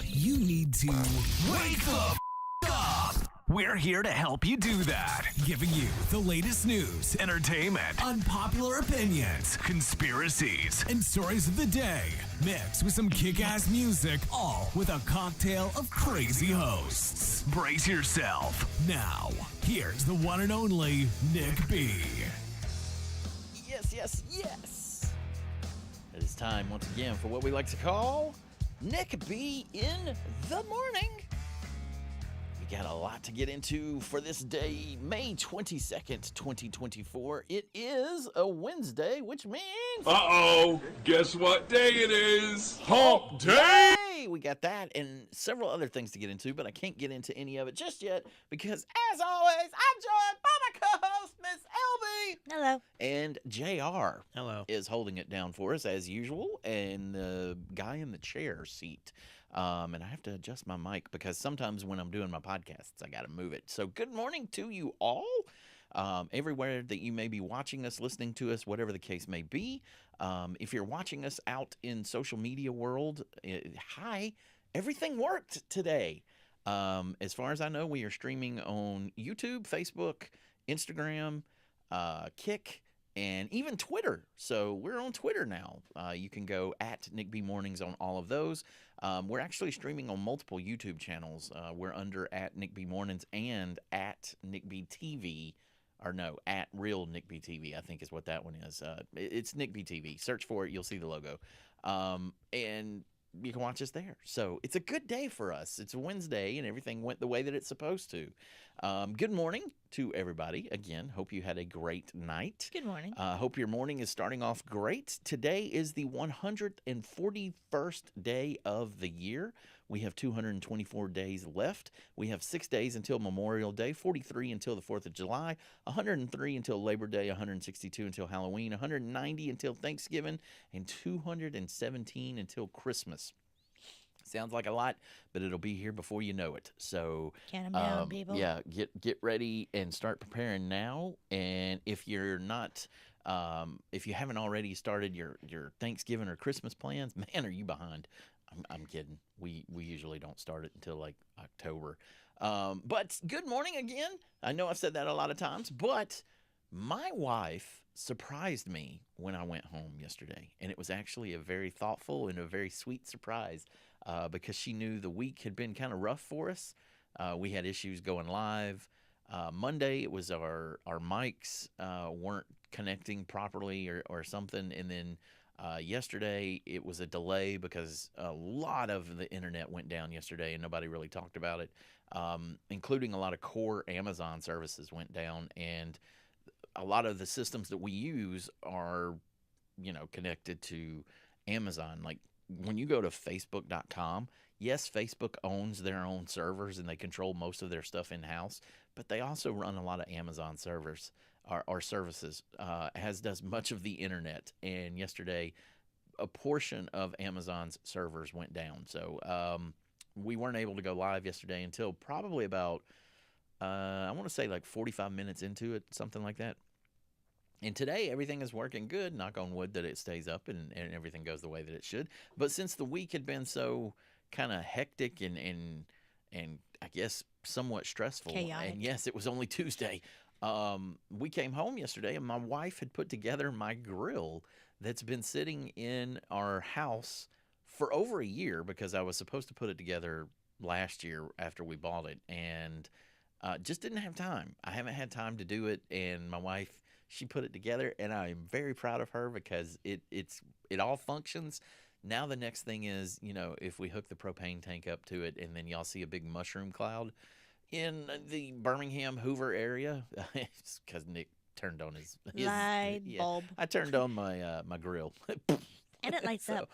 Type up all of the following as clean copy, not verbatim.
You need to wake the up. We're here to help you do that. Giving you the latest news, entertainment, unpopular opinions, conspiracies, and stories of the day. Mixed with some kick-ass music, all with a cocktail of crazy hosts. Brace yourself. Now, here's the one and only Nick B. Yes. It is time once again for what we like to call Nick B in the morning. We got a lot to get into for this day, May 22nd, 2024. It is a Wednesday, which means... Uh-oh, guess what day it is? Hump Day! Hey, we got that and several other things to get into, but I can't get into any of it just yet because, as always, I'm joined by my co-host, Miss LB. Hello. And JR. Hello. Is holding it down for us as usual, and the guy in the chair seat. And I have to adjust my mic because sometimes when I'm doing my podcasts, I got to move it. So good morning to you all, everywhere that you may be watching us, listening to us, whatever the case may be. If you're watching us out in social media world, hi, everything worked today. As far as I know, we are streaming on YouTube, Facebook, Instagram, Kick, and even Twitter. So we're on Twitter now. You can go at Nick B Mornings on all of those. We're actually streaming on multiple YouTube channels. We're under at Nick B Mornings and at Nick B TV. Or no, at Real Nick B TV, I think is what that one is. It's Nick B TV. Search for it. You'll see the logo. And you can watch us there. So it's a good day for us. It's a Wednesday and everything went the way that it's supposed to. Good morning to everybody. Again, hope you had a great night. Good morning. Hope your morning is starting off great. Today is the 141st day of the year. We have 224 days left. We have 6 days until Memorial Day, 43 until the 4th of July, 103 until Labor Day, 162 until Halloween, 190 until Thanksgiving, and 217 until Christmas. Sounds like a lot, but it'll be here before you know it. So, Count 'em down, people. Yeah, get ready and start preparing now. And if you're not, if you haven't already started your Thanksgiving or Christmas plans, man, are you behind? I'm kidding. We usually don't start it until like October. But good morning again. I know I've said that a lot of times, but my wife surprised me when I went home yesterday, and it was actually a very thoughtful and a very sweet surprise because she knew the week had been kind of rough for us. We had issues going live. Monday, it was our mics weren't connecting properly or something, and then yesterday, it was a delay because a lot of the internet went down yesterday and nobody really talked about it, including a lot of core Amazon services went down. And a lot of the systems that we use are, connected to Amazon. Like when you go to Facebook.com, yes, Facebook owns their own servers and they control most of their stuff in-house, but they also run a lot of Amazon servers. Our services, as does much of the internet. And yesterday, a portion of Amazon's servers went down. So we weren't able to go live yesterday until probably about, I want to say like 45 minutes into it, something like that. And today, everything is working good. Knock on wood that it stays up and everything goes the way that it should. But since the week had been so kind of hectic and I guess somewhat stressful. Chaotic. And yes, it was only Tuesday. We came home yesterday and my wife had put together my grill that's been sitting in our house for over a year because I was supposed to put it together last year after we bought it and just didn't have time. I haven't had time to do it, and my wife, she put it together, and I am very proud of her because it all functions. Now the next thing is, if we hook the propane tank up to it and then y'all see a big mushroom cloud in the Birmingham, Hoover area, because Nick turned on his light bulb. I turned on my my grill, And it lights up.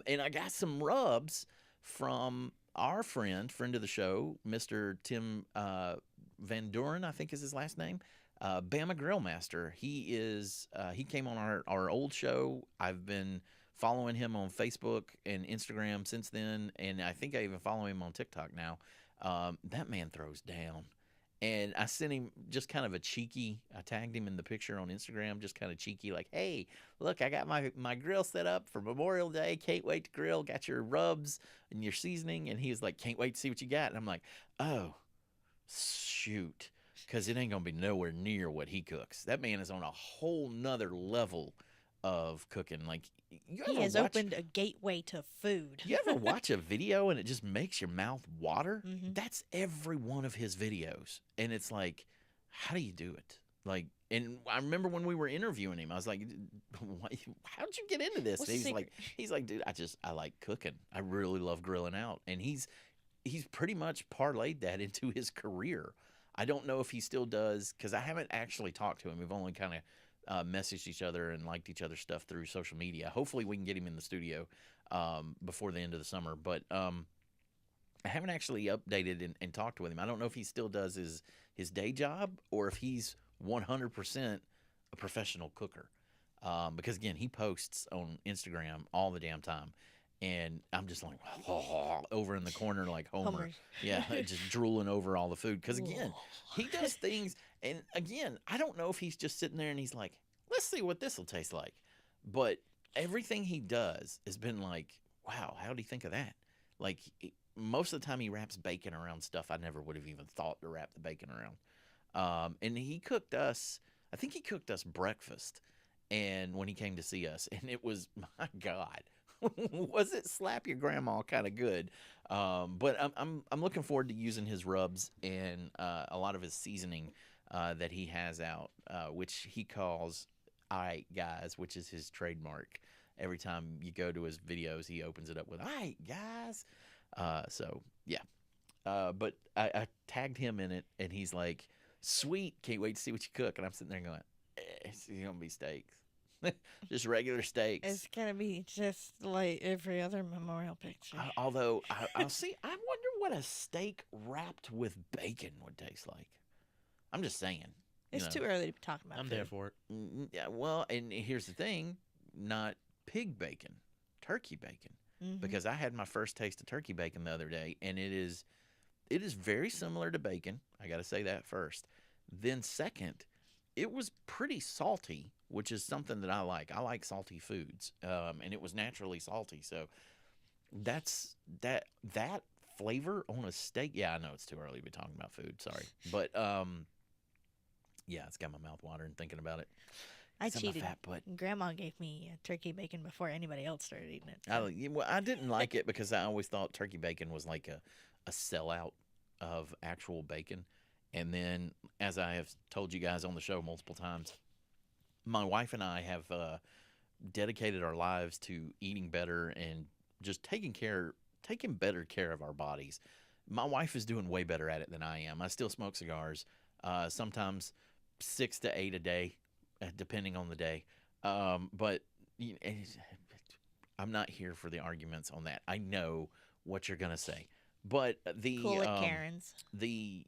And I got some rubs from our friend of the show, Mr. Tim Van Duren, I think is his last name. Bama Grill Master. He came on our old show. I've been following him on Facebook and Instagram since then, and I think I even follow him on TikTok now. That man throws down, And I sent him just kind of a cheeky, I tagged him in the picture on Instagram, just kind of cheeky, like, hey, look, I got my grill set up for Memorial Day. Can't wait to grill. Got your rubs and your seasoning. And he was like, can't wait to see what you got. And I'm like, oh, shoot. Because it ain't going to be nowhere near what he cooks. That man is on a whole nother level of cooking. Like, you He ever has watch, opened a gateway to food. you ever watch a video and it just makes your mouth water? Mhm. That's every one of his videos. And it's like, how do you do it? Like, and I remember when we were interviewing him, I was like, how'd you get into this? What's And the he's like, dude, I like cooking. I really love grilling out. And he's pretty much parlayed that into his career. I don't know if he still does, because I haven't actually talked to him. We've only kind of messaged each other and liked each other's stuff through social media. Hopefully we can get him in the studio before the end of the summer. But I haven't actually updated and talked with him. I don't know if he still does his day job or if he's 100% a professional cooker. Because, again, he posts on Instagram all the damn time. And I'm just like, over in the corner like Homer. Homer. Yeah, just drooling over all the food. Because, again, he does things. And, again, I don't know if he's just sitting there and he's like, let's see what this will taste like. But everything he does has been like, wow, how did he think of that? Like, most of the time he wraps bacon around stuff I never would have even thought to wrap the bacon around. And he cooked us, I think he cooked us breakfast and when he came to see us. And it was, my God. Was it slap your grandma kind of good? But I'm looking forward to using his rubs and a lot of his seasoning that he has out, which he calls "Aight Guys," which is his trademark. Every time you go to his videos, he opens it up with "Aight Guys." So yeah, but I tagged him in it, and he's like, "Sweet, can't wait to see what you cook." And I'm sitting there going, "It's gonna be steaks." Just regular steaks. It's gonna be just like every other memorial picture. Although I'll see, I wonder what a steak wrapped with bacon would taste like. I'm just saying. It's too early to be talking about I'm food. there for it. Yeah, well, and here's the thing: not pig bacon, turkey bacon. Mhm. Because I had my first taste of turkey bacon the other day, and it is very similar to bacon. I got to say that first. Then second, it was pretty salty, which is something that I like. I like salty foods, and it was naturally salty. So that's that flavor on a steak. Yeah, I know it's too early to be talking about food. Sorry, but yeah, it's got my mouth watering thinking about it. I It's in my cheated. fat butt. Grandma gave me turkey bacon before anybody else started eating it. I didn't like it because I always thought turkey bacon was like a sellout of actual bacon. And then, as I have told you guys on the show multiple times, my wife and I have dedicated our lives to eating better and just taking better care of our bodies. My wife is doing way better at it than I am. I still smoke cigars, sometimes 6 to 8 a day, depending on the day. But you know, I'm not here for the arguments on that. I know what you're gonna say, but Cool at Karen's. the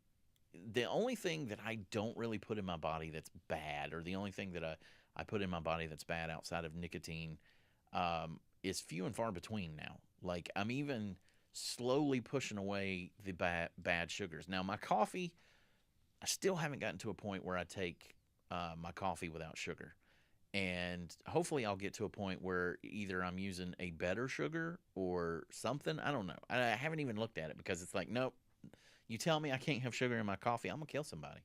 only thing that I don't really put in my body that's bad, or the only thing that I put in my body that's bad outside of nicotine, is few and far between now. Like, I'm even slowly pushing away the bad sugars. Now, my coffee, I still haven't gotten to a point where I take my coffee without sugar. And hopefully I'll get to a point where either I'm using a better sugar or something. I don't know. I haven't even looked at it because it's like, nope. You tell me I can't have sugar in my coffee, I'm going to kill somebody.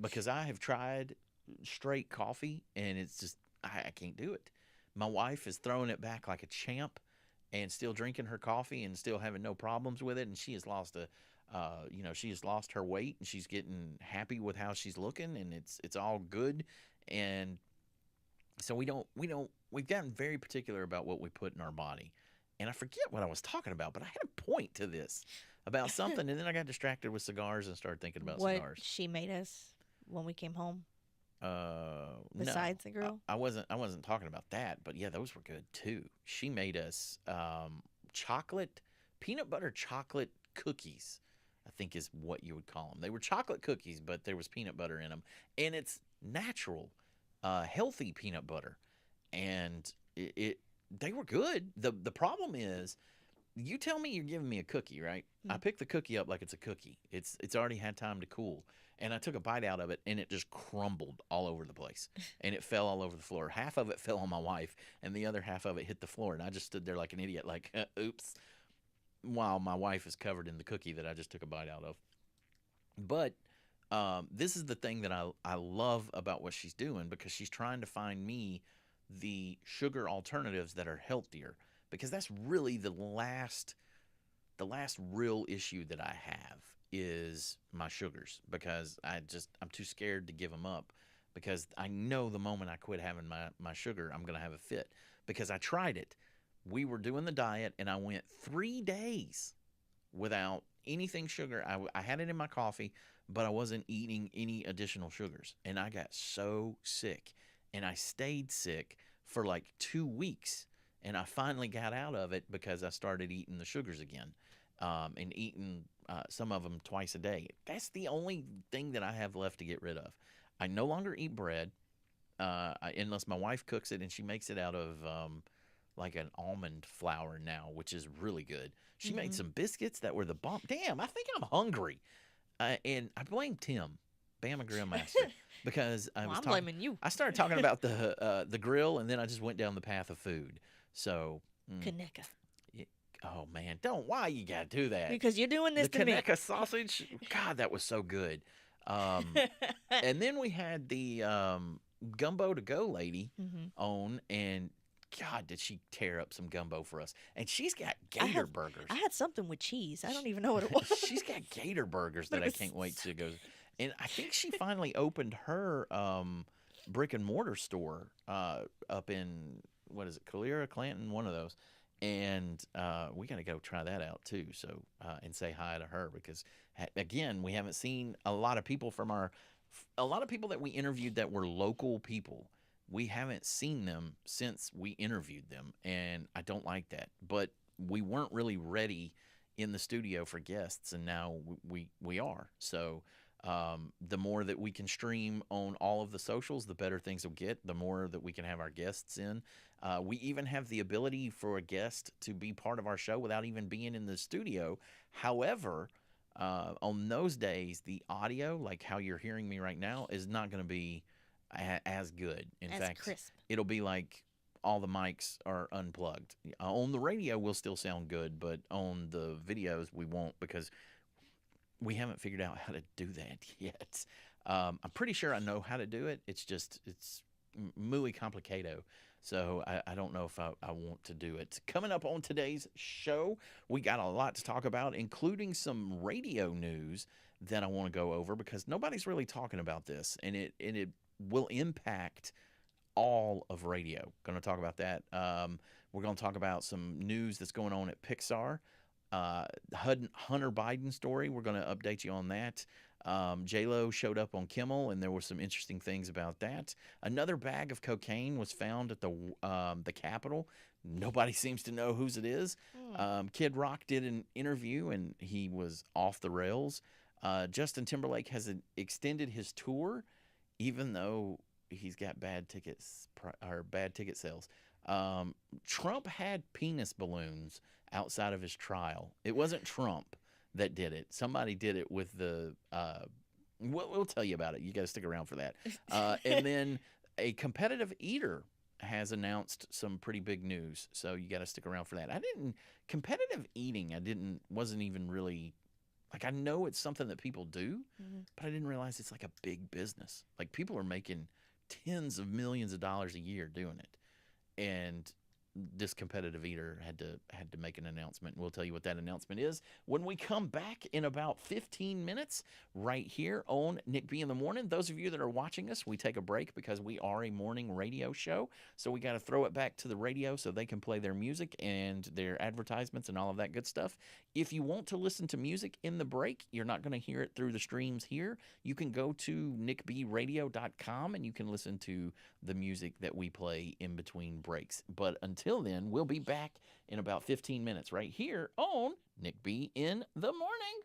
Because I have tried straight coffee, and it's just, I can't do it. My wife is throwing it back like a champ and still drinking her coffee and still having no problems with it. And she has lost she has lost her weight, and she's getting happy with how she's looking, and it's all good. And so we've gotten very particular about what we put in our body. And I forget what I was talking about, but I had a point to this about something, and then I got distracted with cigars and started thinking about What cigars. she made us when we came home. No, Besides the grill? I wasn't talking about that, but yeah, those were good too. She made us peanut butter chocolate cookies, I think is what you would call them. They were chocolate cookies, but there was peanut butter in them, and it's natural, healthy peanut butter, and they were good. The problem is, you tell me you're giving me a cookie, right? I Mm. pick the cookie up like it's a cookie. It's already had time to cool. And I took a bite out of it and it just crumbled all over the place. And it fell all over the floor. Half of it fell on my wife and the other half of it hit the floor. And I just stood there like an idiot, like, oops, while my wife is covered in the cookie that I just took a bite out of. But this is the thing that I love about what she's doing, because she's trying to find me the sugar alternatives that are healthier, because that's really the last real issue that I have is my sugars, because I'm too scared to give them up, because I know the moment I quit having my sugar, I'm going to have a fit, because I tried it. We were doing the diet and I went 3 days without anything sugar. I had it in my coffee, but I wasn't eating any additional sugars. And I got so sick. And I stayed sick for like 2 weeks. And I finally got out of it because I started eating the sugars again, and eating some of them twice a day. That's the only thing that I have left to get rid of. I no longer eat bread, unless my wife cooks it, and she makes it out of like an almond flour now, which is really good. She made some biscuits that were the bomb. Damn, I think I'm hungry. And I blame Tim, Bama Grill Master, because Well, I'm blaming you. I started talking about the grill, and then I just went down the path of food. So, Kaneka. oh man, why you gotta do that? Because you're doing this The to me. Kaneka sausage, God, that was so good. And then we had the gumbo to go lady on, and God, did she tear up some gumbo for us? And she's got gator burgers. I had something with cheese. I don't even know what it was. She's got gator burgers that It I was can't wait to go. And I think she finally opened her brick and mortar store up in, what is it, Calera, Clanton, one of those. And we got to go try that out too. So and say hi to her, because again, we haven't seen a lot of people a lot of people that we interviewed that were local people. We haven't seen them since we interviewed them, and I don't like that. But we weren't really ready in the studio for guests, and now we are. So the more that we can stream on all of the socials, the better things will get. The more that we can have our guests in. We even have the ability for a guest to be part of our show without even being in the studio. However, on those days, the audio, like how you're hearing me right now, is not going to be as good. In fact, crisp. it'll be like all the mics are unplugged. On the radio, we'll still sound good, but on the videos, we won't, because we haven't figured out how to do that yet. I'm pretty sure I know how to do it. It's muy complicado. So I don't know if I want to do it. Coming up on today's show, we got a lot to talk about, including some radio news that I want to go over, because nobody's really talking about this, and it will impact all of radio. Going to talk about that. We're going to talk about some news that's going on at Pixar. Hunter Biden story. We're going to update you on that. J-Lo showed up on Kimmel, and there were some interesting things about that. Another bag of cocaine was found at the Capitol. Nobody seems to know whose it is. Kid Rock did an interview, and he was off the rails. Justin Timberlake has extended his tour, even though he's got bad ticket sales. Trump had penis balloons outside of his trial. It wasn't Trump that did it. Somebody did it with the we'll tell you about it. You got to stick around for that. And then a competitive eater has announced some pretty big news, so you got to stick around for that. Competitive eating, wasn't even really, like, I know it's something that people do, but I didn't realize it's like a big business. Like, people are making tens of millions of dollars a year doing it. And this competitive eater had to make an announcement. We'll tell you what that announcement is when we come back in about 15 minutes right here on Nick B in the Morning. Those of you that are watching us, we take a break because we are a morning radio show. So we got to throw it back to the radio so they can play their music and their advertisements and all of that good stuff. If you want to listen to music in the break, you're not going to hear it through the streams here. You can go to nickbradio.com and you can listen to the music that we play in between breaks. But until then, we'll be back in about 15 minutes right here on Nick B in the Morning.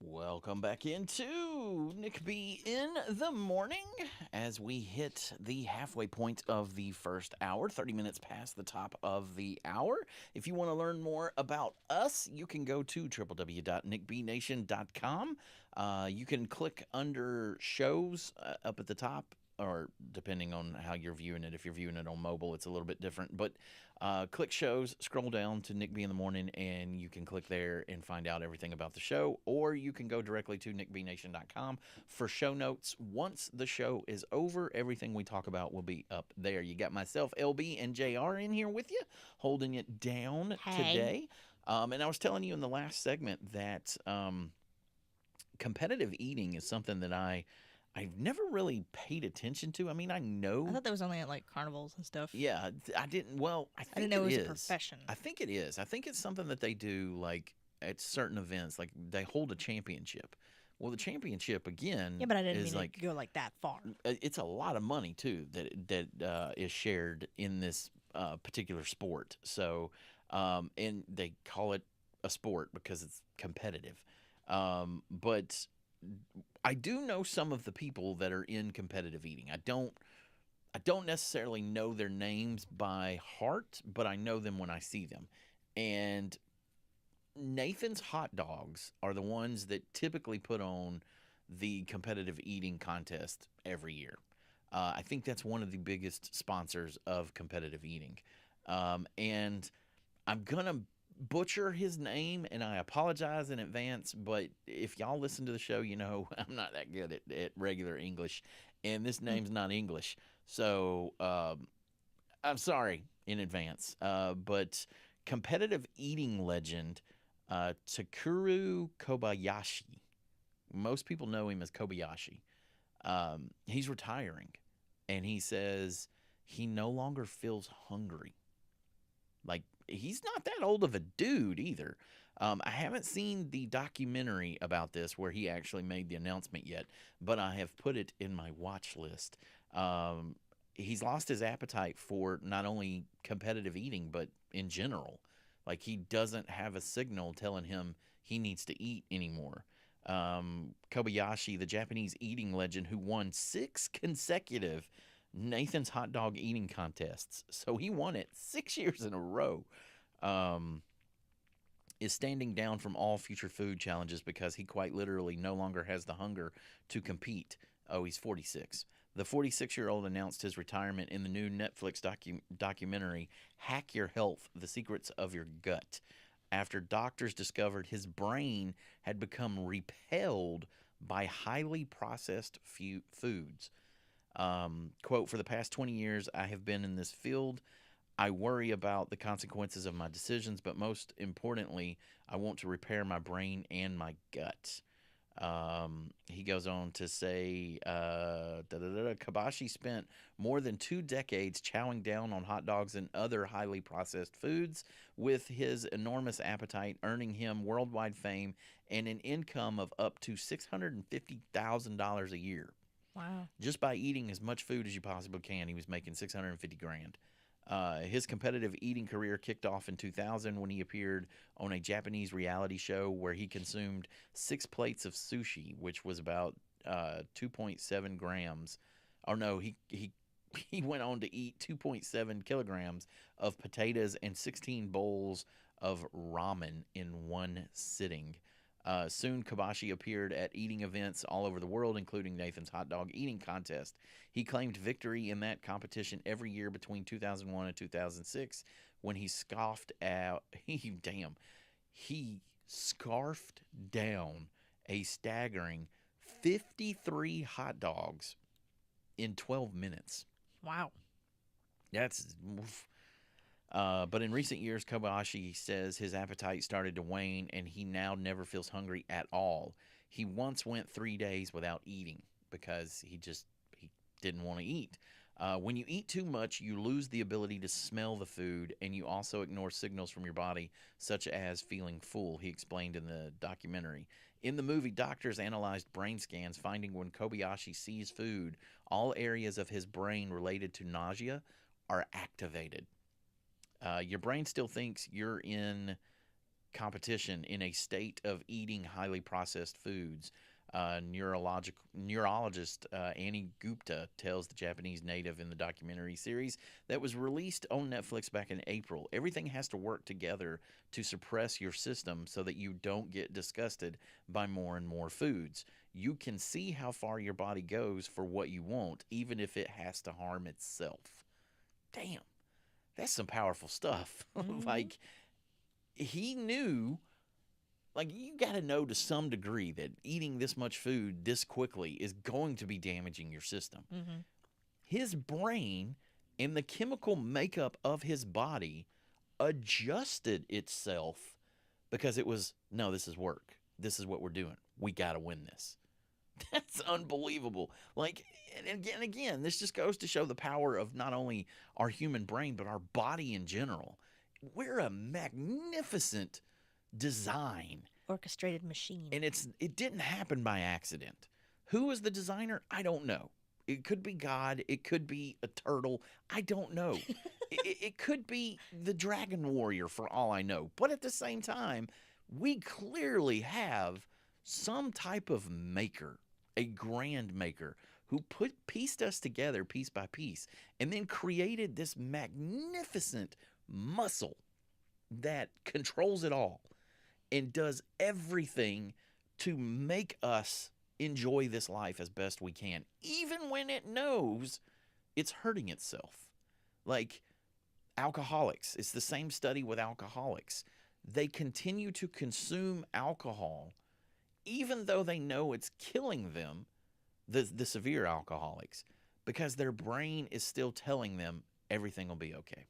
Welcome back into Nick B in the morning as we hit the halfway point of the first hour, 30 minutes past the top of the hour. If you want to learn more about us, you can go to www.nickbnation.com. You can click under shows up at the top, or depending on how you're viewing it. If you're viewing it on mobile, it's a little bit different. But click shows, scroll down to Nick B in the morning, and you can click there and find out everything about the show. Or you can go directly to nickbnation.com for show notes. Once the show is over, everything we talk about will be up there. You got myself, LB, and JR in here with you, holding it down today. And I was telling you in the last segment that competitive eating is something that I've never really paid attention to. I mean, I know. I thought that was only at like carnivals and stuff. Yeah, I didn't. Well, I think didn't know it was is. a profession. I think it is. I think it's something that they do like at certain events. Like they hold a championship. Well, the championship again. Yeah, but I didn't is mean like to go like that far. it's a lot of money too that is shared in this particular sport. So, and they call it a sport because it's competitive. But I do know some of the people that are in competitive eating. I don't necessarily know their names by heart, but I know them when I see them. And Nathan's Hot Dogs are the ones that typically put on the competitive eating contest every year. I think that's one of the biggest sponsors of competitive eating. And I'm going to butcher his name, and I apologize in advance, but if y'all listen to the show, you know I'm not that good at regular English, and this name's not English. So I'm sorry in advance. But competitive eating legend Takuru Kobayashi. Most people know him as Kobayashi. He's retiring, and he says he no longer feels hungry. Like, he's not that old of a dude either. I haven't seen the documentary about this where he actually made the announcement yet, but I have put it in my watch list. He's lost his appetite for not only competitive eating, but in general. Like, he doesn't have a signal telling him he needs to eat anymore. Kobayashi, the Japanese eating legend who won 6 consecutive Nathan's hot dog eating contests, so he won it 6 years in a row, is standing down from all future food challenges because he quite literally no longer has the hunger to compete. Oh, he's 46. The 46-year-old announced his retirement in the new Netflix documentary, Hack Your Health, The Secrets of Your Gut, after doctors discovered his brain had become repelled by highly processed foods. Quote, "For the past 20 years, I have been in this field. I worry about the consequences of my decisions, but most importantly, I want to repair my brain and my gut." He goes on to say, Kobayashi spent more than 2 decades chowing down on hot dogs and other highly processed foods, with his enormous appetite earning him worldwide fame and an income of up to $650,000 a year. Wow. Just by eating as much food as you possibly can, he was making $650,000. His competitive eating career kicked off in 2000 when he appeared on a Japanese reality show where he consumed 6 plates of sushi, which was about 2.7 grams. Oh no, he went on to eat 2.7 kilograms of potatoes and 16 bowls of ramen in one sitting. Soon, Kobayashi appeared at eating events all over the world, including Nathan's Hot Dog Eating Contest. He claimed victory in that competition every year between 2001 and 2006 when he scarfed down a staggering 53 hot dogs in 12 minutes. Wow. That's... but in recent years, Kobayashi says his appetite started to wane and he now never feels hungry at all. He once went 3 days without eating because he didn't want to eat. When you eat too much, you lose the ability to smell the food, and you also ignore signals from your body, such as feeling full, he explained in the documentary. In the movie, doctors analyzed brain scans, finding when Kobayashi sees food, all areas of his brain related to nausea are activated. Your brain still thinks you're in competition in a state of eating highly processed foods. Neurologist Annie Gupta tells the Japanese native in the documentary series that was released on Netflix back in April. Everything has to work together to suppress your system so that you don't get disgusted by more and more foods. You can see how far your body goes for what you want, even if it has to harm itself. Damn, that's some powerful stuff. Like, he knew. Like, you got to know to some degree that eating this much food this quickly is going to be damaging your system. His brain and the chemical makeup of his body adjusted itself because it was, no, this is work. This is what we're doing. We got to win this. That's unbelievable. Like, and again, this just goes to show the power of not only our human brain, but our body in general. We're a magnificent design, Orchestrated machine. and it didn't happen by accident. Who was the designer? I don't know. It could be God. It could be a turtle. I don't know. It could be the Dragon Warrior for all I know. But at the same time, we clearly have some type of maker, a grand maker, who pieced us together piece by piece and then created this magnificent muscle that controls it all and does everything to make us enjoy this life as best we can, even when it knows it's hurting itself. Like alcoholics, it's the same study with alcoholics. They continue to consume alcohol even though they know it's killing them, the severe alcoholics, because their brain is still telling them everything will be okay.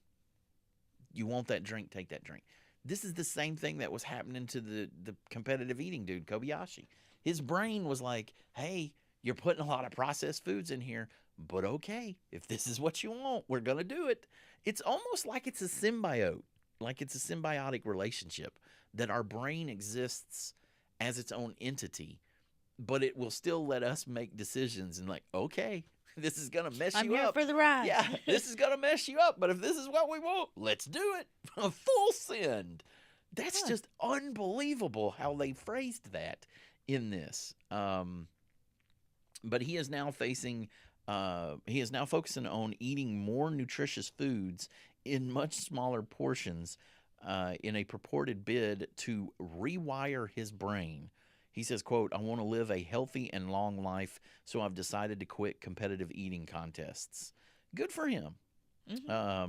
You want that drink, take that drink. This is the same thing that was happening to the competitive eating dude, Kobayashi. His brain was like, hey, you're putting a lot of processed foods in here, but okay, if this is what you want, we're going to do it. It's almost like it's a symbiote, like it's a symbiotic relationship, that our brain exists as its own entity, but it will still let us make decisions and like, okay, this is going to mess I'm you here up. for the ride. Yeah, this is going to mess you up, but if this is what we want, let's do it. Full send. That's just unbelievable how they phrased that in this. But he is now focusing on eating more nutritious foods in much smaller portions in a purported bid to rewire his brain. He says, quote, I want to live a healthy and long life, so I've decided to quit competitive eating contests. Good for him.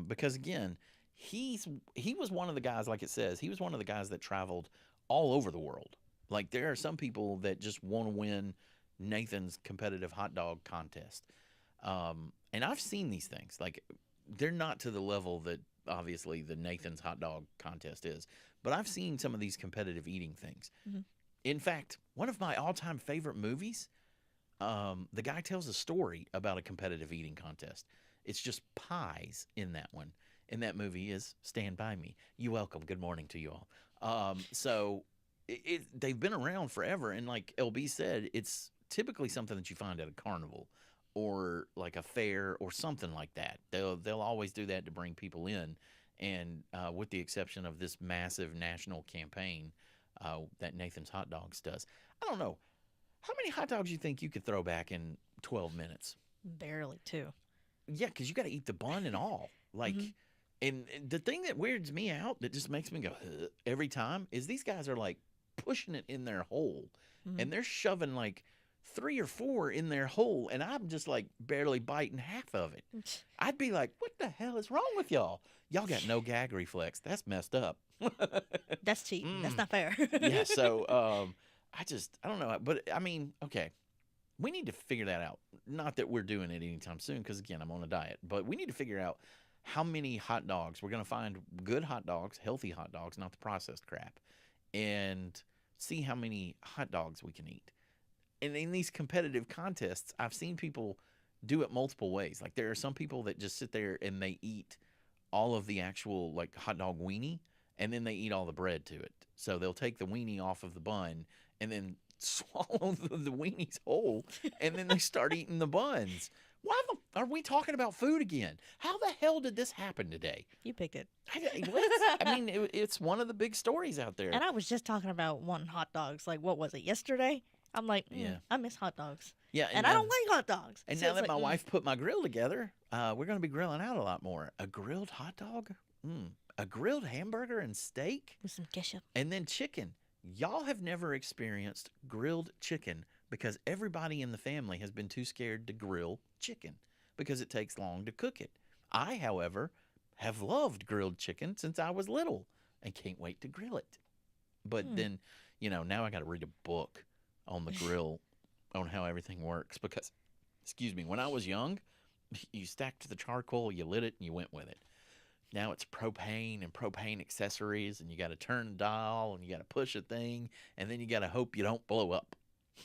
Because, again, he was one of the guys, like it says, he was one of the guys that traveled all over the world. Like, there are some people that just want to win Nathan's competitive hot dog contest. And I've seen these things. Like, they're not to the level that, obviously, the Nathan's hot dog contest is. But I've seen some of these competitive eating things. In fact, one of my all-time favorite movies, the guy tells a story about a competitive eating contest. It's just pies in that one. And that movie is Stand By Me. You're welcome. Good morning to you all. So they've been around forever. And like LB said, it's typically something that you find at a carnival or like a fair or something like that. They'll always do that to bring people in. And with the exception of this massive national campaign that Nathan's Hot Dogs does. I don't know. How many hot dogs you think you could throw back in 12 minutes? Barely, too. Yeah, because you got to eat the bun and all. Like, and the thing that weirds me out, that just makes me go ugh, every time, is these guys are like pushing it in their hole. And they're shoving like 3 or 4 in their hole, and I'm just like barely biting half of it. I'd be like, what the hell is wrong with y'all? Y'all got no gag reflex. That's messed up. That's cheating. That's not fair. Yeah, so I don't know. But, I mean, okay, we need to figure that out. Not that we're doing it anytime soon because, again, I'm on a diet. But we need to figure out how many hot dogs. We're going to find good hot dogs, healthy hot dogs, not the processed crap, and see how many hot dogs we can eat. And in these competitive contests, I've seen people do it multiple ways. Like, there are some people that just sit there and they eat all of the actual, like, hot dog weenie, and then they eat all the bread to it. So they'll take the weenie off of the bun and then swallow the weenies whole, and then they start eating the buns. Why are we talking about food again? How the hell did this happen today? You picked it. I mean, it's one of the big stories out there. And I was just talking about wanting hot dogs. Like, what was it, yesterday? I'm like, Yeah. I miss hot dogs. Yeah, And I now- don't like hot dogs. And So now it's that like, my wife put my grill together, we're going to be grilling out a lot more. A grilled hot dog, a grilled hamburger and steak, with some ketchup. and then chicken. Y'all have never experienced grilled chicken because everybody in the family has been too scared to grill chicken because it takes long to cook it. I, however, have loved grilled chicken since I was little and can't wait to grill it. But then, now I got to read a book on the grill on how everything works because, excuse me, when I was young, you stacked the charcoal, you lit it, and you went with it. Now it's propane and propane accessories, and you got to turn the dial, and you got to push a thing, and then you got to hope you don't blow up.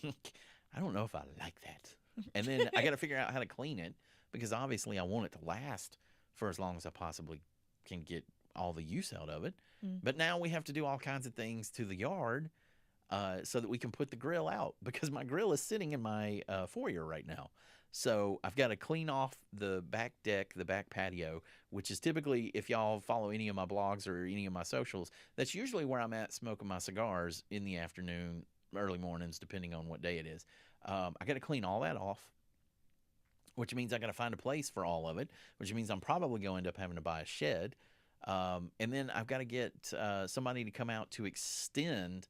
I don't know if I like that. And then I got to figure out how to clean it because obviously I want it to last for as long as I possibly can get all the use out of it. But now we have to do all kinds of things to the yard so that we can put the grill out because my grill is sitting in my foyer right now. So I've got to clean off the back deck, the back patio, which is typically, if y'all follow any of my blogs or any of my socials, that's usually where I'm at smoking my cigars in the afternoon, early mornings, depending on what day it is. I got to clean all that off, which means I got to find a place for all of it, which means I'm probably going to end up having to buy a shed. And then I've got to get somebody to come out to extend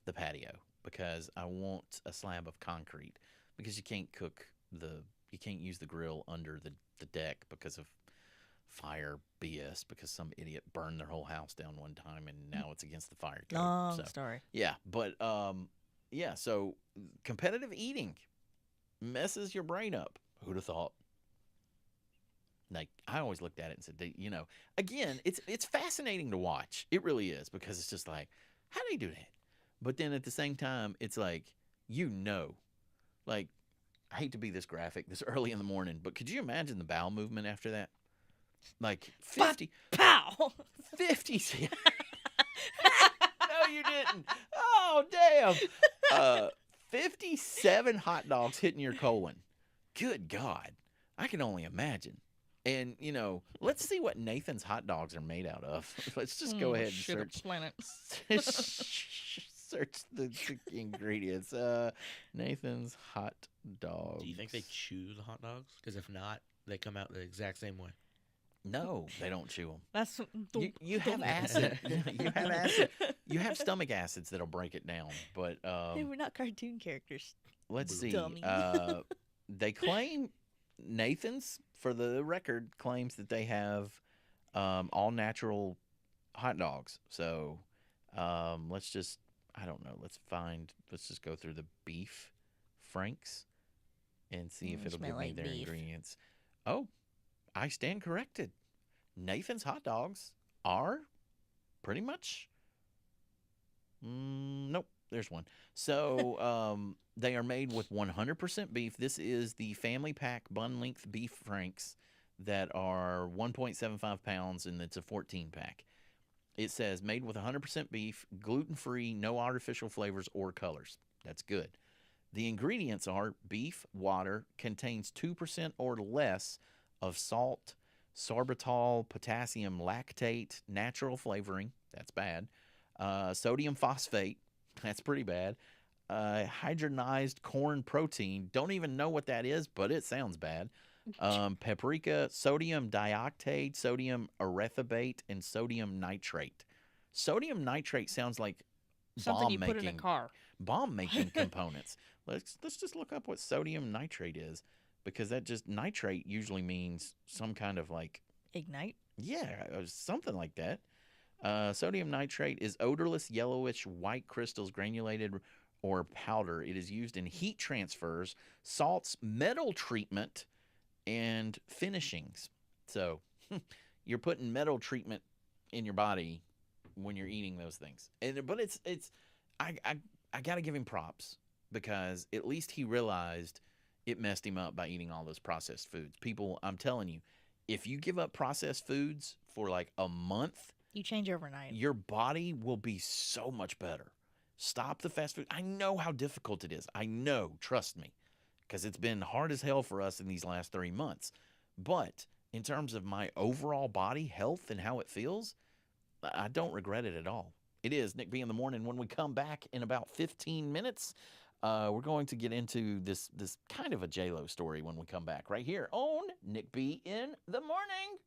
the patio because I want a slab of concrete because you can't use the grill under the deck because of fire BS because some idiot burned their whole house down one time and now it's against the fire code. Long story. Yeah, but so competitive eating messes your brain up. Who'd have thought? Like I always looked at it and said, again, it's fascinating to watch. It really is because it's just like, how do they do that? But then at the same time, it's like, like I hate to be this graphic this early in the morning, but could you imagine the bowel movement after that? Like 50, Pow! 50. No, you didn't. Oh, damn. 57 hot dogs hitting your colon. Good God. I can only imagine. And, let's see what Nathan's hot dogs are made out of. Let's just go ahead and search. Planet. Search the ingredients. Nathan's hot dogs. Do you think they chew the hot dogs? Because if not, they come out the exact same way. No, they don't chew them. That's You have acid. You have acid. You have stomach acids that'll break it down. But They were not cartoon characters. let's see. Dummy. They claim Nathan's, for the record, claims that they have all natural hot dogs. So let's just, I don't know. Let's just go through the beef Franks and see if it'll smell give me like their beef. ingredients. Oh, I stand corrected. Nathan's hot dogs are pretty much. Nope, there's one. So they are made with 100% beef. This is the family pack bun length beef Franks that are 1.75 pounds, and it's a 14 pack. It says made with 100% beef, gluten free, no artificial flavors or colors. That's good. The ingredients are beef, water, contains 2% or less of salt, sorbitol, potassium lactate, natural flavoring. That's bad. Sodium phosphate. That's pretty bad. Hydrogenized corn protein. Don't even know what that is, but it sounds bad. Paprika, sodium dioctate, sodium erythobate, and sodium nitrate. Sodium nitrate sounds like Something you put in a car. bomb making components. Let's just look up what sodium nitrate is, because that just nitrate usually means some kind of like Ignite. something like that. Sodium nitrate is odorless, yellowish, white crystals, granulated or powder. It is used in heat transfers, salts, metal treatment, and finishings. So you're putting metal treatment in your body when you're eating those things. But I got to give him props, because at least he realized it messed him up by eating all those processed foods. People, I'm telling you, if you give up processed foods for like a month, You change overnight. your body will be so much better. Stop the fast food. I know how difficult it is. I know. Trust me. because it's been hard as hell for us in these last 3 months. But in terms of my overall body health and how it feels, I don't regret it at all. It is Nick B in the morning. When we come back in about 15 minutes, we're going to get into this kind of a J-Lo story when we come back right here on Nick B in the morning.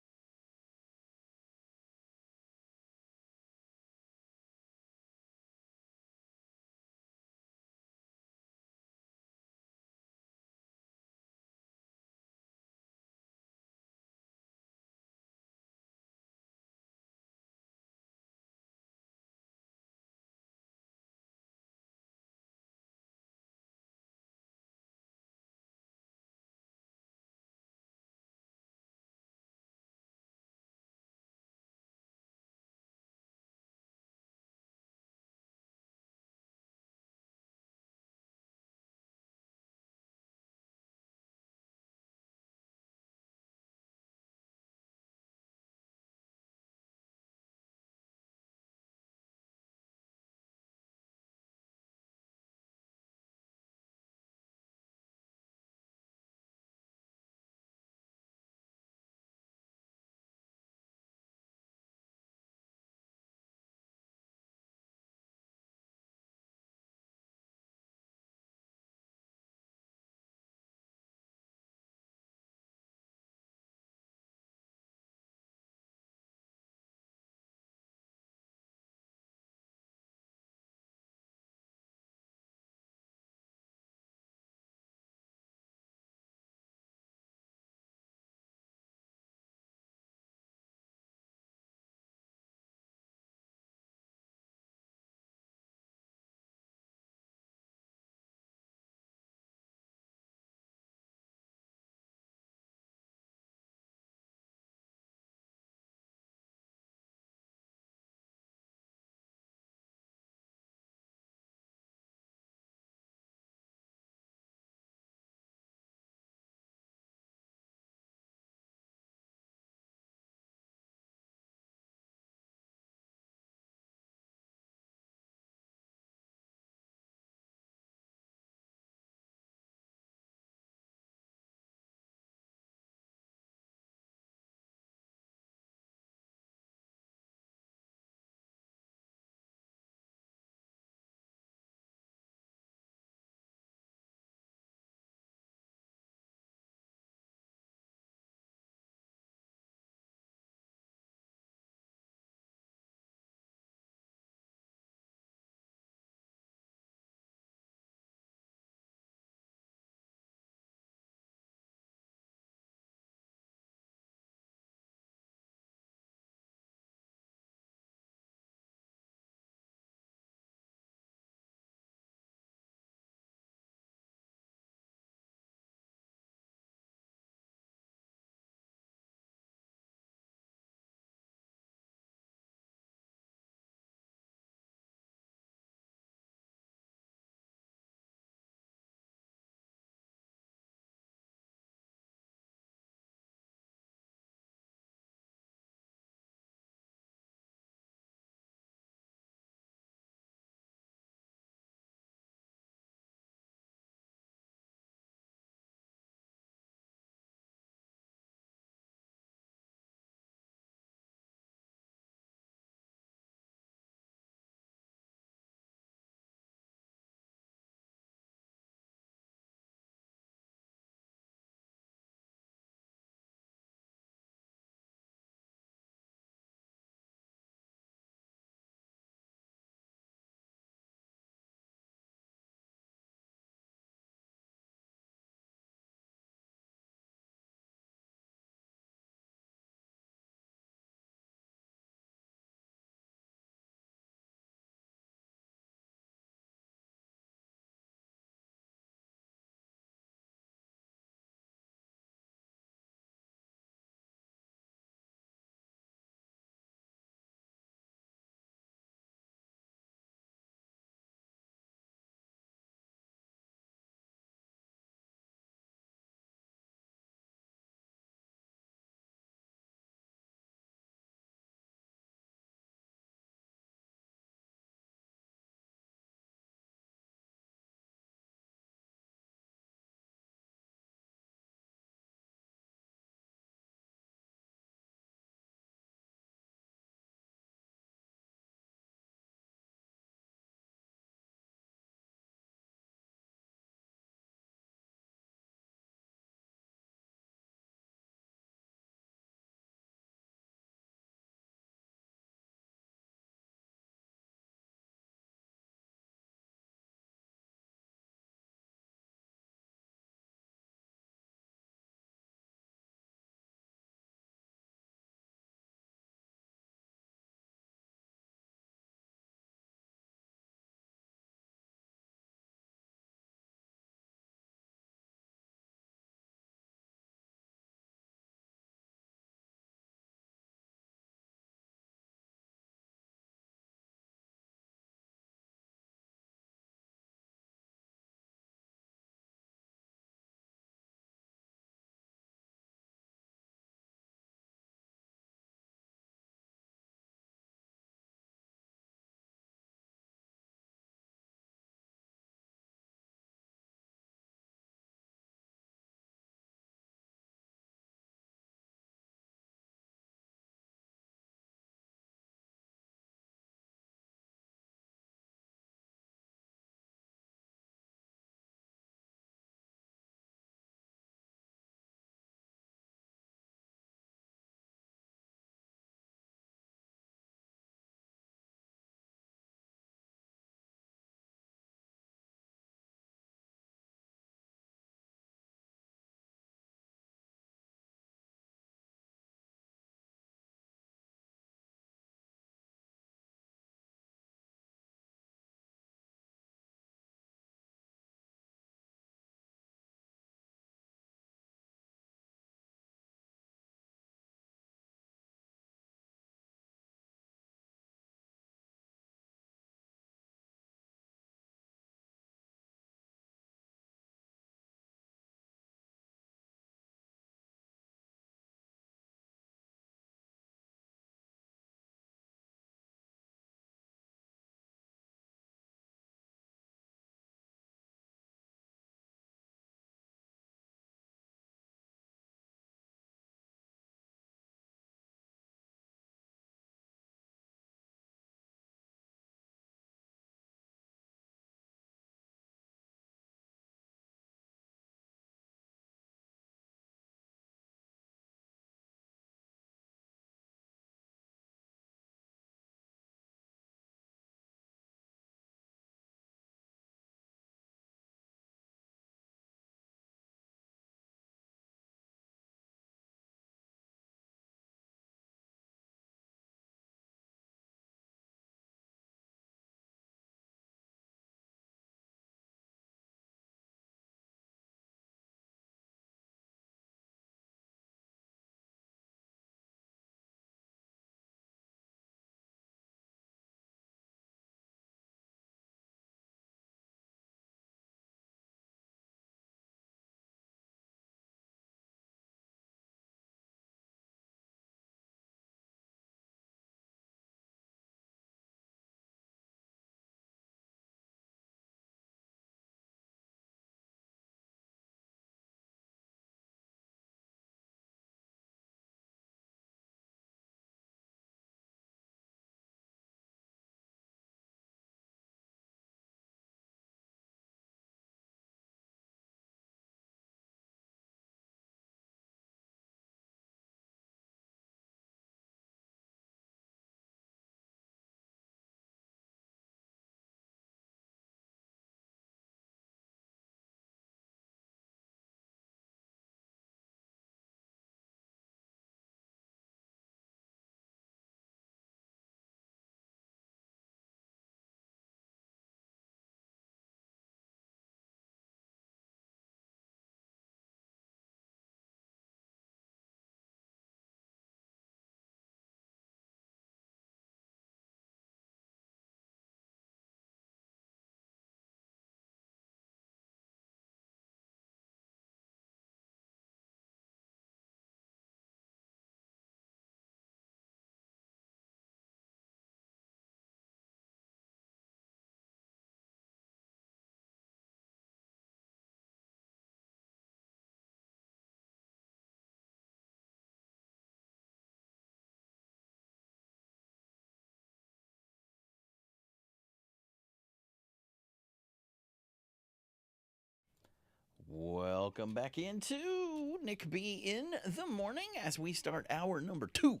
Welcome back into Nick B in the morning as we start hour number 2.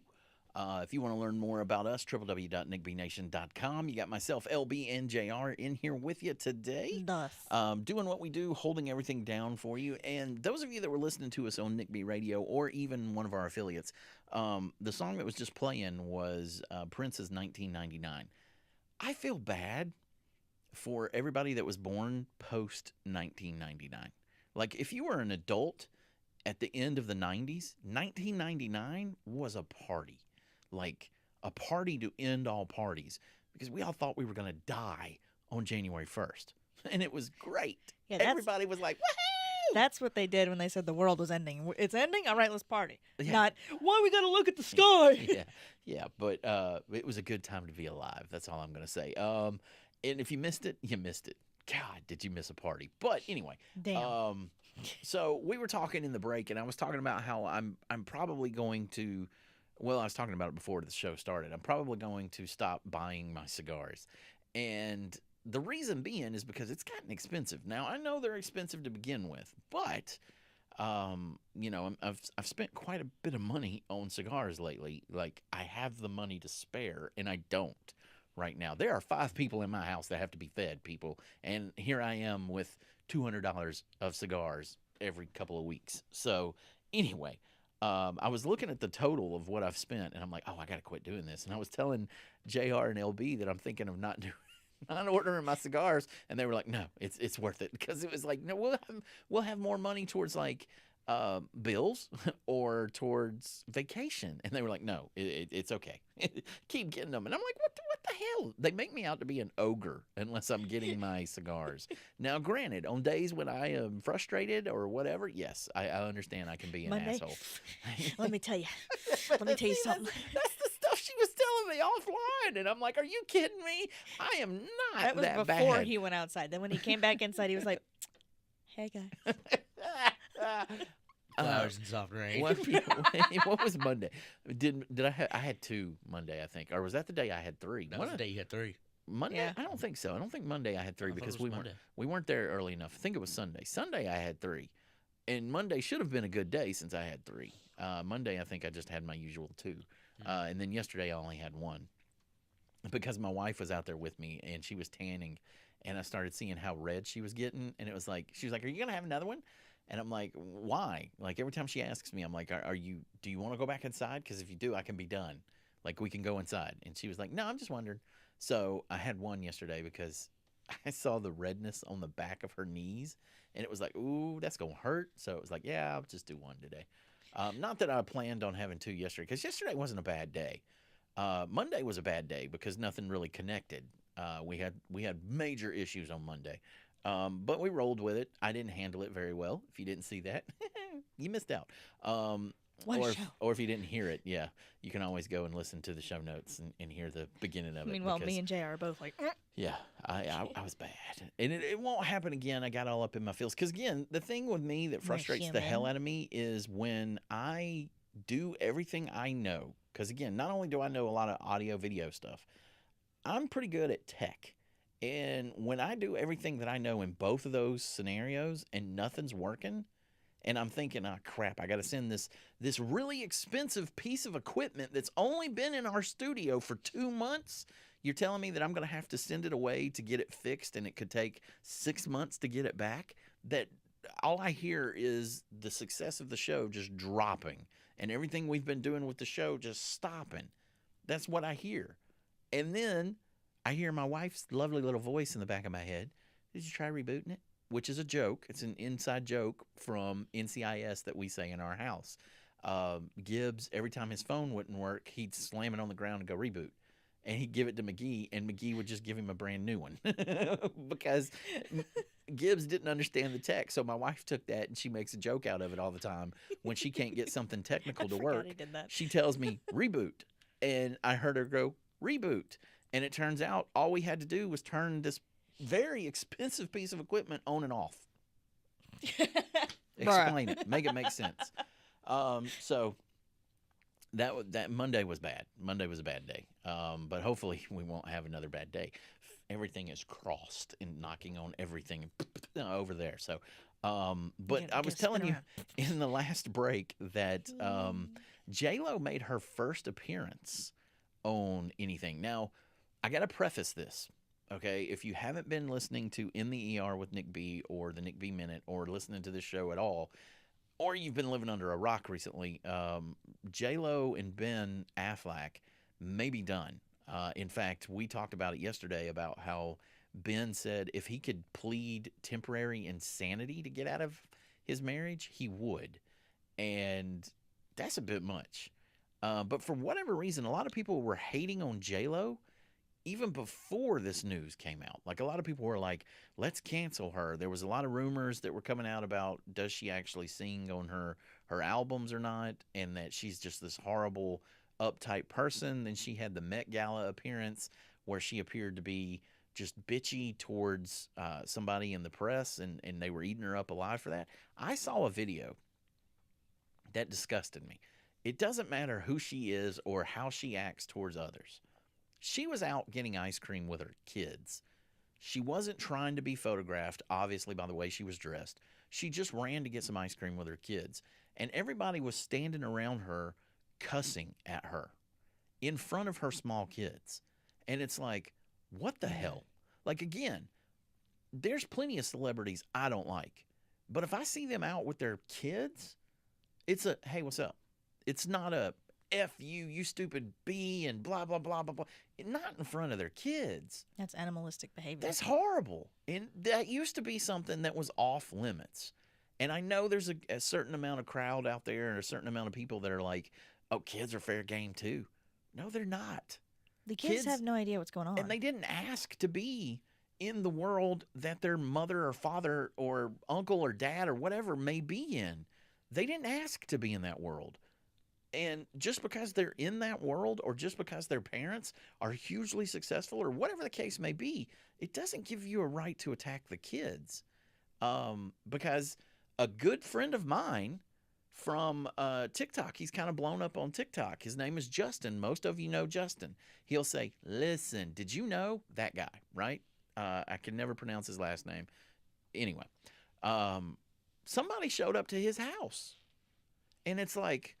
If you want to learn more about us, www.nickbnation.com. You got myself, LB, and JR in here with you today. Doing what we do, holding everything down for you. And those of you that were listening to us on Nick B Radio or even one of our affiliates, the song that was just playing was Prince's 1999. I feel bad for everybody that was born post 1999. Like, if you were an adult at the end of the 90s, 1999 was a party. Like, a party to end all parties. Because we all thought we were going to die on January 1st. And it was great. Yeah, Everybody was like, woohoo! That's what they did when they said the world was ending. It's ending? All right, let's party. Yeah. Not, why we got to look at the sky? Yeah. But it was a good time to be alive. That's all I'm going to say. And if you missed it, you missed it. God, did you miss a party? But anyway, Damn. So we were talking in the break, and I was talking about how I'm probably going to. Well, I was talking about it before the show started. I'm probably going to stop buying my cigars, and the reason being is because it's gotten expensive. Now I know they're expensive to begin with, but I've spent quite a bit of money on cigars lately. Like, I have the money to spare, and I don't. Right now, there are 5 people in my house that have to be fed, people, and here I am with $200 of cigars every couple of weeks. So anyway, I was looking at the total of what I've spent, and I'm like, oh, I got to quit doing this. And I was telling JR and LB that I'm thinking of not ordering my cigars, and they were like, no, it's worth it, because it was like, no, we'll have more money towards like bills or towards vacation. And they were like, no, it's okay. Keep getting them. And I'm like, what the hell? They make me out to be an ogre unless I'm getting my cigars. Now, granted, on days when I am frustrated or whatever, yes, I understand I can be an asshole. Let me tell you. Let me tell you something. That's the stuff she was telling me offline. And I'm like, are you kidding me? I am not That was that before bad. he went outside. Then when he came back inside, he was like, hey, guys. Flowers and soft rain. What was Monday? Did I had 2 Monday, I think, or was that the day I had 3? That was the day you had 3. Monday? Yeah. I don't think so. I don't think Monday I had 3 I thought because it was we weren't there early enough. I think it was Sunday. Sunday I had 3, and Monday should have been a good day since I had 3. Monday I think I just had my usual 2, and then yesterday I only had 1 because my wife was out there with me and she was tanning, and I started seeing how red she was getting, and it was like she was like, "Are you gonna have another one?" And I'm like, why? Like, every time she asks me, I'm like, do you want to go back inside? Because if you do, I can be done. Like, we can go inside. And she was like, no, I'm just wondering. So I had 1 yesterday because I saw the redness on the back of her knees. And it was like, ooh, that's going to hurt. So it was like, yeah, I'll just do 1 today. Not that I planned on having 2 yesterday, because yesterday wasn't a bad day. Monday was a bad day because nothing really connected. We had major issues on Monday. But we rolled with it. I didn't handle it very well. If you didn't see that, you missed out. Or if you didn't hear it, yeah, you can always go and listen to the show notes and hear the beginning of it. Meanwhile, me and Jay are both like, yeah, I was bad. And it won't happen again. I got all up in my feels. Because, again, the thing with me that frustrates the hell out of me is when I do everything I know. Because, again, not only do I know a lot of audio, video stuff, I'm pretty good at tech. And when I do everything that I know in both of those scenarios and nothing's working, and I'm thinking, oh, crap, I got to send this really expensive piece of equipment that's only been in our studio for 2 months, you're telling me that I'm going to have to send it away to get it fixed, and it could take 6 months to get it back? That all I hear is the success of the show just dropping, and everything we've been doing with the show just stopping. That's what I hear. And then I hear my wife's lovely little voice in the back of my head. Did you try rebooting it? Which is a joke. It's an inside joke from NCIS that we say in our house. Gibbs, every time his phone wouldn't work, he'd slam it on the ground and go reboot. And he'd give it to McGee, and McGee would just give him a brand new one. Because Gibbs didn't understand the tech. So my wife took that, and she makes a joke out of it all the time. When she can't get something technical to work, she tells me, reboot. And I heard her go, reboot. And it turns out all we had to do was turn this very expensive piece of equipment on and off. Explain it. Make it make sense. So that Monday was bad. Monday was a bad day. But hopefully we won't have another bad day. everything is crossed and knocking on everything over there. So, but Yeah, I was just spin telling you around. in the last break that J-Lo made her first appearance on anything. Now, I got to preface this, okay? If you haven't been listening to In the ER with Nick B or the Nick B Minute or listening to this show at all, or you've been living under a rock recently, J-Lo and Ben Affleck may be done. In fact, we talked about it yesterday about how Ben said if he could plead temporary insanity to get out of his marriage, he would. And that's a bit much. But for whatever reason, a lot of people were hating on J-Lo even before this news came out. Like, a lot of people were like, let's cancel her. There was a lot of rumors that were coming out about does she actually sing on her albums or not, and that she's just this horrible, uptight person. Then she had the Met Gala appearance where she appeared to be just bitchy towards somebody in the press, and they were eating her up alive for that. I saw a video that disgusted me. It doesn't matter who she is or how she acts towards others. She was out getting ice cream with her kids. She wasn't trying to be photographed, obviously, by the way she was dressed. She just ran to get some ice cream with her kids. And everybody was standing around her cussing at her in front of her small kids. And it's like, what the hell? Like, again, there's plenty of celebrities I don't like. But if I see them out with their kids, it's a, hey, what's up? It's not a, F you, you stupid B, and blah, blah, blah, blah, blah. Not in front of their kids. That's animalistic behavior. That's horrible. And that used to be something that was off limits. And I know there's a certain amount of crowd out there and a certain amount of people that are like, oh, kids are fair game too. No, they're not. The kids have no idea what's going on. And they didn't ask to be in the world that their mother or father or uncle or dad or whatever may be in. They didn't ask to be in that world. And just because they're in that world or just because their parents are hugely successful or whatever the case may be, it doesn't give you a right to attack the kids. Because a good friend of mine from TikTok, he's kind of blown up on TikTok. His name is Justin. Most of you know Justin. He'll say, listen, did you know that guy, right? I can never pronounce his last name. Anyway, somebody showed up to his house. And it's like,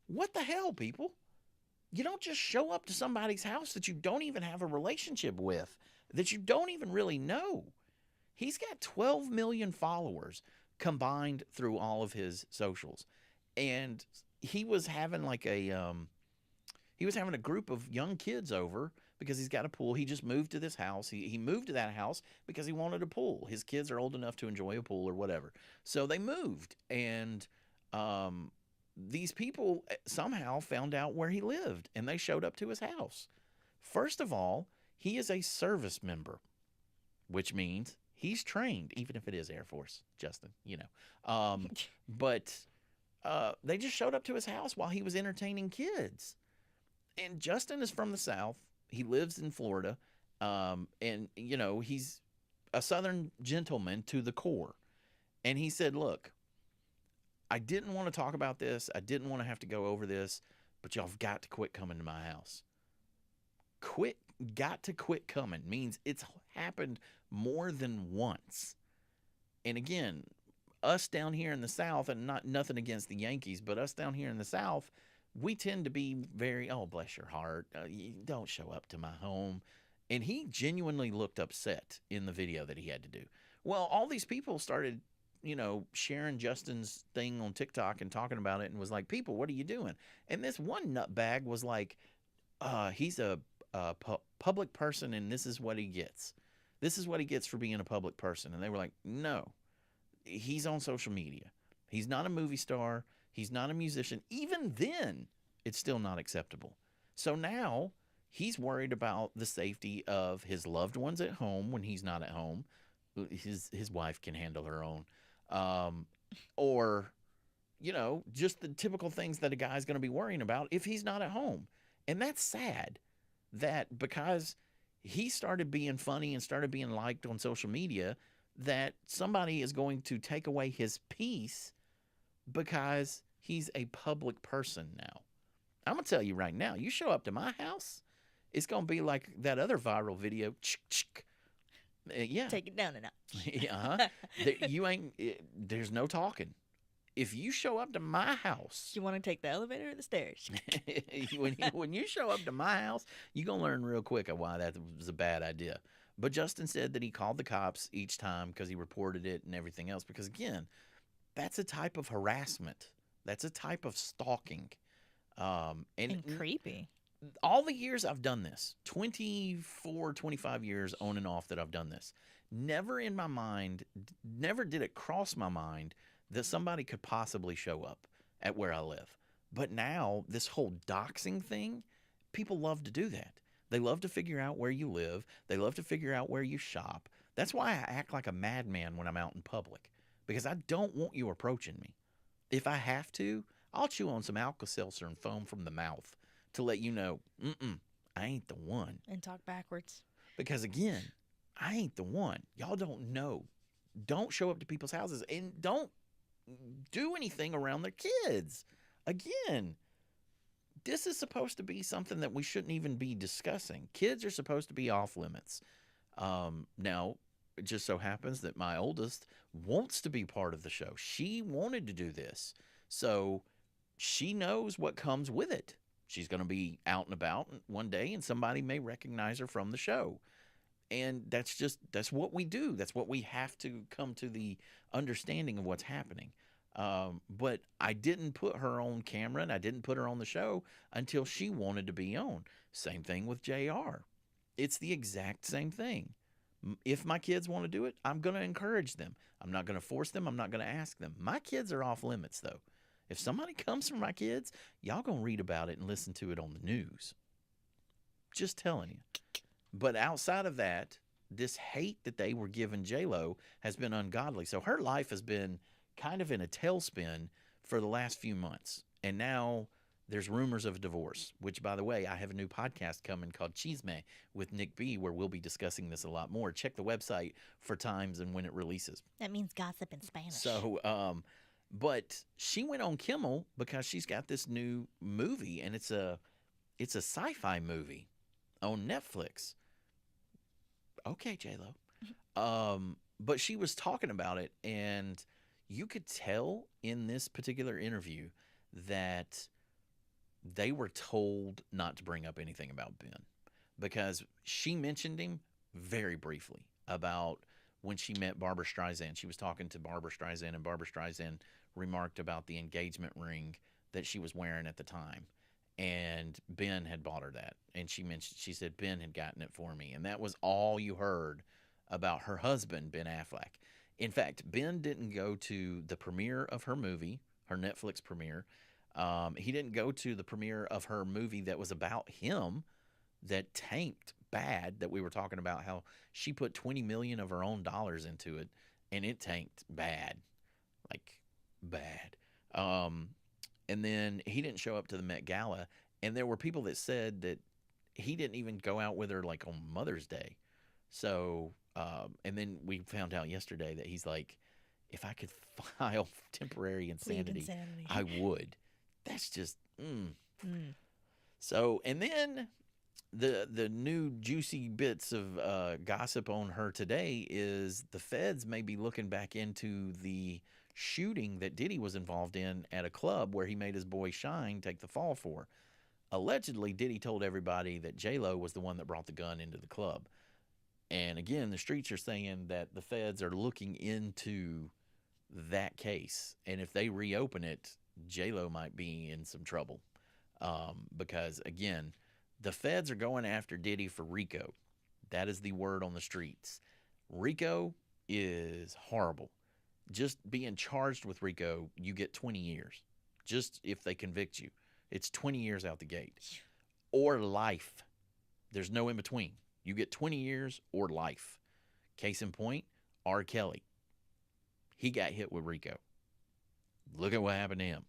what the hell, people? You don't just show up to somebody's house that you don't even have a relationship with, that you don't even really know. He's got 12 million followers combined through all of his socials. And he was having like a group of young kids over because he's got a pool. He just moved to this house. He moved to that house because he wanted a pool. His kids are old enough to enjoy a pool or whatever. So they moved, and these people somehow found out where he lived, and they showed up to his house. First of all, he is a service member, which means he's trained, even if it is Air Force, Justin, you know. But they just showed up to his house while he was entertaining kids. And Justin is from the South. He lives in Florida. And, you know, he's a Southern gentleman to the core. And he said, look, I didn't want to talk about this. I didn't want to have to go over this, but y'all have got to quit coming to my house. Got to quit coming means it's happened more than once. And again, us down here in the South, and nothing against the Yankees, but us down here in the South, we tend to be very, oh, bless your heart, you don't show up to my home. And he genuinely looked upset in the video that he had to do. Well, all these people started, you know, sharing Justin's thing on TikTok and talking about it and was like, people, what are you doing? And this one nutbag was like, he's a public person and this is what he gets. This is what he gets for being a public person. And they were like, no, he's on social media. He's not a movie star. He's not a musician. Even then, it's still not acceptable. So now he's worried about the safety of his loved ones at home when he's not at home. His wife can handle her own. Or, you know, just the typical things that a guy's going to be worrying about if he's not at home. And that's sad that because he started being funny and started being liked on social media, that somebody is going to take away his peace because he's a public person now. I'm going to tell you right now, you show up to my house, it's going to be like that other viral video, Yeah. Take it down a notch. Yeah. You ain't. There's no talking. If you show up to my house, Do you want to take the elevator or the stairs? when you show up to my house, you're going to learn real quick of why that was a bad idea. But Justin said that he called the cops each time because he reported it and everything else. Because, again, that's a type of harassment. That's a type of stalking. And creepy. All the years I've done this, 24, 25 years on and off that I've done this, never in my mind, never did it cross my mind that somebody could possibly show up at where I live. But now, this whole doxing thing, people love to do that. They love to figure out where you live. They love to figure out where you shop. That's why I act like a madman when I'm out in public, because I don't want you approaching me. If I have to, I'll chew on some Alka-Seltzer and foam from the mouth to let you know, I ain't the one. And talk backwards. Because, again, I ain't the one. Y'all don't know. Don't show up to people's houses and don't do anything around their kids. Again, this is supposed to be something that we shouldn't even be discussing. Kids are supposed to be off limits. Now, it just so happens that my oldest wants to be part of the show. She wanted to do this. So she knows what comes with it. She's going to be out and about one day, and somebody may recognize her from the show. And that's what we do. That's what we have to come to the understanding of what's happening. But I didn't put her on camera and I didn't put her on the show until she wanted to be on. Same thing with JR. It's the exact same thing. If my kids want to do it, I'm going to encourage them. I'm not going to force them. I'm not going to ask them. My kids are off limits, though. If somebody comes for my kids, y'all going to read about it and listen to it on the news. Just telling you. But outside of that, this hate that they were giving J-Lo has been ungodly. So her life has been kind of in a tailspin for the last few months. And now there's rumors of a divorce, which, by the way, I have a new podcast coming called Chisme with Nick B, where we'll be discussing this a lot more. Check the website for times and when it releases. That means gossip in Spanish. So, but she went on Kimmel because she's got this new movie, and it's a sci-fi movie on Netflix. Okay, J-Lo. But she was talking about it, and you could tell in this particular interview that they were told not to bring up anything about Ben, because she mentioned him very briefly about when she met Barbra Streisand. She was talking to Barbra Streisand, and Barbra Streisand remarked about the engagement ring that she was wearing at the time. And Ben had bought her that. And she said, Ben had gotten it for me. And that was all you heard about her husband, Ben Affleck. In fact, Ben didn't go to the premiere of her movie, her Netflix premiere. He didn't go to the premiere of her movie that was about him, that tanked bad, that we were talking about how she put $20 million of her own dollars into it, and it tanked bad. Like, bad. And then he didn't show up to the Met Gala, and there were people that said that he didn't even go out with her, like, on Mother's Day. So, and then we found out yesterday that he's like, if I could file temporary insanity, I would. That's just, So, and then the new juicy bits of gossip on her today is the feds may be looking back into the shooting that Diddy was involved in at a club where he made his boy Shine take the fall for. Allegedly, Diddy told everybody that J-Lo was the one that brought the gun into the club. And again, the streets are saying that the feds are looking into that case. And if they reopen it, J-Lo might be in some trouble. Because, again, the feds are going after Diddy for RICO. That is the word on the streets. RICO is horrible. Just being charged with RICO, you get 20 years. Just if they convict you. It's 20 years out the gate. Or life. There's no in between. You get 20 years or life. Case in point, R. Kelly. He got hit with RICO. Look at what happened to him.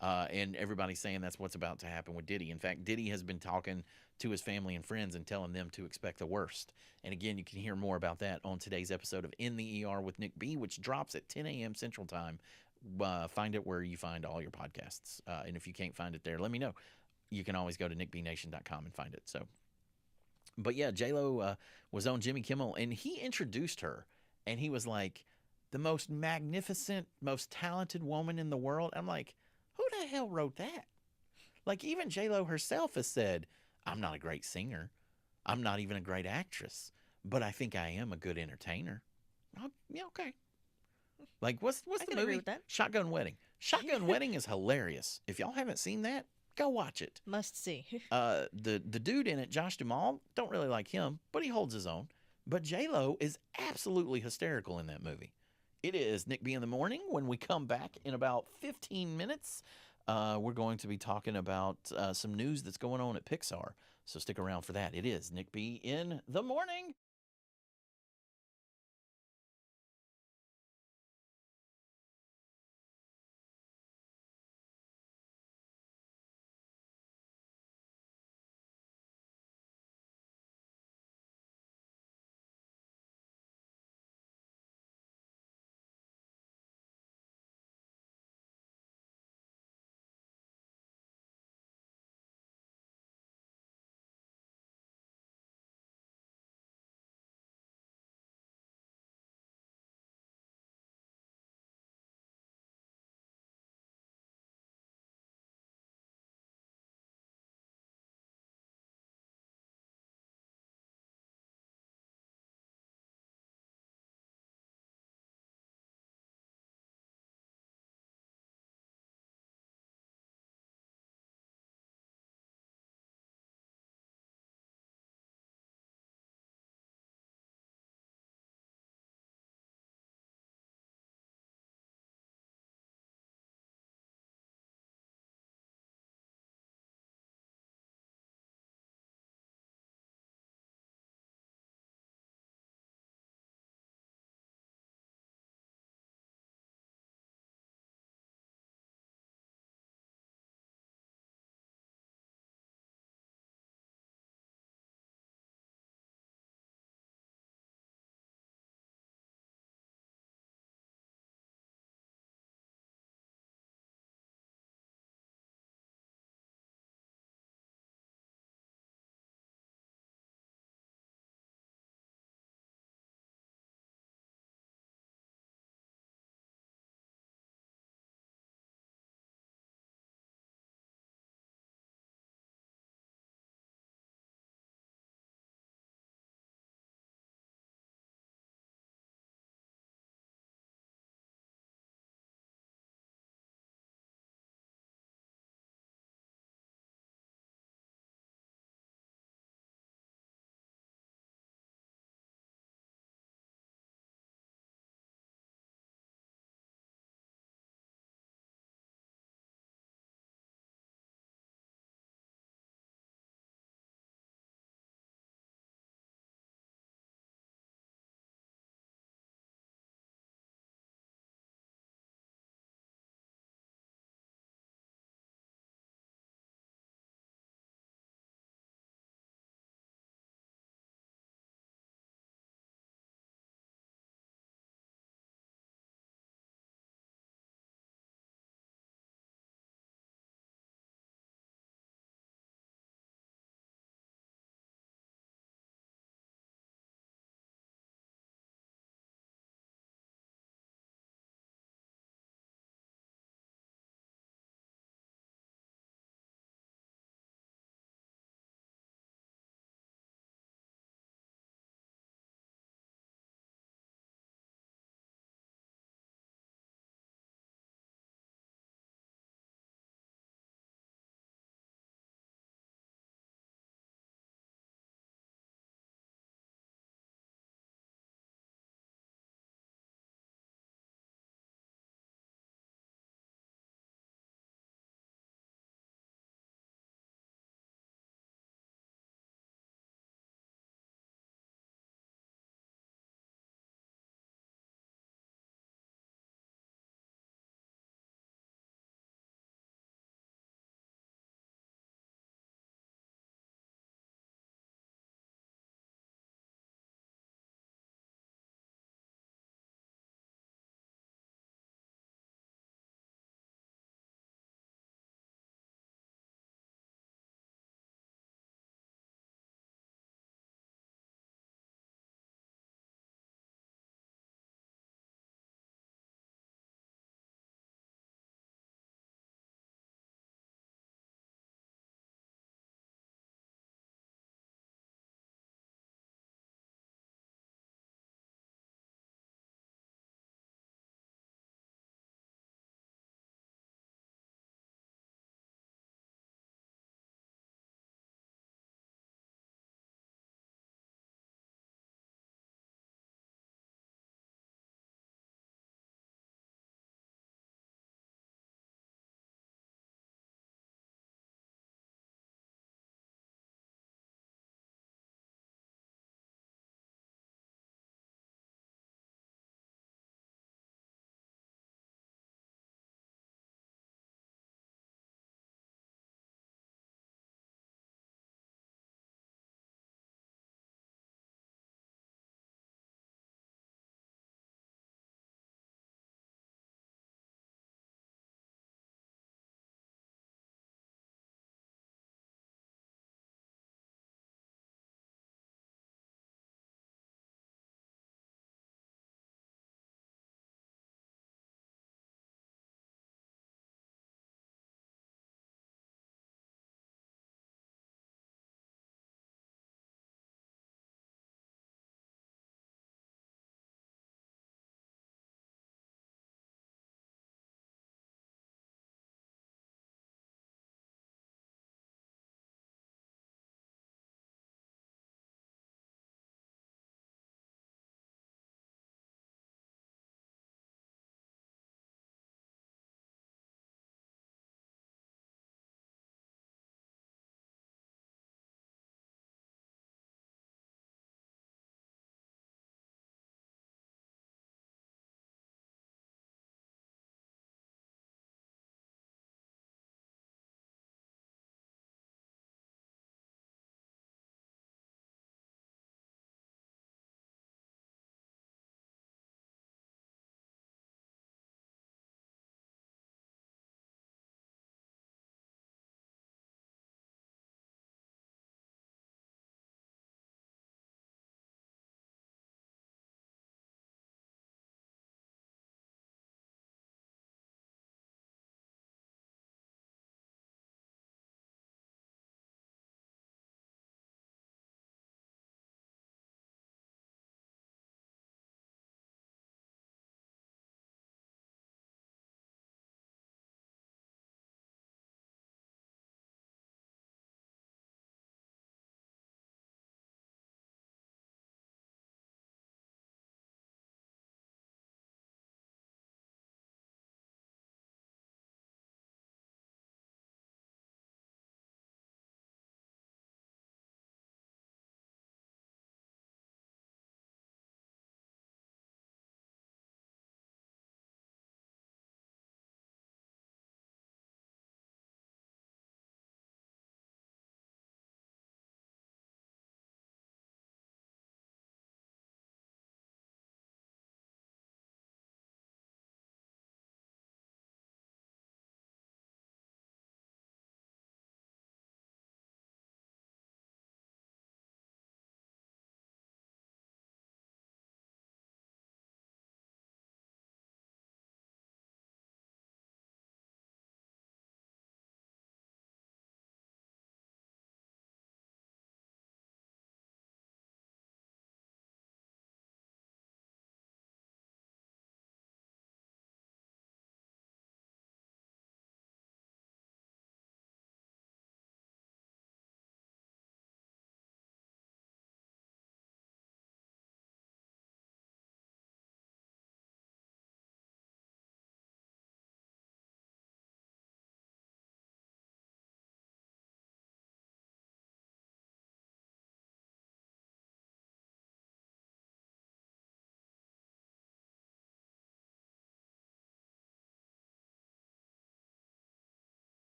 And everybody's saying that's what's about to happen with Diddy. In fact, Diddy has been talking to his family and friends and telling them to expect the worst. And again, you can hear more about that on today's episode of In the ER with Nick B, which drops at 10 a.m. Central Time. Find it where you find all your podcasts. And if you can't find it there, let me know. You can always go to nickbnation.com and find it. So, But yeah, J Lo was on Jimmy Kimmel, and he introduced her, and he was like, the most magnificent, most talented woman in the world. I'm like, who the hell wrote that? Like even J Lo herself has said, I'm not a great singer, I'm not even a great actress, but I think I am a good entertainer. Oh, yeah, okay. Like what's I the can agree movie? with that. Shotgun Wedding. Shotgun Wedding is hilarious. If y'all haven't seen that, go watch it. Must see. The dude in it, Josh Duhamel, don't really like him, but he holds his own. But J Lo is absolutely hysterical in that movie. It is Nick B in the morning. When we come back in about 15 minutes, we're going to be talking about some news that's going on at Pixar. So stick around for that. It is Nick B in the morning.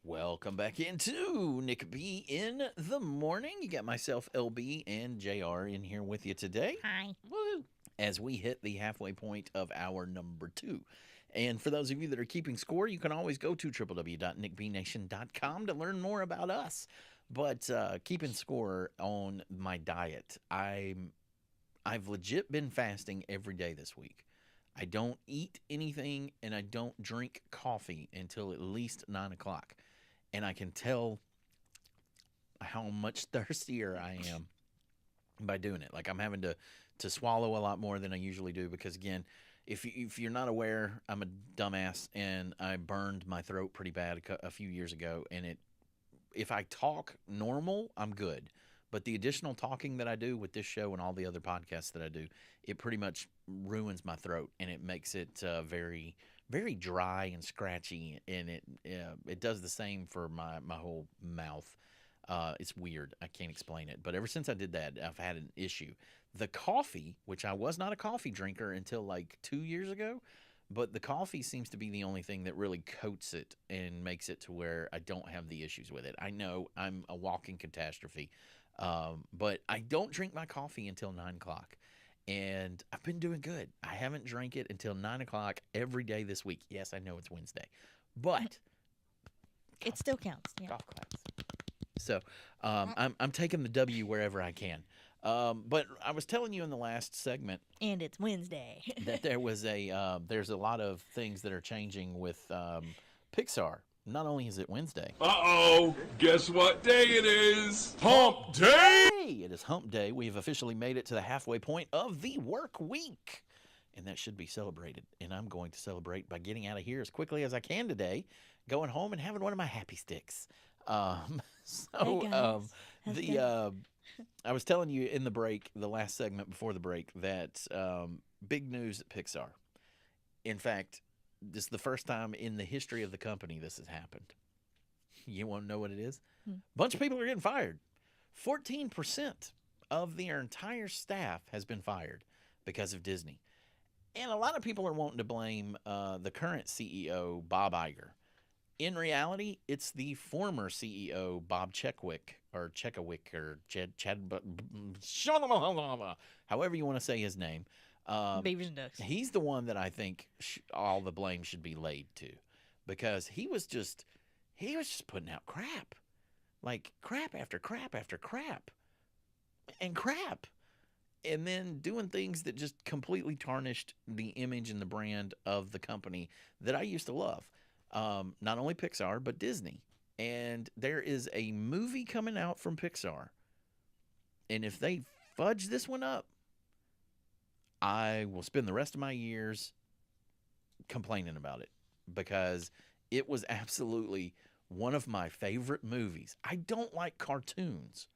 Welcome back into Nick B in the morning. You got myself, LB, and JR in here with you today. Hi. Woo! As we hit the halfway point of hour number 2. And for those of you that are keeping score, you can always go to www.nickbnation.com to learn more about us. But keeping score on my diet, I've legit been fasting every day this week. I don't eat anything and I don't drink coffee until at least 9 o'clock. And I can tell how much thirstier I am by doing it. Like I'm having to swallow a lot more than I usually do because, again, if you're not aware, I'm a dumbass and I burned my throat pretty bad a few years ago. And if I talk normal, I'm good. But the additional talking that I do with this show and all the other podcasts that I do, it pretty much ruins my throat and it makes it very, very dry and scratchy. And it does the same for my whole mouth. It's weird. I can't explain it. But ever since I did that, I've had an issue. The coffee, which I was not a coffee drinker until like 2 years ago, but the coffee seems to be the only thing that really coats it and makes it to where I don't have the issues with it. I know I'm a walking catastrophe. But I don't drink my coffee until 9 o'clock. And I've been doing good. I haven't drank it until 9 o'clock every day this week. Yes, I know it's Wednesday. But It still counts. Yeah. golf claps. So I'm taking the W wherever I can. But I was telling you in the last segment And it's Wednesday. that there's a lot of things that are changing with Pixar. Not only is it Wednesday. Uh-oh, guess what day it is? Hump Day! Hey, it is Hump Day. We have officially made it to the halfway point of the work week. And that should be celebrated. And I'm going to celebrate by getting out of here as quickly as I can today, going home and having one of my happy sticks. Hey, guys. How's it going? I was telling you in the break, the last segment before the break, that big news at Pixar. In fact, this is the first time in the history of the company this has happened. You want to know what it is? A bunch of people are getting fired. 14% of their entire staff has been fired because of Disney. And a lot of people are wanting to blame the current CEO, Bob Iger. In reality, it's the former CEO, Bob Chadwick, or however you want to say his name. Beavers and ducks. He's the one that I think all the blame should be laid to, because he was just putting out crap, like crap after crap after crap, and crap, and then doing things that just completely tarnished the image and the brand of the company that I used to love. Not only Pixar, but Disney. And there is a movie coming out from Pixar, and if they fudge this one up, I will spend the rest of my years complaining about it, because it was absolutely one of my favorite movies. I don't like cartoons.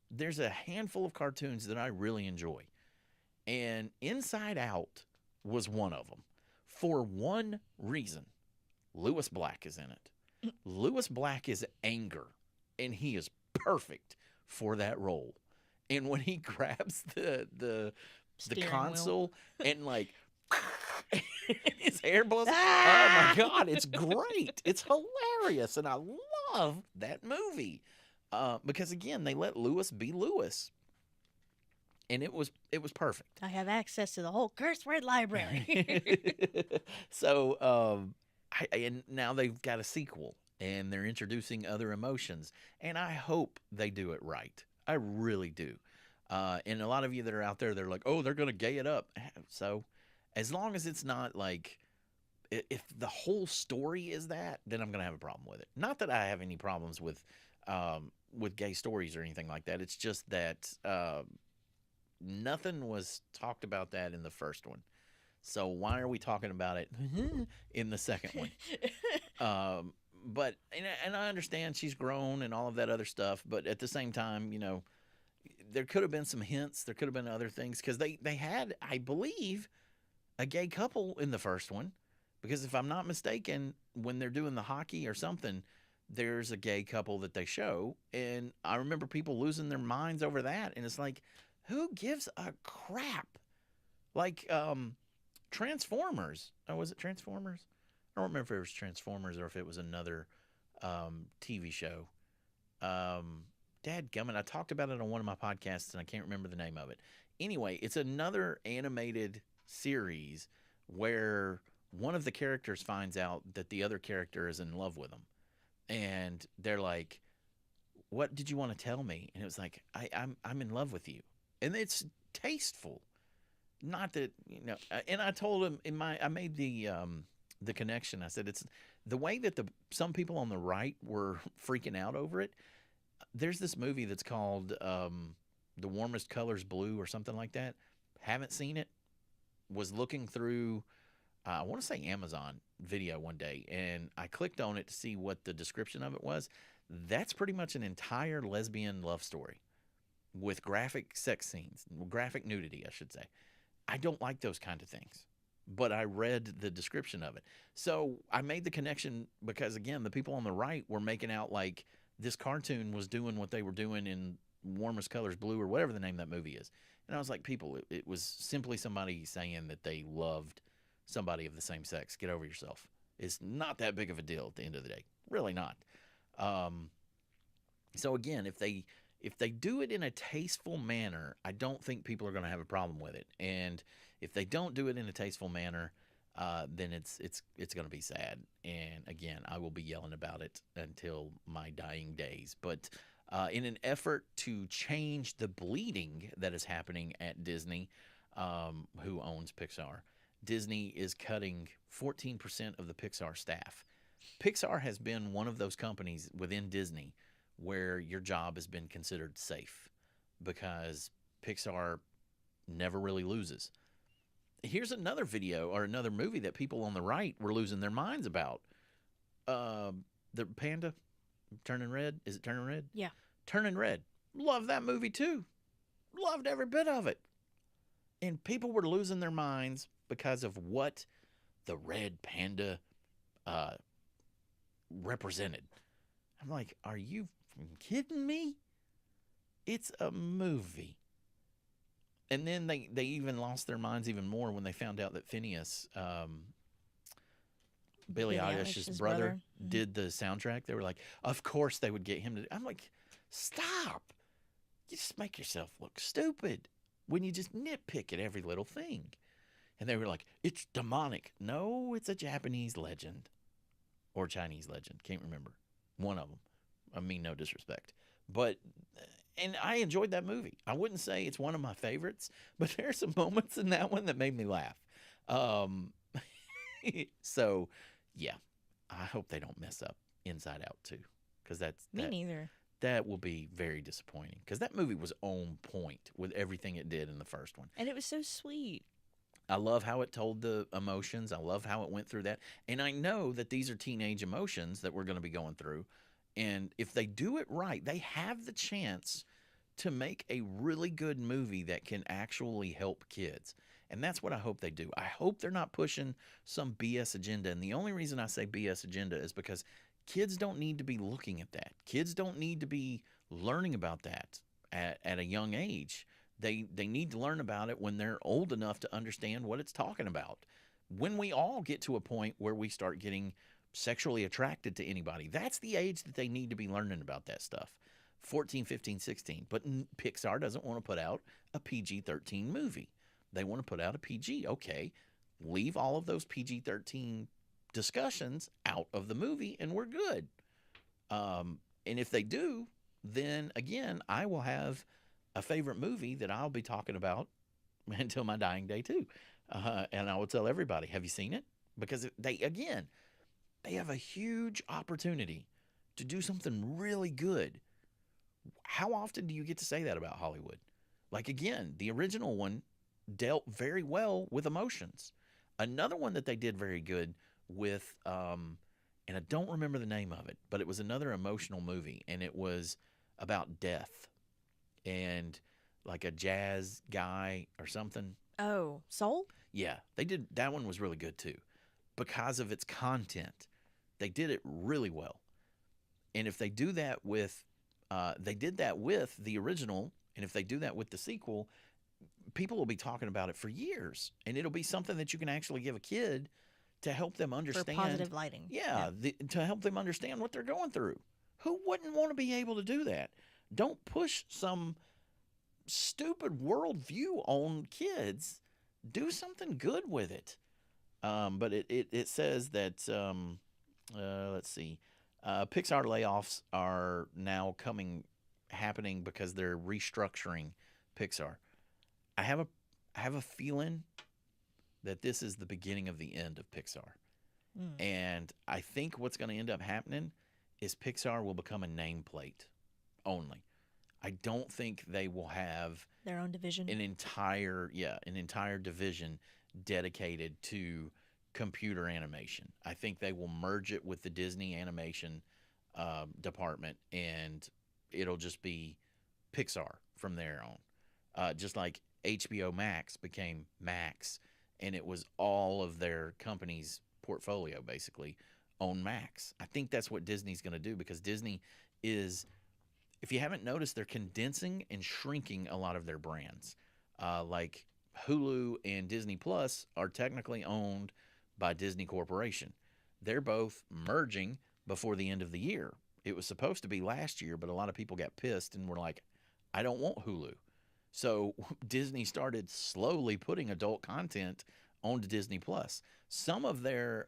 There's a handful of cartoons that I really enjoy, and Inside Out was one of them. For one reason, Lewis Black is in it. Lewis Black is anger, and he is perfect for that role. And when he grabs the Steering console and like his hair blows. Ah! Oh my God, it's great. It's hilarious. And I love that movie. Because again, they let Lewis be Lewis. And it was perfect. I have access to the whole curse word library. So and now they've got a sequel and they're introducing other emotions. And I hope they do it right. I really do. And a lot of you that are out there, they're like, oh, they're going to gay it up. So as long as it's not like, if the whole story is that, then I'm going to have a problem with it. Not that I have any problems with gay stories or anything like that. It's just that nothing was talked about that in the first one. So why are we talking about it in the second one? But and I understand she's grown and all of that other stuff, but at the same time, you know, there could have been some hints. There could have been other things, because they had, I believe, a gay couple in the first one, because if I'm not mistaken, when they're doing the hockey or something, there's a gay couple that they show, and I remember people losing their minds over that, and it's like, who gives a crap? Like Transformers. Oh, was it Transformers? I don't remember if it was Transformers or if it was another TV show. Dadgummit, I talked about it on one of my podcasts, and I can't remember the name of it. Anyway, it's another animated series where one of the characters finds out that the other character is in love with him. And they're like, what did you want to tell me? And it was like, I'm in love with you. And it's tasteful. Not that, and I told him I made the connection. I said, it's the way that some people on the right were freaking out over it. There's this movie that's called The Warmest Colors Blue or something like that. Haven't seen it. Was looking through, I want to say Amazon video one day, and I clicked on it to see what the description of it was. That's pretty much an entire lesbian love story with graphic sex scenes, graphic nudity, I should say. I don't like those kind of things, but I read the description of it. So I made the connection because, again, the people on the right were making out like this cartoon was doing what they were doing in Warmest Colors Blue or whatever the name of that movie is. And I was like, people, it was simply somebody saying that they loved somebody of the same sex. Get over yourself. It's not that big of a deal at the end of the day. Really not. So again, if they do it in a tasteful manner, I don't think people are going to have a problem with it. And if they don't do it in a tasteful manner, then it's going to be sad. And again, I will be yelling about it until my dying days. But in an effort to change the bleeding that is happening at Disney, who owns Pixar, Disney is cutting 14% of the Pixar staff. Pixar has been one of those companies within Disney where your job has been considered safe because Pixar never really loses. Here's another video or another movie that people on the right were losing their minds about. The Panda, Turning Red. Is it Turning Red? Yeah. Turning Red. Love that movie too. Loved every bit of it. And people were losing their minds because of what the red panda represented. I'm like, are you kidding me? It's a movie. And then they even lost their minds even more when they found out that Phineas, Billie Eilish's brother, did the soundtrack. They were like, of course they would get him to. I'm like, stop. You just make yourself look stupid when you just nitpick at every little thing. And they were like, it's demonic. No, it's a Japanese legend or Chinese legend. Can't remember. One of them. I mean, no disrespect. But, and I enjoyed that movie. I wouldn't say it's one of my favorites, but there are some moments in that one that made me laugh. So, yeah, I hope they don't mess up Inside Out too, because Me neither. That will be very disappointing because that movie was on point with everything it did in the first one. And it was so sweet. I love how it told the emotions. I love how it went through that. And I know that these are teenage emotions that we're going to be going through. And if they do it right, they have the chance to make a really good movie that can actually help kids. And that's what I hope they do. I hope they're not pushing some BS agenda. And the only reason I say BS agenda is because kids don't need to be looking at that. Kids don't need to be learning about that at a young age. They need to learn about it when they're old enough to understand what it's talking about. When we all get to a point where we start getting sexually attracted to anybody, that's the age that they need to be learning about that stuff. 14, 15, 16. But Pixar doesn't want to put out a PG-13 movie. They want to put out a PG. Okay, leave all of those PG-13 discussions out of the movie and we're good. And if they do, then again, I will have a favorite movie that I'll be talking about until my dying day too. And I will tell everybody, have you seen it? Because they have a huge opportunity to do something really good. How often do you get to say that about Hollywood? Like, again, the original one dealt very well with emotions. Another one that they did very good with, and I don't remember the name of it, but it was another emotional movie, and it was about death. And like a jazz guy or something. Oh, Soul? Yeah, they did. That one was really good too because of its content. They did it really well. And if they do that with, they did that with the original, and if they do that with the sequel, people will be talking about it for years. And it'll be something that you can actually give a kid to help them For understand. positive lighting. Yeah, to help them understand what they're going through. Who wouldn't want to be able to do that? Don't push some stupid worldview on kids. Do something good with it. But it says that, let's see, Pixar layoffs are now happening because they're restructuring Pixar. I have a feeling that this is the beginning of the end of Pixar. And I think what's going to end up happening is Pixar will become a nameplate only. I don't think they will have Their own division. an entire division dedicated to computer animation. I think they will merge it with the Disney animation department, and it'll just be Pixar from there on. Just like HBO Max became Max, and it was all of their company's portfolio basically on Max. I think that's what Disney's going to do, because Disney is, if you haven't noticed, they're condensing and shrinking a lot of their brands. Like Hulu and Disney Plus are technically owned by Disney Corporation. They're both merging before the end of the year. It was supposed to be last year, but a lot of people got pissed and were like, I don't want Hulu. So Disney started slowly putting adult content onto Disney Plus. Some of their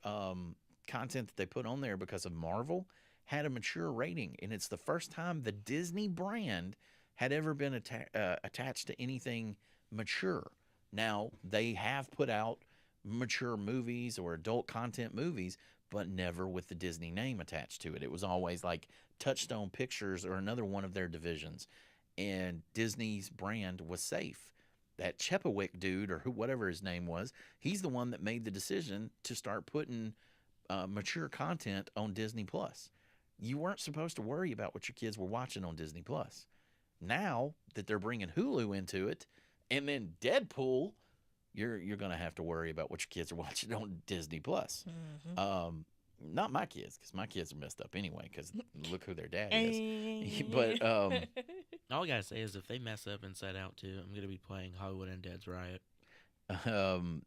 content that they put on there because of Marvel had a mature rating, and it's the first time the Disney brand had ever been attached to anything mature. Now, they have put out mature movies or adult content movies, but never with the Disney name attached to it. It was always like Touchstone Pictures or another one of their divisions, and Disney's brand was safe. That Chepwick dude, or whatever his name was, he's the one that made the decision to start putting mature content on Disney Plus. You weren't supposed to worry about what your kids were watching on Disney Plus. Now that they're bringing Hulu into it, and then Deadpool, you're going to have to worry about what your kids are watching on Disney Plus. Not my kids, because my kids are messed up anyway, because look who their dad is. But All I gotta say is if they mess up Inside Out too, I'm gonna be playing Hollywood Undead's Riot.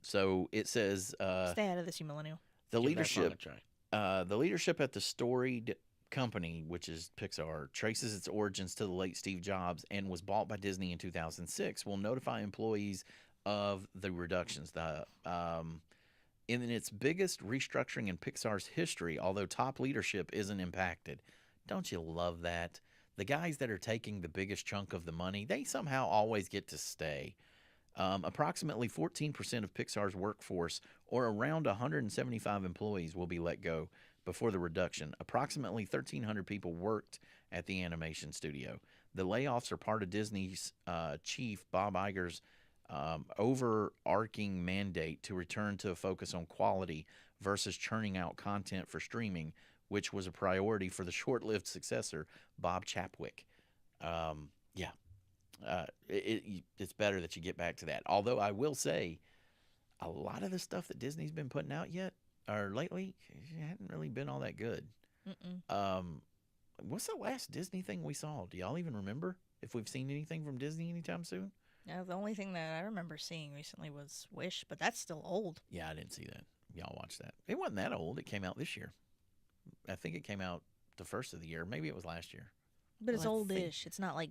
so it says Stay out of this, you millennial. the Give that song a leadership try. the leadership at the storied company, which is Pixar, traces its origins to the late Steve Jobs and was bought by Disney in 2006. Will notify employees of the reductions. In its biggest restructuring in Pixar's history, although top leadership isn't impacted. Don't you love that? The guys that are taking the biggest chunk of the money, they somehow always get to stay. Approximately 14% of Pixar's workforce, or around 175 employees, will be let go before the reduction. Approximately 1,300 people worked at the animation studio. The layoffs are part of Disney's chief, Bob Iger's, overarching mandate to return to a focus on quality versus churning out content for streaming, which was a priority for the short-lived successor, Bob Chapek. It's better that you get back to that. Although I will say, a lot of the stuff that Disney's been putting out lately, it hadn't really been all that good. What's the last Disney thing we saw? Do y'all even remember if we've seen anything from Disney anytime soon? Yeah, the only thing that I remember seeing recently was Wish, but that's still old. Yeah, I didn't see that. Y'all watched that. It wasn't that old. It came out this year. I think it came out the first of the year. Maybe it was last year. But it's Well, I oldish. It's not like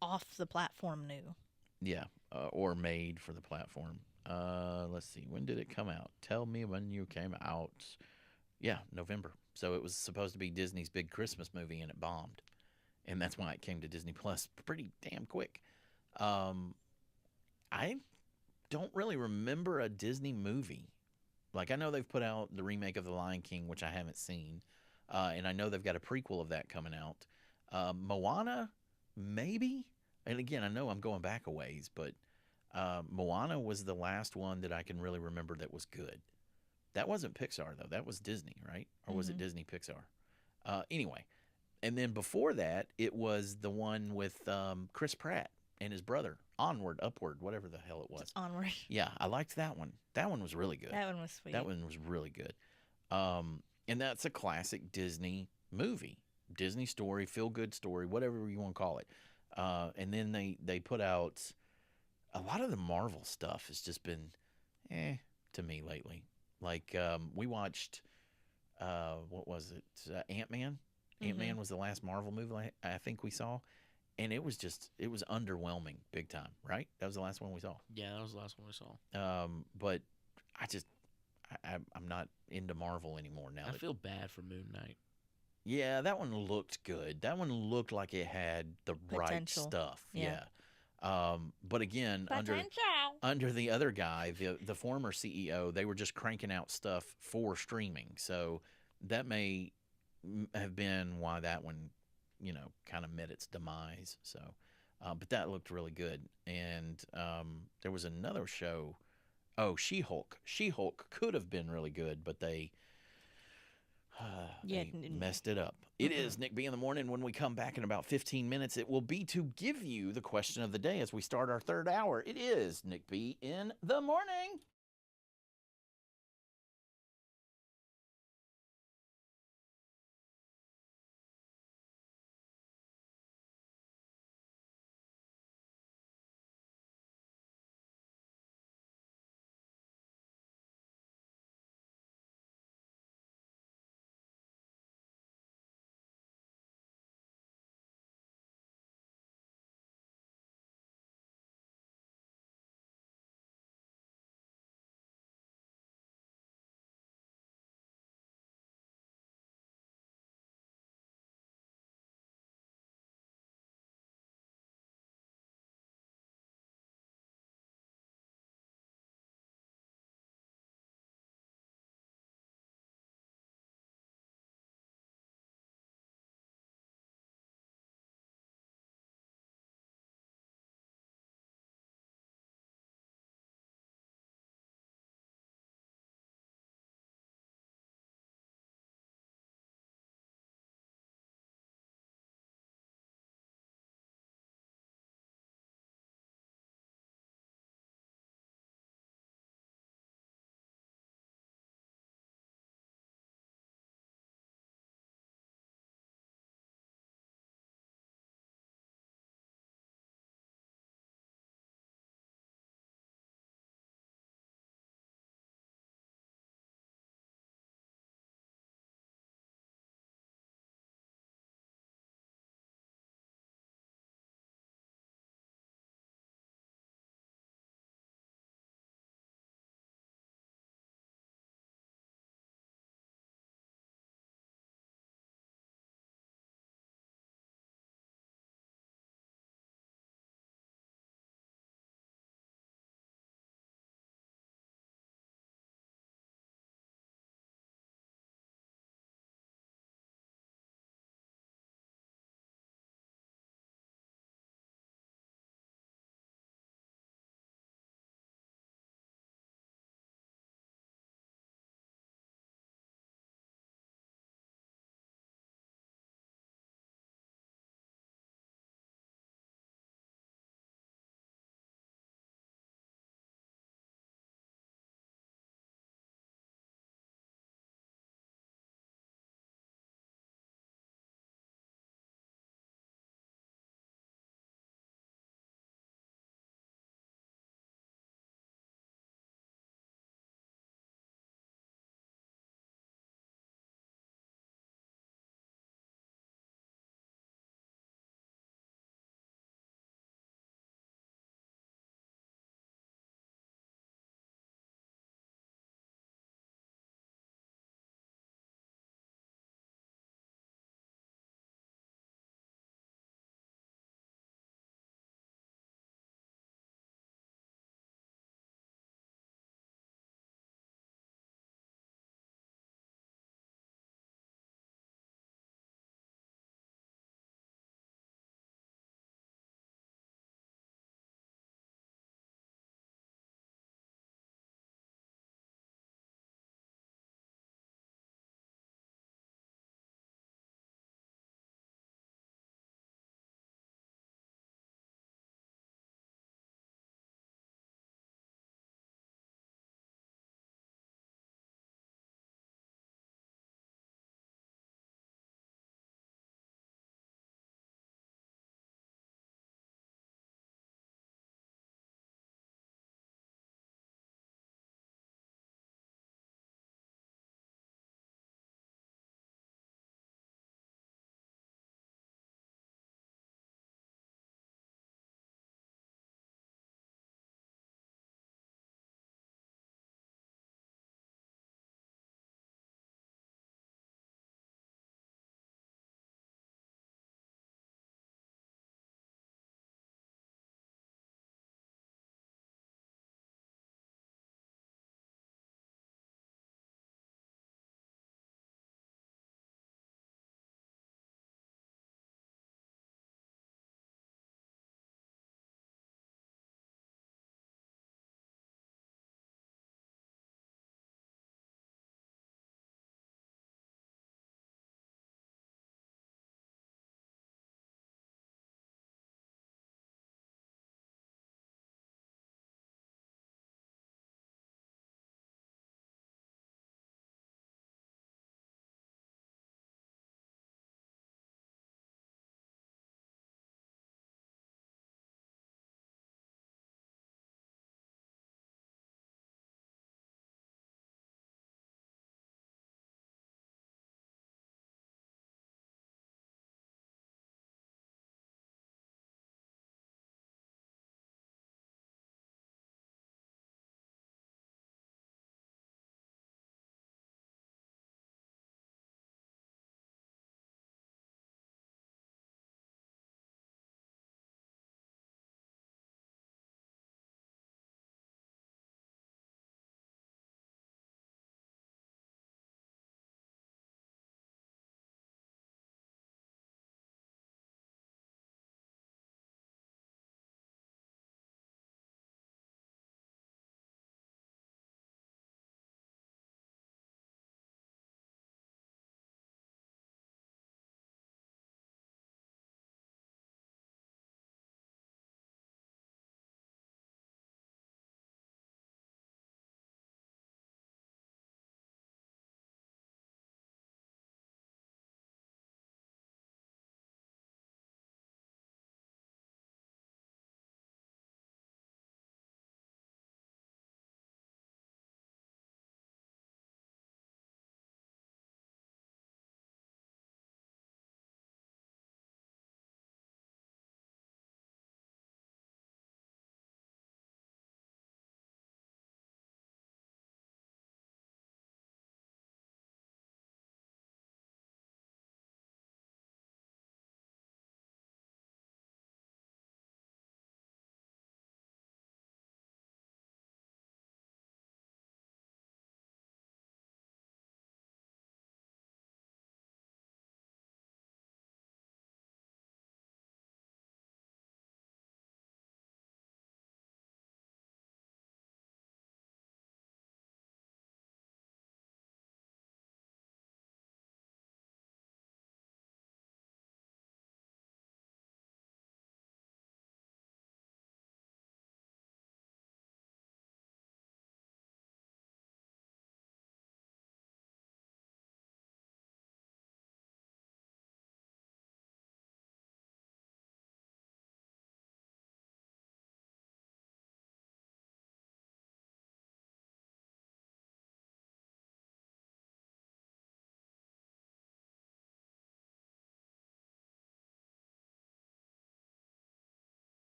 off the platform new. Yeah, or made for the platform. Let's see. When did it come out? Tell me when you came out. Yeah, November. So it was supposed to be Disney's big Christmas movie, and it bombed. And that's why it came to Disney Plus pretty damn quick. I don't really remember a Disney movie. Like, I know they've put out the remake of The Lion King, which I haven't seen. And I know they've got a prequel of that coming out. Moana, maybe? And again, I know I'm going back a ways, but Moana was the last one that I can really remember that was good. That wasn't Pixar, though. That was Disney, right? Or was it Disney Pixar? Anyway. And then before that, it was the one with Chris Pratt and his brother. Onward, Upward, whatever the hell it was. Onward. Yeah, I liked that one. That one was really good. That one was sweet. That one was really good. And that's a classic Disney movie. Disney story, feel-good story, whatever you want to call it. And then they put out a lot of the Marvel stuff has just been to me lately. Like we watched, what was it? Ant-Man. Mhm. Ant-Man was the last Marvel movie I think we saw, and it was underwhelming big time. Right? That was the last one we saw. Yeah, that was the last one we saw. But I just I'm not into Marvel anymore now. I feel bad for Moon Knight. Yeah, that one looked good. That one looked like it had the right Potential. stuff. Yeah. But again, under the other guy, the former CEO, they were just cranking out stuff for streaming. So that may have been why that one, kind of met its demise. So, but that looked really good. And there was another show. Oh, She-Hulk. She-Hulk could have been really good, but they Yeah, they messed it up. It is Nick B in the morning. When we come back in about 15 minutes, it will be to give you the question of the day as we start our third hour. It is Nick B in the morning.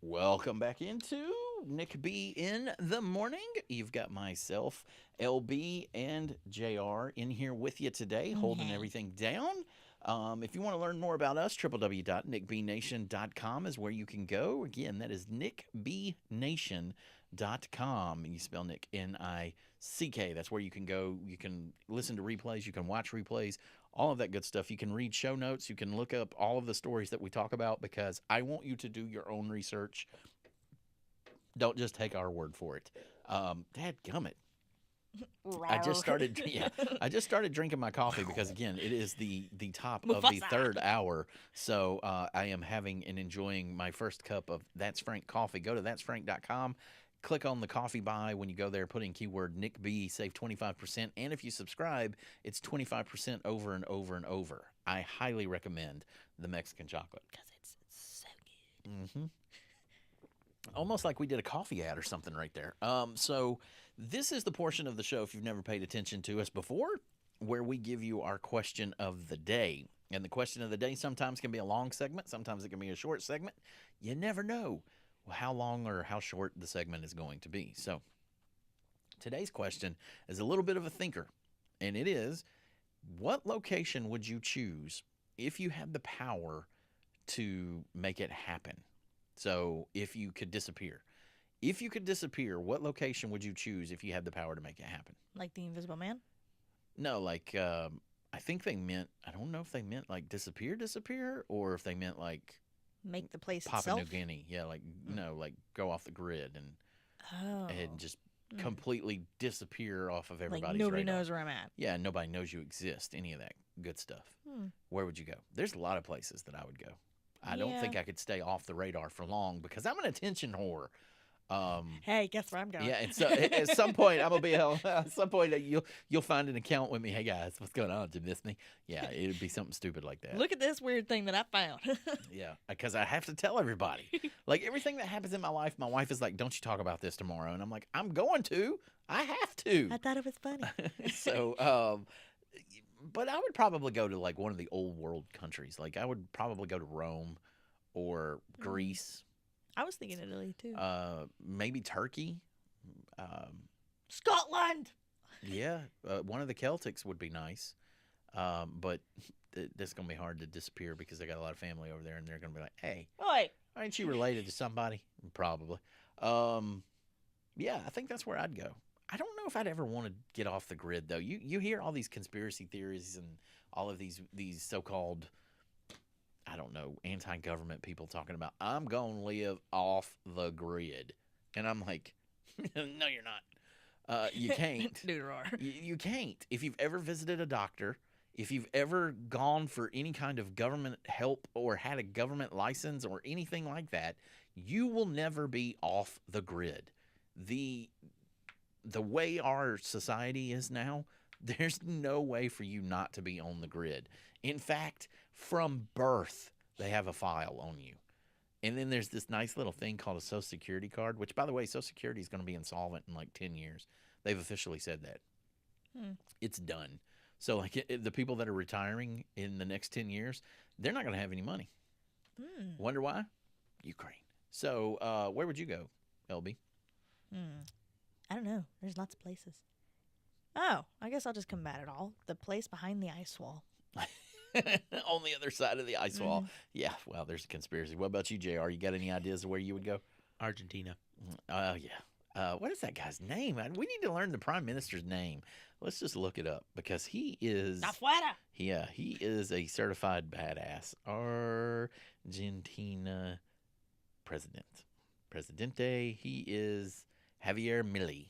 Welcome back into Nick B in the morning. You've got myself, LB, and JR in here with you today, holding everything down. If you want to learn more about us, www.nickbnation.com is where you can go. Again, that is nickbnation.com. And you spell Nick, N-I-C-K. That's where you can go. You can listen to replays. You can watch replays. All of that good stuff. You can read show notes. You can look up all of the stories that we talk about because I want you to do your own research. Don't just take our word for it. Dadgummit. I just started drinking my coffee because again, it is the top of the third hour. So I am having and enjoying my first cup of That's Frank coffee. Go to that'sfrank.com. Click on the coffee buy. When you go there, put in keyword Nick B, save 25%. And if you subscribe, it's 25% over and over and over. I highly recommend the Mexican chocolate. Because it's so good. Mm-hmm. Almost like we did a coffee ad or something right there. So this is the portion of the show, if you've never paid attention to us before, where we give you our question of the day. And the question of the day sometimes can be a long segment. Sometimes it can be a short segment. You never know how long or how short the segment is going to be. So today's question is a little bit of a thinker. And it is, what location would you choose if you had the power to make it happen? So if you could disappear. If you could disappear, what location would you choose if you had the power to make it happen? Like the Invisible Man? No, like, I think they meant, I don't know if they meant like disappear, or if they meant like Make the place Papua itself? New Guinea. Yeah, like, no, like go off the grid and just completely disappear off of everybody's like nobody radar. knows where I'm at. Yeah, nobody knows you exist, any of that good stuff. Where would you go? There's a lot of places that I would go. I don't think I could stay off the radar for long because I'm an attention whore. Hey, guess where I'm going? Yeah, and so at some point I'm gonna be at some point you'll find an account with me. Hey guys, what's going on? Did you miss me? Yeah, it'd be something stupid like that. Look at this weird thing that I found. Yeah, because I have to tell everybody. Like everything that happens in my life, my wife is like, "Don't you talk about this tomorrow?" And I'm like, "I'm going to. I have to." I thought it was funny. So, but I would probably go to like one of the old world countries. Like I would probably go to Rome or Greece. I was thinking Italy too. Maybe Turkey. Scotland. Yeah, one of the Celtics would be nice. But that's gonna be hard to disappear because I got a lot of family over there, and they're gonna be like, "Hey, Oi. aren't you related to somebody?" Probably. Yeah, I think that's where I'd go. I don't know if I'd ever want to get off the grid though. You hear all these conspiracy theories and all of these so-called, I don't know, anti-government people talking about, I'm going to live off the grid. And I'm like, no, you're not. You can't. Deuteronomy. You can't. If you've ever visited a doctor, if you've ever gone for any kind of government help or had a government license or anything like that, you will never be off the grid. The way our society is now, there's no way for you not to be on the grid. In fact, from birth, they have a file on you. And then there's this nice little thing called a Social Security card, which, by the way, Social Security is going to be insolvent in like 10 years. They've officially said that. It's done. So like the people that are retiring in the next 10 years, they're not going to have any money. Wonder why? Ukraine. So where would you go, LB? I don't know. There's lots of places. Oh, I guess I'll just combat it all. The place behind the ice wall. On the other side of the ice wall. Yeah, well, there's a conspiracy. What about you, JR? You got any ideas of where you would go? Argentina. Yeah. What is that guy's name? We need to learn the prime minister's name. Let's just look it up because he is. Afuera. Yeah, he is a certified badass. Argentina Presidente. He is Javier Milei.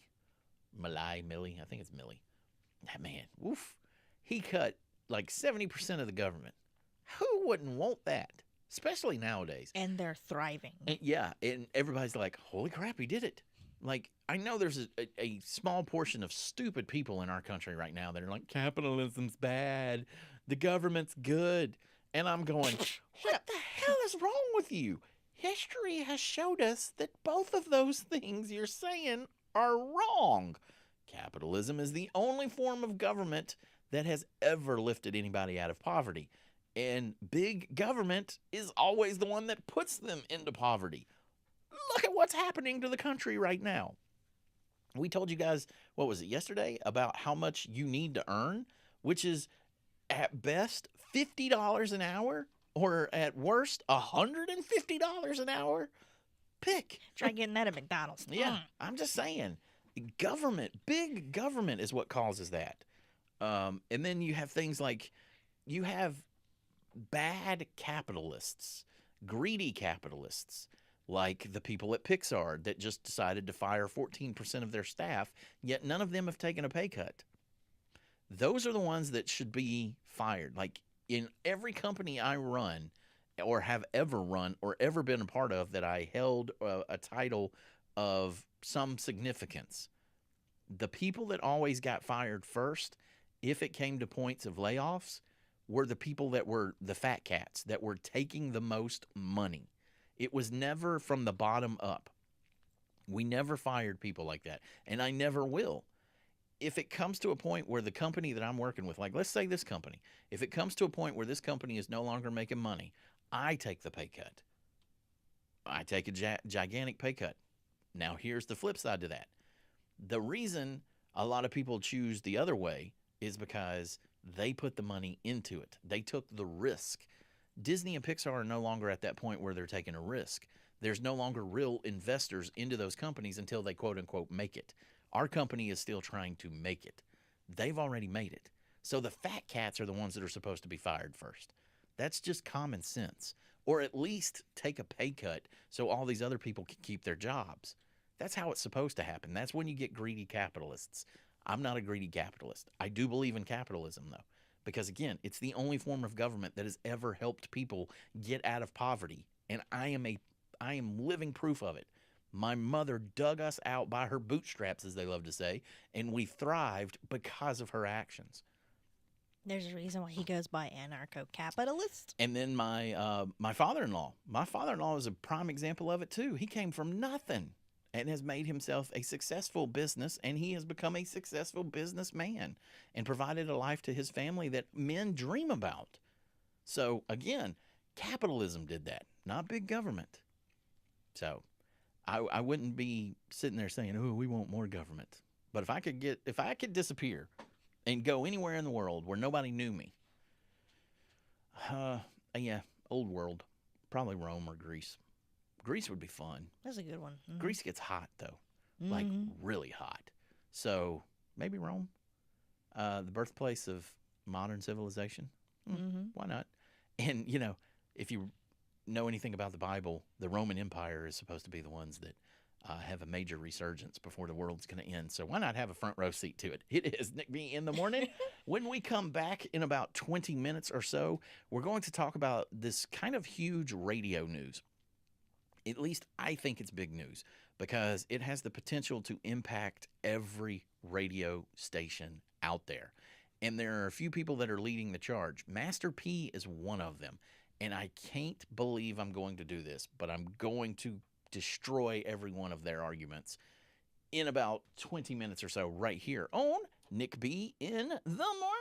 Milei. I think it's Milei. That man, woof. He cut like 70% of the government. Who wouldn't want that? Especially nowadays. And they're thriving. And yeah, and everybody's like, holy crap, he did it. Like, I know there's a small portion of stupid people in our country right now that are like, capitalism's bad, the government's good. And I'm going, what the hell is wrong with you? History has showed us that both of those things you're saying are wrong. Capitalism is the only form of government that has ever lifted anybody out of poverty. And big government is always the one that puts them into poverty. what's happening to the country right now. We told you guys, what was it, yesterday, about how much you need to earn, which is at best $50 an hour, or at worst $150 an hour. Pick. Try getting that at McDonald's. Yeah, I'm just saying, government, big government is what causes that. And then you have things like, you have bad capitalists, greedy capitalists, like the people at Pixar that just decided to fire 14% of their staff, yet none of them have taken a pay cut. Those are the ones that should be fired. Like, in every company I run or have ever run or ever been a part of that I held a title of some significance, the people that always got fired first, if it came to points of layoffs, were the people that were the fat cats that were taking the most money. It was never from the bottom up. We never fired people like that, and I never will. If it comes to a point where the company that I'm working with, like let's say this company, if it comes to a point where this company is no longer making money, I take the pay cut. I take a gigantic pay cut. Now, here's the flip side to that. The reason a lot of people choose the other way is because they put the money into it. They took the risk. Disney and Pixar are no longer at that point where they're taking a risk. There's no longer real investors into those companies until they quote unquote make it. Our company is still trying to make it. They've already made it. So the fat cats are the ones that are supposed to be fired first. That's just common sense. Or at least take a pay cut so all these other people can keep their jobs. That's how it's supposed to happen. That's when you get greedy capitalists. I'm not a greedy capitalist. I do believe in capitalism, though, because, again, it's the only form of government that has ever helped people get out of poverty, and I am living proof of it. My mother dug us out by her bootstraps, as they love to say, and we thrived because of her actions. There's a reason why he goes by anarcho-capitalist. And then my father-in-law is a prime example of it, too. He came from nothing and has made himself a successful business, and he has become a successful businessman and provided a life to his family that men dream about. So, again, capitalism did that, not big government. So, I wouldn't be sitting there saying, oh, we want more government. But if I could disappear and go anywhere in the world where nobody knew me, yeah, old world, probably Rome or Greece. Greece would be fun. That's a good one. Mm-hmm. Greece gets hot, though, like really hot. So maybe Rome, the birthplace of modern civilization. Why not? And, you know, if you know anything about the Bible, the Roman Empire is supposed to be the ones that have a major resurgence before the world's going to end. So why not have a front row seat to it? It is Nick B in the morning. When we come back in about 20 minutes or so, we're going to talk about this kind of huge radio news. At least I think it's big news because it has the potential to impact every radio station out there. And there are a few people that are leading the charge. Master P is one of them. And I can't believe I'm going to do this, but I'm going to destroy every one of their arguments in about 20 minutes or so right here on Nick B in the morning.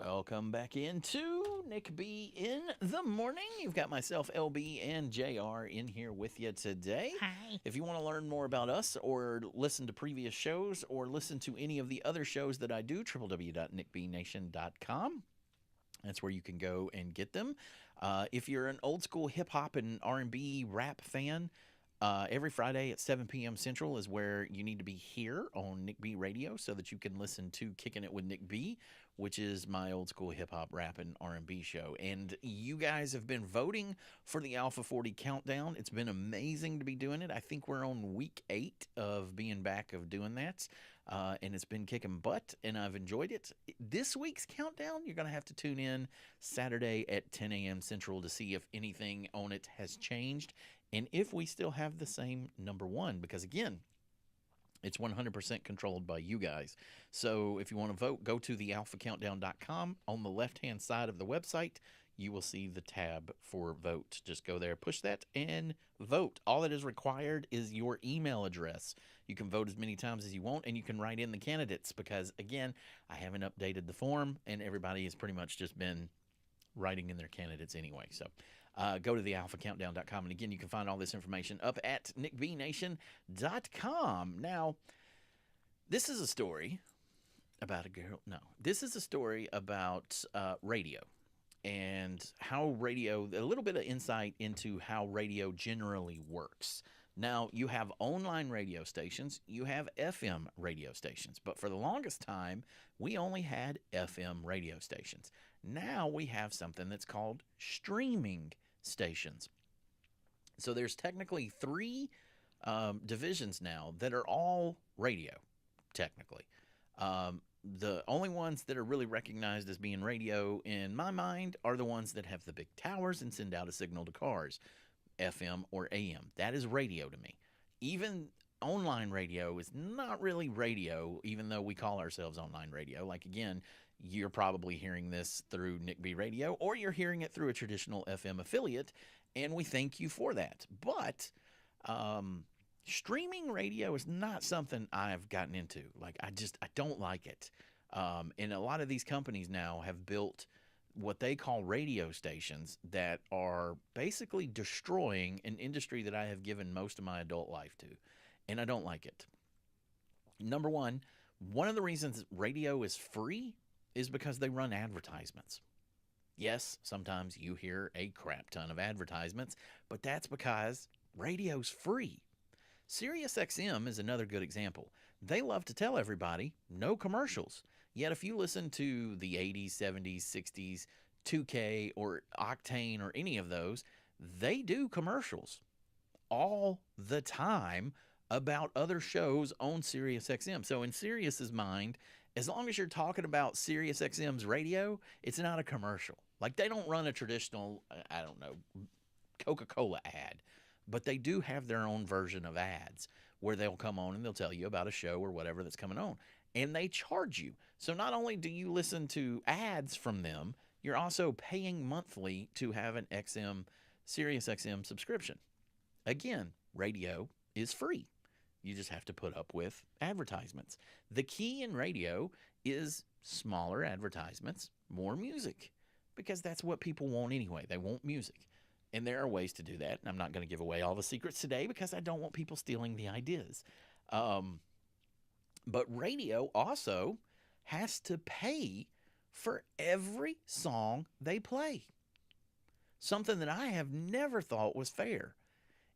Welcome back into Nick B in the morning. You've got myself, LB, and JR in here with you today. Hi. If you want to learn more about us or listen to previous shows or listen to any of the other shows that I do, www.nickbnation.com. That's where you can go and get them. If you're an old school hip hop and R&B rap fan, every Friday at 7 p.m. Central is where you need to be here on Nick B Radio so that you can listen to Kicking It with Nick B, which is my old school hip hop rap and R&B show. And you guys have been voting for the Alpha 40 Countdown. It's been amazing to be doing it. I think we're on week 8 of being back of doing that. And it's been kicking butt, and I've enjoyed it. This week's countdown, you're going to have to tune in Saturday at 10 a.m. Central to see if anything on it has changed and if we still have the same number one, because again, it's 100% controlled by you guys. So if you want to vote, go to thealphacountdown.com. On the left-hand side of the website, you will see the tab for vote. Just go there, push that, and vote. All that is required is your email address. You can vote as many times as you want, and you can write in the candidates because, again, I haven't updated the form, and everybody has pretty much just been writing in their candidates anyway. So go to thealphacountdown.com. And, again, you can find all this information up at nickbnation.com. Now, this is a story about a girl. No, this is a story about radio. And how radio, a little bit of insight into how radio generally works. Now, you have online radio stations, you have FM radio stations, but for the longest time, we only had FM radio stations. Now we have something that's called streaming stations. So there's technically 3 divisions now that are all radio, technically. The only ones that are really recognized as being radio in my mind are the ones that have the big towers and send out a signal to cars, FM or AM. That is radio to me. Even online radio is not really radio, even though we call ourselves online radio. Like, again, you're probably hearing this through Nick B Radio, or you're hearing it through a traditional FM affiliate, and we thank you for that. But streaming radio is not something I've gotten into. Like, I don't like it. And a lot of these companies now have built what they call radio stations that are basically destroying an industry that I have given most of my adult life to. And I don't like it. Number one of the reasons radio is free is because they run advertisements. Yes, sometimes you hear a crap ton of advertisements, but that's because radio's free. SiriusXM is another good example. They love to tell everybody, no commercials. Yet if you listen to the 80s, 70s, 60s, 2K, or Octane, or any of those, they do commercials all the time about other shows on SiriusXM. So in Sirius's mind, as long as you're talking about SiriusXM's radio, it's not a commercial. Like, they don't run a traditional, I don't know, Coca-Cola ad. But they do have their own version of ads where they'll come on and they'll tell you about a show or whatever that's coming on. And they charge you. So not only do you listen to ads from them, you're also paying monthly to have an SiriusXM subscription. Again, radio is free. You just have to put up with advertisements. The key in radio is smaller advertisements, more music, because that's what people want anyway. They want music. And there are ways to do that. And I'm not going to give away all the secrets today because I don't want people stealing the ideas. But radio also has to pay for every song they play. Something that I have never thought was fair.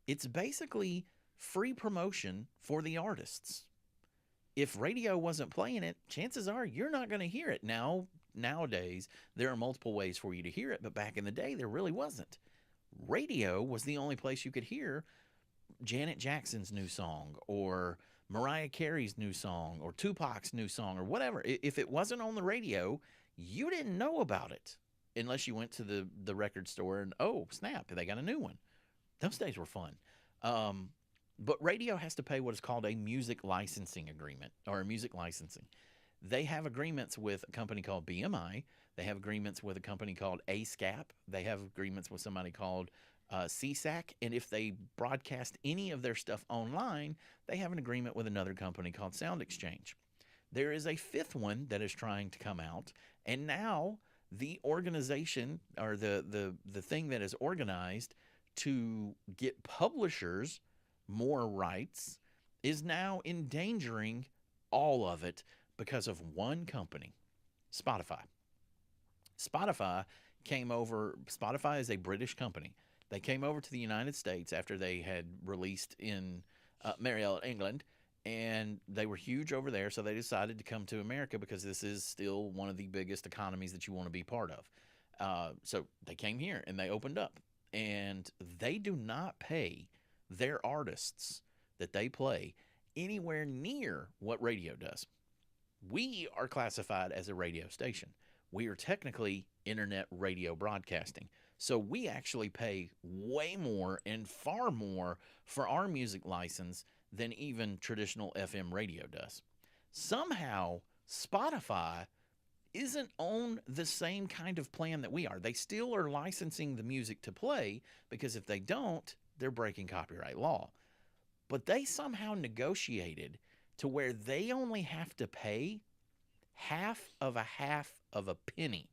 It's basically free promotion for the artists. If radio wasn't playing it, chances are you're not going to hear it. Nowadays, there are multiple ways for you to hear it, but back in the day, there really wasn't. Radio was the only place you could hear Janet Jackson's new song or Mariah Carey's new song or Tupac's new song or whatever. If it wasn't on the radio, you didn't know about it unless you went to the record store and, oh, snap, they got a new one. Those days were fun. But radio has to pay what is called a music licensing agreement or a music licensing. They have agreements with a company called BMI. They have agreements with a company called ASCAP. They have agreements with somebody called CSAC. And if they broadcast any of their stuff online, they have an agreement with another company called Sound Exchange. There is a fifth one that is trying to come out, and now the organization or the thing that is organized to get publishers more rights is now endangering all of it because of one company, Spotify. Spotify Spotify is a British company. They came over to the United States after they had released in Mariel, England, and they were huge over there, so they decided to come to America because this is still one of the biggest economies that you want to be part of. So they came here and they opened up, and they do not pay their artists that they play anywhere near what radio does. We are classified as a radio station. We are technically internet radio broadcasting. So we actually pay way more and far more for our music license than even traditional FM radio does. Somehow, Spotify isn't on the same kind of plan that we are. They still are licensing the music to play because if they don't, they're breaking copyright law. But they somehow negotiated to where they only have to pay half of a penny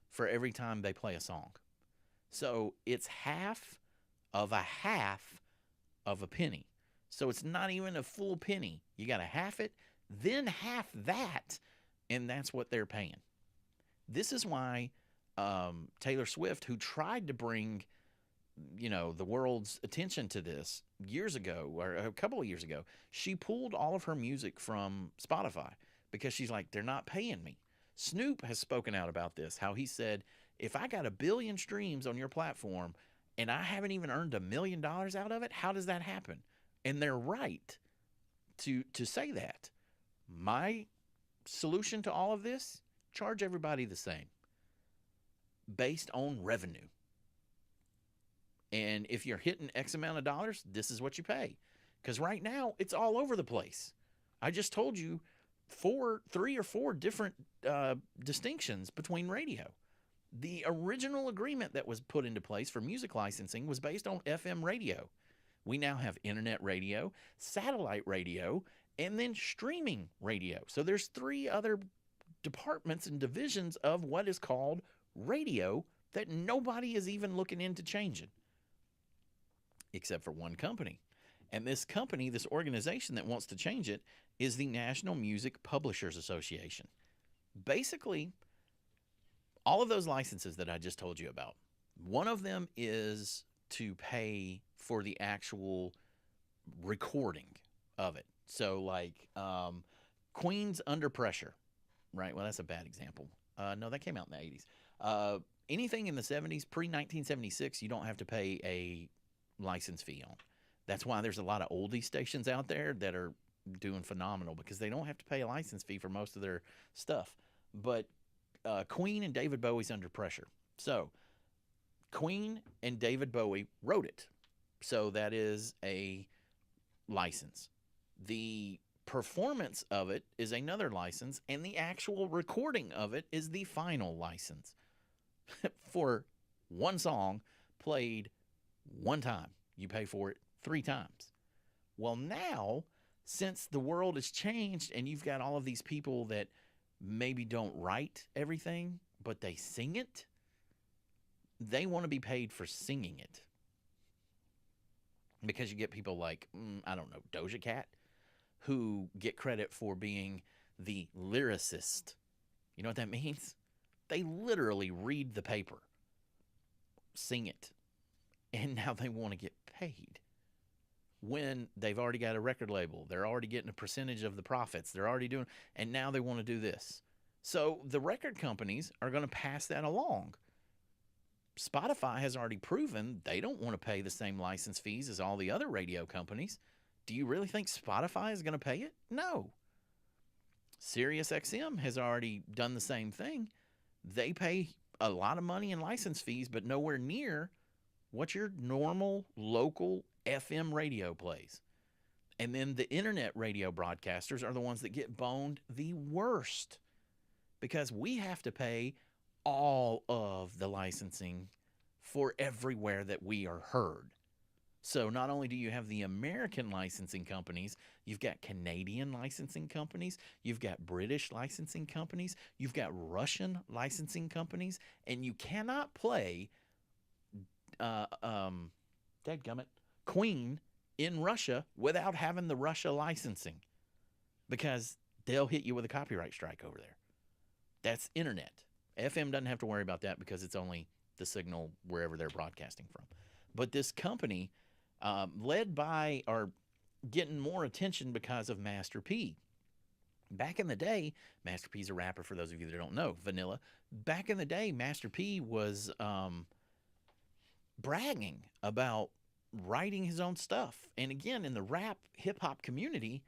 for every time they play a song. So it's half of a penny. So it's not even a full penny. You got to half it, then half that, and that's what they're paying. This is why Taylor Swift, who tried to bring, the world's attention to this years ago, or a couple of years ago, she pulled all of her music from Spotify because she's like, they're not paying me. Snoop has spoken out about this, how he said, if I got 1 billion streams on your platform and I haven't even earned $1 million out of it, how does that happen? And they're right to say that. My solution to all of this, charge everybody the same based on revenue. And if you're hitting X amount of dollars, this is what you pay. Because right now, it's all over the place. I just told you 3 or 4 different distinctions between radio. The original agreement that was put into place for music licensing was based on FM radio. We now have internet radio, satellite radio, and then streaming radio. So there's 3 other departments and divisions of what is called radio that nobody is even looking into changing, except for one company. And this company, this organization that wants to change it, is the National Music Publishers Association. Basically, all of those licenses that I just told you about, one of them is to pay for the actual recording of it. So like Queen's Under Pressure, right? Well, that's a bad example. No, that came out in the 80s. Anything in the 70s, pre-1976, you don't have to pay a license fee on. That's why there's a lot of oldie stations out there that are doing phenomenal because they don't have to pay a license fee for most of their stuff. But Queen and David Bowie's Under Pressure. So Queen and David Bowie wrote it. So that is a license. The performance of it is another license, and the actual recording of it is the final license for one song played one time. You pay for it 3 times. Well, now, since the world has changed and you've got all of these people that maybe don't write everything, but they sing it, they want to be paid for singing it. Because you get people like, I don't know, Doja Cat, who get credit for being the lyricist. You know what that means? They literally read the paper, sing it, and now they want to get paid. When they've already got a record label, they're already getting a percentage of the profits, they're already doing, and now they want to do this. So the record companies are going to pass that along. Spotify has already proven they don't want to pay the same license fees as all the other radio companies. Do you really think Spotify is going to pay it? No. SiriusXM has already done the same thing. They pay a lot of money in license fees, but nowhere near what your normal local FM radio plays. And then the internet radio broadcasters are the ones that get boned the worst because we have to pay all of the licensing for everywhere that we are heard. So not only do you have the American licensing companies, you've got Canadian licensing companies, you've got British licensing companies, you've got Russian licensing companies, and you cannot play dadgummit, Queen in Russia without having the Russia licensing, because they'll hit you with a copyright strike over there. That's internet. FM doesn't have to worry about that because it's only the signal wherever they're broadcasting from. But this company, led by, or getting more attention because of Master P. Back in the day, Master P's a rapper, for those of you that don't know, Vanilla. Back in the day, Master P was bragging about writing his own stuff. And again, in the rap hip-hop community,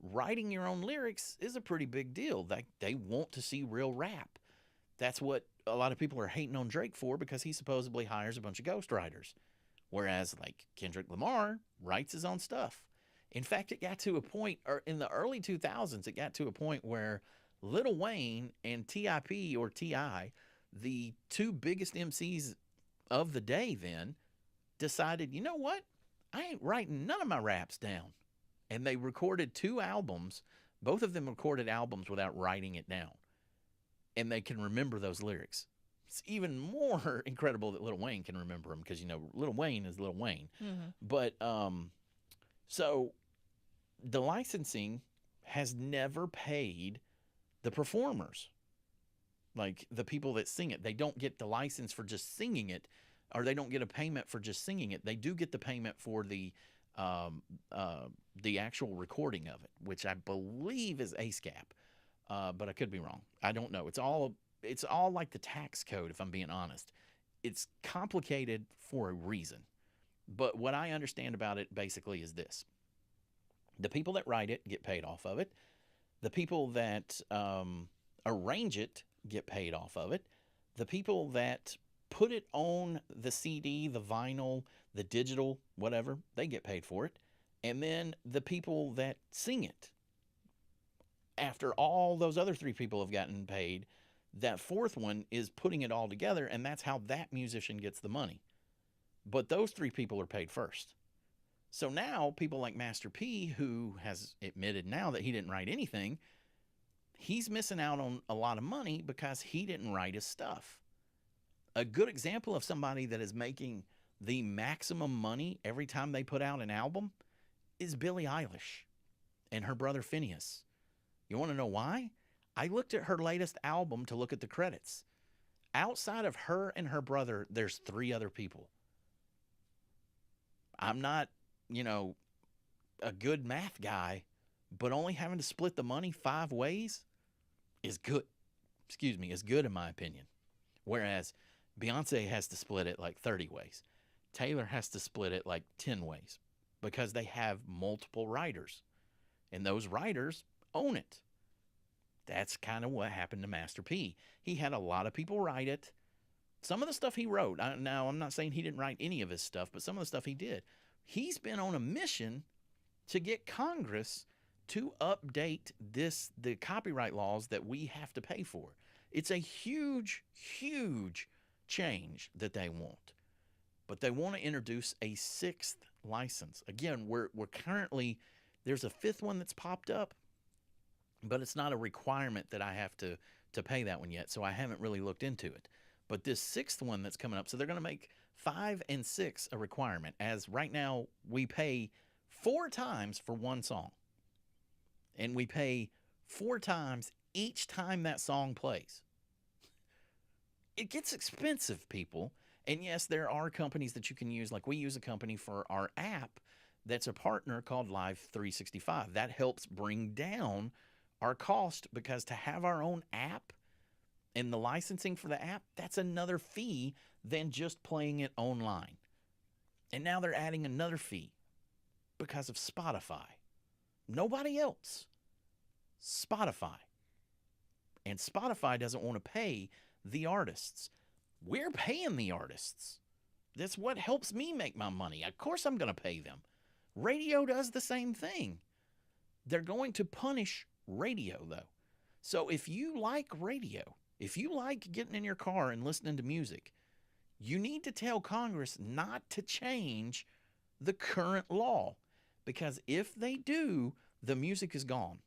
writing your own lyrics is a pretty big deal. They want to see real rap. That's what a lot of people are hating on Drake for, because he supposedly hires a bunch of ghostwriters. Whereas, like, Kendrick Lamar writes his own stuff. In fact, it got to a point, or in the early 2000s, it got to a point where Lil Wayne and T.I.P. or T.I., the two biggest MCs of the day then, decided, you know what? I ain't writing none of my raps down. And they recorded 2 albums. Both of them recorded albums without writing it down. And they can remember those lyrics. It's even more incredible that Lil Wayne can remember them, because, you know, Lil Wayne is Lil Wayne. Mm-hmm. But so the licensing has never paid the performers, like the people that sing it. They don't get the license for just singing it, or they don't get a payment for just singing it. They do get the payment for the actual recording of it, which I believe is ASCAP, but I could be wrong. I don't know. It's all like the tax code, if I'm being honest. It's complicated for a reason. But what I understand about it basically is this. The people that write it get paid off of it. The people that arrange it get paid off of it. The people that put it on the CD, the vinyl, the digital, whatever, they get paid for it. And then the people that sing it, after all those other 3 people have gotten paid, that 4th one is putting it all together, and that's how that musician gets the money. But those 3 people are paid first. So now people like Master P, who has admitted now that he didn't write anything, he's missing out on a lot of money because he didn't write his stuff. A good example of somebody that is making the maximum money every time they put out an album is Billie Eilish and her brother Phineas. You want to know why? I looked at her latest album to look at the credits. Outside of her and her brother, there's 3 other people. I'm not, a good math guy, but only having to split the money 5 ways is good. Is good in my opinion. Whereas Beyonce has to split it like 30 ways. Taylor has to split it like 10 ways, because they have multiple writers, and those writers own it. That's kind of what happened to Master P. He had a lot of people write it. Some of the stuff he wrote, now I'm not saying he didn't write any of his stuff, but some of the stuff he did. He's been on a mission to get Congress to update the copyright laws that we have to pay for. It's a huge, huge change that they want. But they want to introduce a 6th license. Again, we're currently, there's a 5th one that's popped up, but it's not a requirement that I have to pay that one yet, so I haven't really looked into it. But this 6th one that's coming up, so they're going to make 5 and 6 a requirement, as right now we pay 4 times for one song. And we pay 4 times each time that song plays. It gets expensive, people. And yes, there are companies that you can use. Like, we use a company for our app that's a partner called Live 365. That helps bring down our cost, because to have our own app and the licensing for the app, that's another fee than just playing it online. And now they're adding another fee because of Spotify. Nobody else. Spotify. And Spotify doesn't want to pay the artists. We're paying the artists. That's what helps me make my money. Of course I'm going to pay them. Radio does the same thing. They're going to punish radio, though. So if you like radio, if you like getting in your car and listening to music, you need to tell Congress not to change the current law. Because if they do, the music is gone.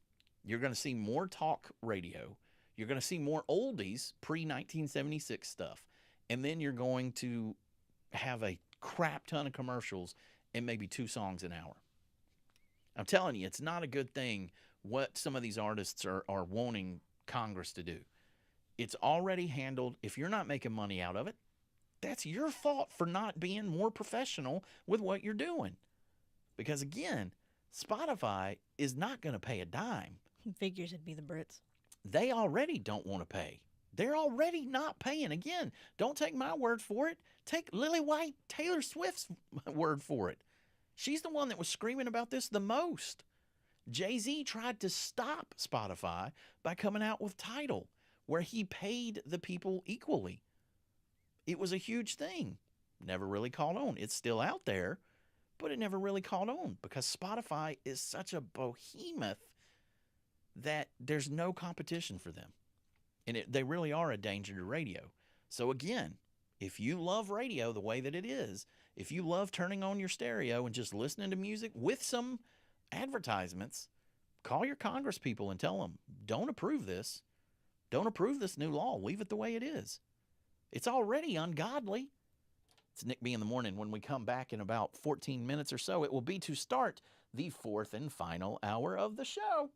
You're going to see more talk radio. You're going to see more oldies, pre 1976 stuff. And then you're going to have a crap ton of commercials and maybe 2 songs an hour. I'm telling you, it's not a good thing what some of these artists are wanting Congress to do. It's already handled. If you're not making money out of it, that's your fault for not being more professional with what you're doing. Because again, Spotify is not going to pay a dime. Figures it'd be the Brits. They already don't want to pay. They're already not paying. Again, don't take my word for it. Take Lily White, Taylor Swift's word for it. She's the one that was screaming about this the most. Jay-Z tried to stop Spotify by coming out with Tidal, where he paid the people equally. It was a huge thing. Never really caught on. It's still out there, but it never really caught on because Spotify is such a behemoth that there's no competition for them. And they really are a danger to radio. So again, if you love radio the way that it is, if you love turning on your stereo and just listening to music with some advertisements, call your Congress people and tell them, don't approve this. Don't approve this new law. Leave it the way it is. It's already ungodly. It's Nick B in the morning. When we come back in about 14 minutes or so, it will be to start the 4th and final hour of the show.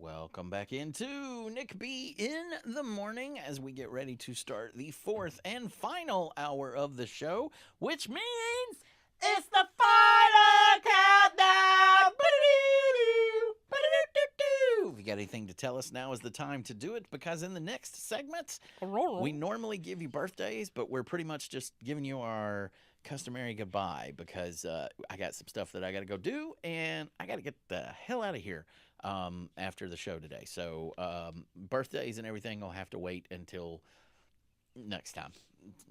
Welcome back into Nick B in the morning as we get ready to start the fourth and final hour of the show, which means it's the final countdown. If you got anything to tell us, now is the time to do it, because in the next segment, we normally give you birthdays, but we're pretty much just giving you our customary goodbye, because I got some stuff that I got to go do, and I got to get the hell out of here after the show today. So birthdays and everything will have to wait until next time.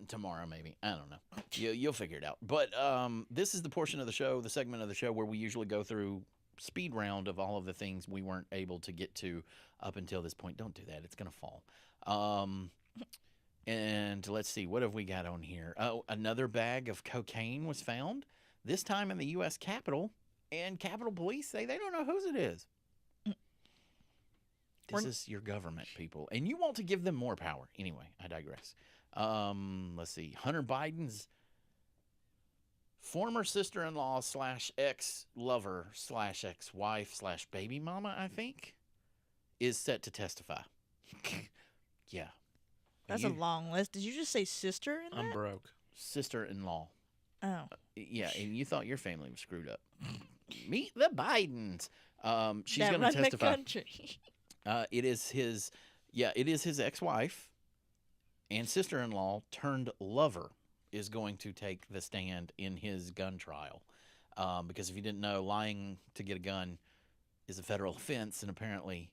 Tomorrow, maybe. I don't know. You'll figure it out. But this is the portion of the show, the segment of the show where we usually go through speed round of all of the things we weren't able to get to up until this point. Don't do that. It's going to fall. And let's see. What have we got on here? Oh, another bag of cocaine was found, this time in the U.S. Capitol. And Capitol Police say they don't know whose it is. This is your government, people. And you want to give them more power. Anyway, I digress. Let's see. Hunter Biden's former sister-in-law / ex-lover / ex-wife / baby mama, I think, is set to testify. Yeah. That's a long list. Did you just say sister in I'm that? broke. Sister-in-law. Oh. Yeah, and you thought your family was screwed up. Meet the Bidens. She's That going to run the testify. country. It is his ex-wife and sister-in-law turned lover is going to take the stand in his gun trial. Because if you didn't know, lying to get a gun is a federal offense, and apparently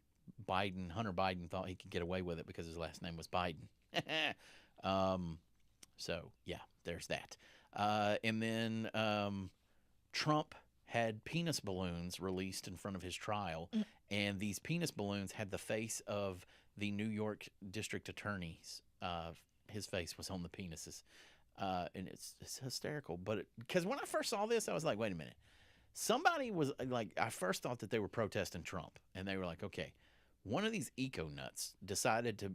Hunter Biden thought he could get away with it because his last name was Biden. So, yeah, there's that. And then Trump had penis balloons released in front of his trial, and these penis balloons had the face of the New York district attorney's. His face was on the penises, and it's hysterical. But because when I first saw this, I was like, wait a minute. Somebody was like, I first thought that they were protesting Trump, and they were like, okay, one of these eco nuts decided to.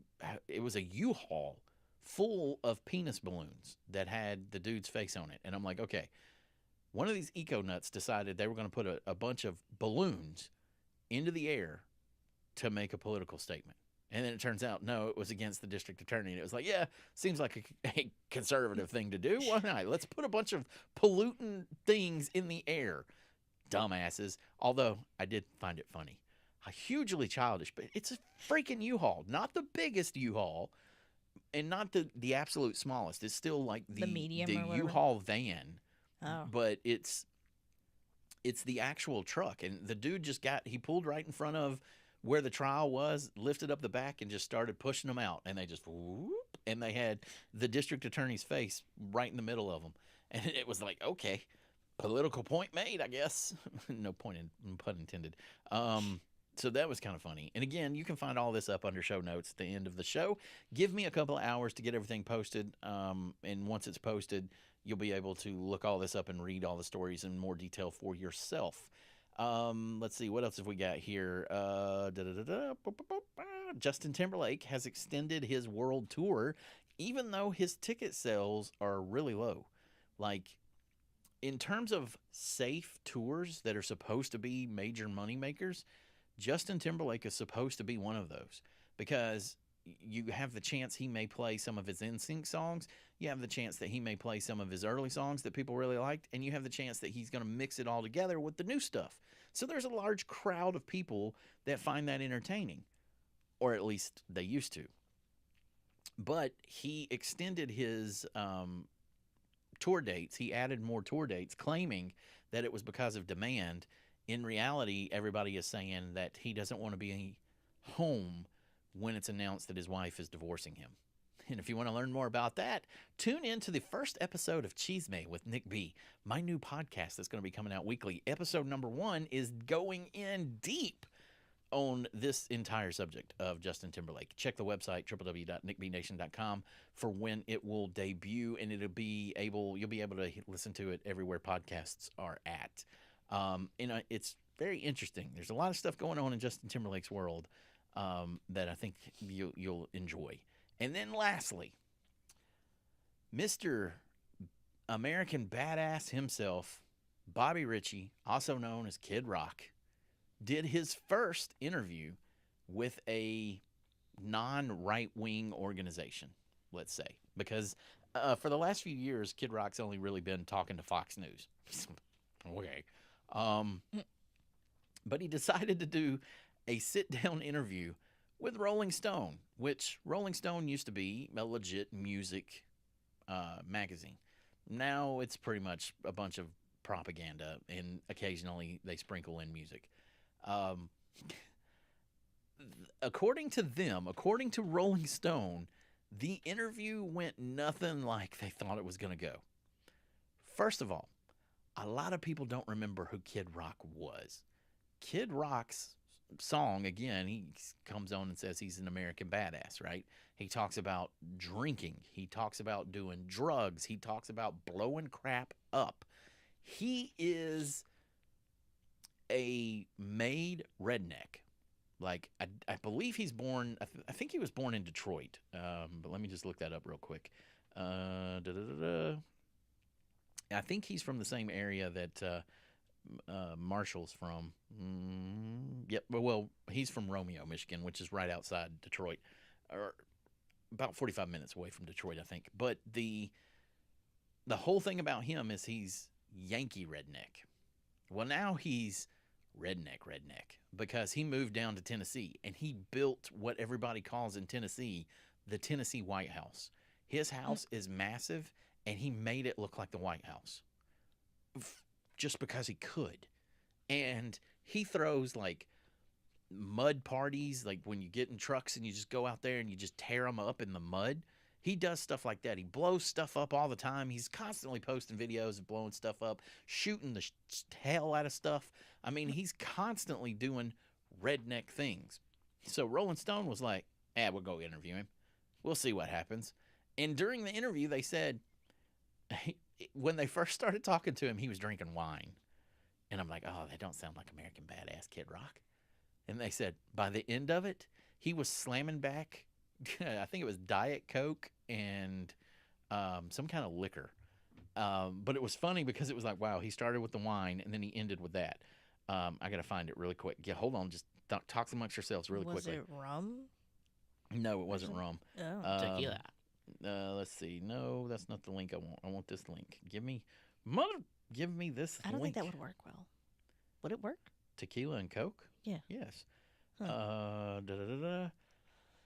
It was a U-Haul full of penis balloons that had the dude's face on it, and I'm like, okay. One of these eco nuts decided they were going to put a bunch of balloons into the air to make a political statement. And then it turns out, no, it was against the district attorney. And it was like, yeah, seems like a conservative thing to do. Why not? Let's put a bunch of pollutant things in the air. Dumbasses. Although I did find it funny. Hugely childish, but it's a freaking U-Haul. Not the biggest U-Haul and not the absolute smallest. It's still like the medium or whatever. U-Haul van. Oh. But it's the actual truck, and the dude he pulled right in front of where the trial was, lifted up the back, and just started pushing them out, and they just whoop, and they had the district attorney's face right in the middle of them, and it was like, okay, political point made, I guess. No pun intended. So that was kind of funny. And again, you can find all this up under show notes at the end of the show. Give me a couple of hours to get everything posted, and once it's posted, you'll be able to look all this up and read all the stories in more detail for yourself. Let's see, what else have we got here? Justin Timberlake has extended his world tour, even though his ticket sales are really low. Like, in terms of safe tours that are supposed to be major moneymakers, Justin Timberlake is supposed to be one of those, because you have the chance he may play some of his NSYNC songs. You have the chance that he may play some of his early songs that people really liked, and you have the chance that he's going to mix it all together with the new stuff. So there's a large crowd of people that find that entertaining, or at least they used to. But he extended his tour dates. He added more tour dates, claiming that it was because of demand. In reality, everybody is saying that he doesn't want to be home when it's announced that his wife is divorcing him. And if you want to learn more about that, tune in to the first episode of Cheesemae with Nick B, my new podcast that's going to be coming out weekly. Episode number 1 is going in deep on this entire subject of Justin Timberlake. Check the website, www.nickbnation.com, for when it will debut, and you'll be able to listen to it everywhere podcasts are at. It's very interesting. There's a lot of stuff going on in Justin Timberlake's world that I think you'll enjoy. And then lastly, Mr. American Badass himself, Bobby Ritchie, also known as Kid Rock, did his first interview with a non-right wing organization, let's say, because for the last few years, Kid Rock's only really been talking to Fox News. Okay. But he decided to do a sit-down interview with Rolling Stone, which Rolling Stone used to be a legit music magazine. Now it's pretty much a bunch of propaganda, and occasionally they sprinkle in music. According to them, according to Rolling Stone, the interview went nothing like they thought it was going to go. First of all, a lot of people don't remember who Kid Rock was. Kid Rock's song, again, he comes on and says he's an American badass, right? He talks about drinking. He talks about doing drugs. He talks about blowing crap up. He is a made redneck. Like, I believe he's born, I think he was born in Detroit. But let me just look that up real quick. I think he's from the same area that Marshall's from. Yep. Well, he's from Romeo, Michigan, which is right outside Detroit, or about 45 minutes away from Detroit, I think. But the whole thing about him is he's Yankee redneck. Well, now he's redneck because he moved down to Tennessee and he built what everybody calls in Tennessee the Tennessee White House. His house is massive and he made it look like the White House just because he could. And he throws like mud parties, like when you get in trucks and you just go out there and you just tear them up in the mud. He does stuff like that. He blows stuff up all the time. He's constantly posting videos of blowing stuff up, shooting the hell out of stuff. I mean, he's constantly doing redneck things. So Rolling Stone was like, we'll go interview him. We'll see what happens. And during the interview, they said, when they first started talking to him, he was drinking wine. And I'm like, oh, they don't sound like American Badass Kid Rock. And they said, by the end of it, he was slamming back, I think it was Diet Coke and some kind of liquor. But it was funny because it was like, wow, he started with the wine and then he ended with that. I got to find it really quick. Yeah, hold on. Just talk amongst yourselves really quickly. Was it rum? No, it wasn't rum. Oh. Tequila. Let's see. No, that's not the link I want. I want this link. Give me this I don't link. think that would work well. Would it work? Tequila and Coke? Yeah. Yes. Huh.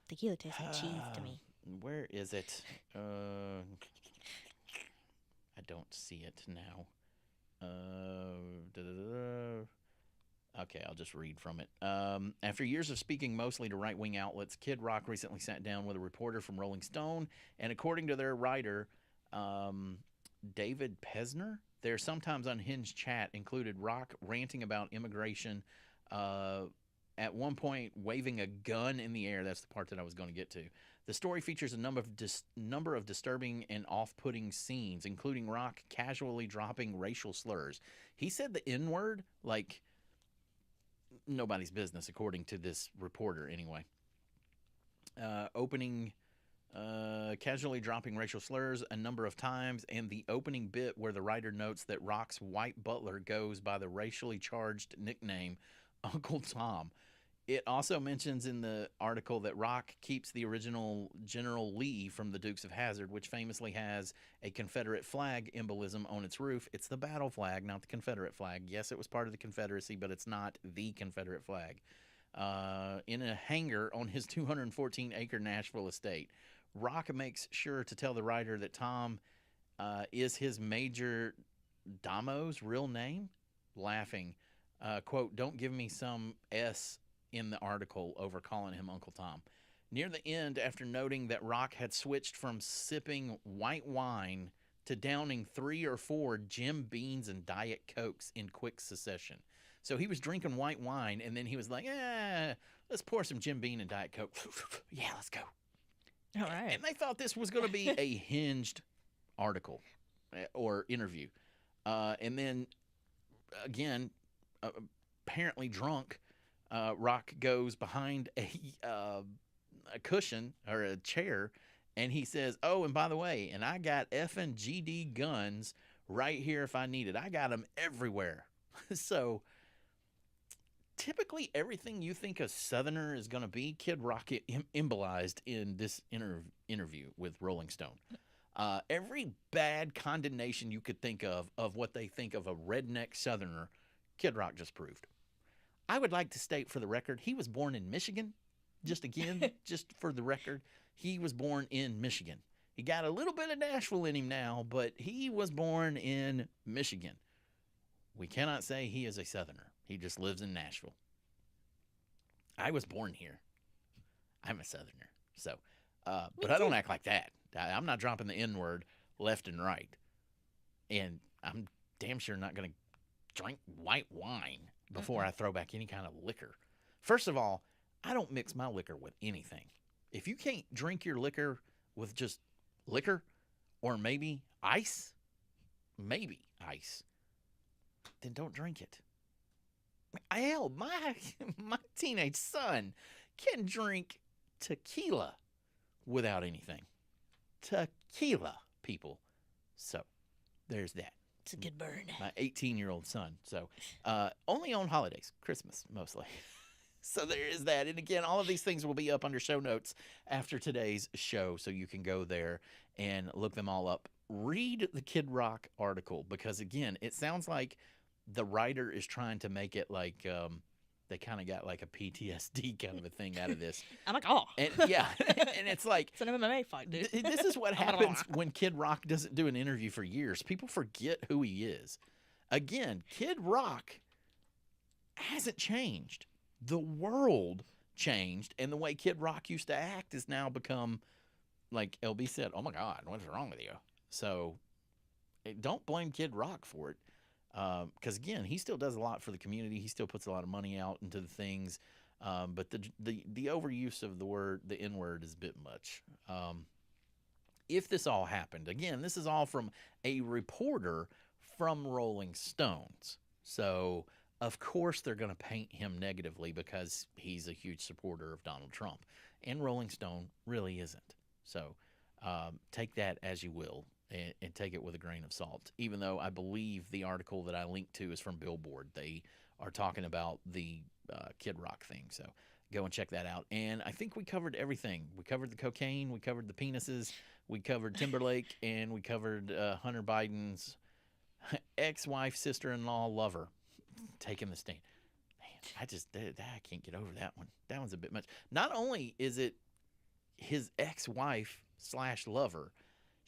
Tequila tastes like cheese to me. Where is it? I don't see it now. Okay, I'll just read from it. After years of speaking mostly to right-wing outlets, Kid Rock recently sat down with a reporter from Rolling Stone, and according to their writer, David Pesner, their sometimes unhinged chat included Rock ranting about immigration, at one point waving a gun in the air. That's the part that I was going to get to. The story features a number of disturbing and off-putting scenes, including Rock casually dropping racial slurs. He said the N-word like nobody's business, according to this reporter anyway. Casually dropping racial slurs a number of times, and the opening bit where the writer notes that Rock's white butler goes by the racially charged nickname Uncle Tom. It also mentions in the article that Rock keeps the original General Lee from the Dukes of Hazzard, which famously has a Confederate flag embolism on its roof. It's the battle flag, not the Confederate flag. Yes, it was part of the Confederacy, but it's not the Confederate flag. In a hangar on his 214-acre Nashville estate. Rock makes sure to tell the writer that Tom is his Major Damo's real name, laughing. Quote, don't give me some S in the article over calling him Uncle Tom. Near the end, after noting that Rock had switched from sipping white wine to downing 3 or 4 Jim Beams and Diet Cokes in quick succession. So he was drinking white wine, and then he was like, let's pour some Jim Beam and Diet Coke. Yeah, let's go. All right. And they thought this was going to be a hinged article or interview. And then, again, apparently drunk, Rock goes behind a cushion or a chair, and he says, oh, and by the way, and I got effing GD guns right here if I need it. I got them everywhere. So typically everything you think a Southerner is going to be, Kid Rock embolized in this interview with Rolling Stone. Every bad condemnation you could think of what they think of a redneck Southerner, Kid Rock just proved. I would like to state for the record, he was born in Michigan. Just again, just for the record, he was born in Michigan. He got a little bit of Nashville in him now, but he was born in Michigan. We cannot say he is a Southerner. He just lives in Nashville. I was born here. I'm a Southerner. So, but I don't act like that. I'm not dropping the N-word left and right. And I'm damn sure not going to drink white wine before I throw back any kind of liquor. First of all, I don't mix my liquor with anything. If you can't drink your liquor with just liquor or maybe ice, then don't drink it. Hell, my teenage son can drink tequila without anything. Tequila, people. So, there's that. It's a good burn. My 18-year-old son. So, only on holidays, Christmas mostly. So there is that. And again, all of these things will be up under show notes after today's show, so you can go there and look them all up. Read the Kid Rock article because, again, it sounds like the writer is trying to make it like they kind of got like a PTSD kind of a thing out of this. I'm like, oh. And yeah, and it's like It's an MMA fight, dude. this is what happens when Kid Rock doesn't do an interview for years. People forget who he is. Again, Kid Rock hasn't changed. The world changed, and the way Kid Rock used to act has now become, like LB said, oh my God, what's wrong with you? So don't blame Kid Rock for it. Because again, he still does a lot for the community. He still puts a lot of money out into the things. But the overuse of the N-word is a bit much. If this all happened, again, this is all from a reporter from Rolling Stones. So of course they're going to paint him negatively because he's a huge supporter of Donald Trump. And Rolling Stone really isn't. So take that as you will. And take it with a grain of salt, even though I believe the article that I linked to is from Billboard. They are talking about the Kid Rock thing, so go and check that out. And I think we covered everything. We covered the cocaine, we covered the penises, we covered Timberlake, and we covered Hunter Biden's ex-wife, sister-in-law, lover taking the stand. Man, I can't get over that one. That one's a bit much. Not only is it his ex-wife / lover,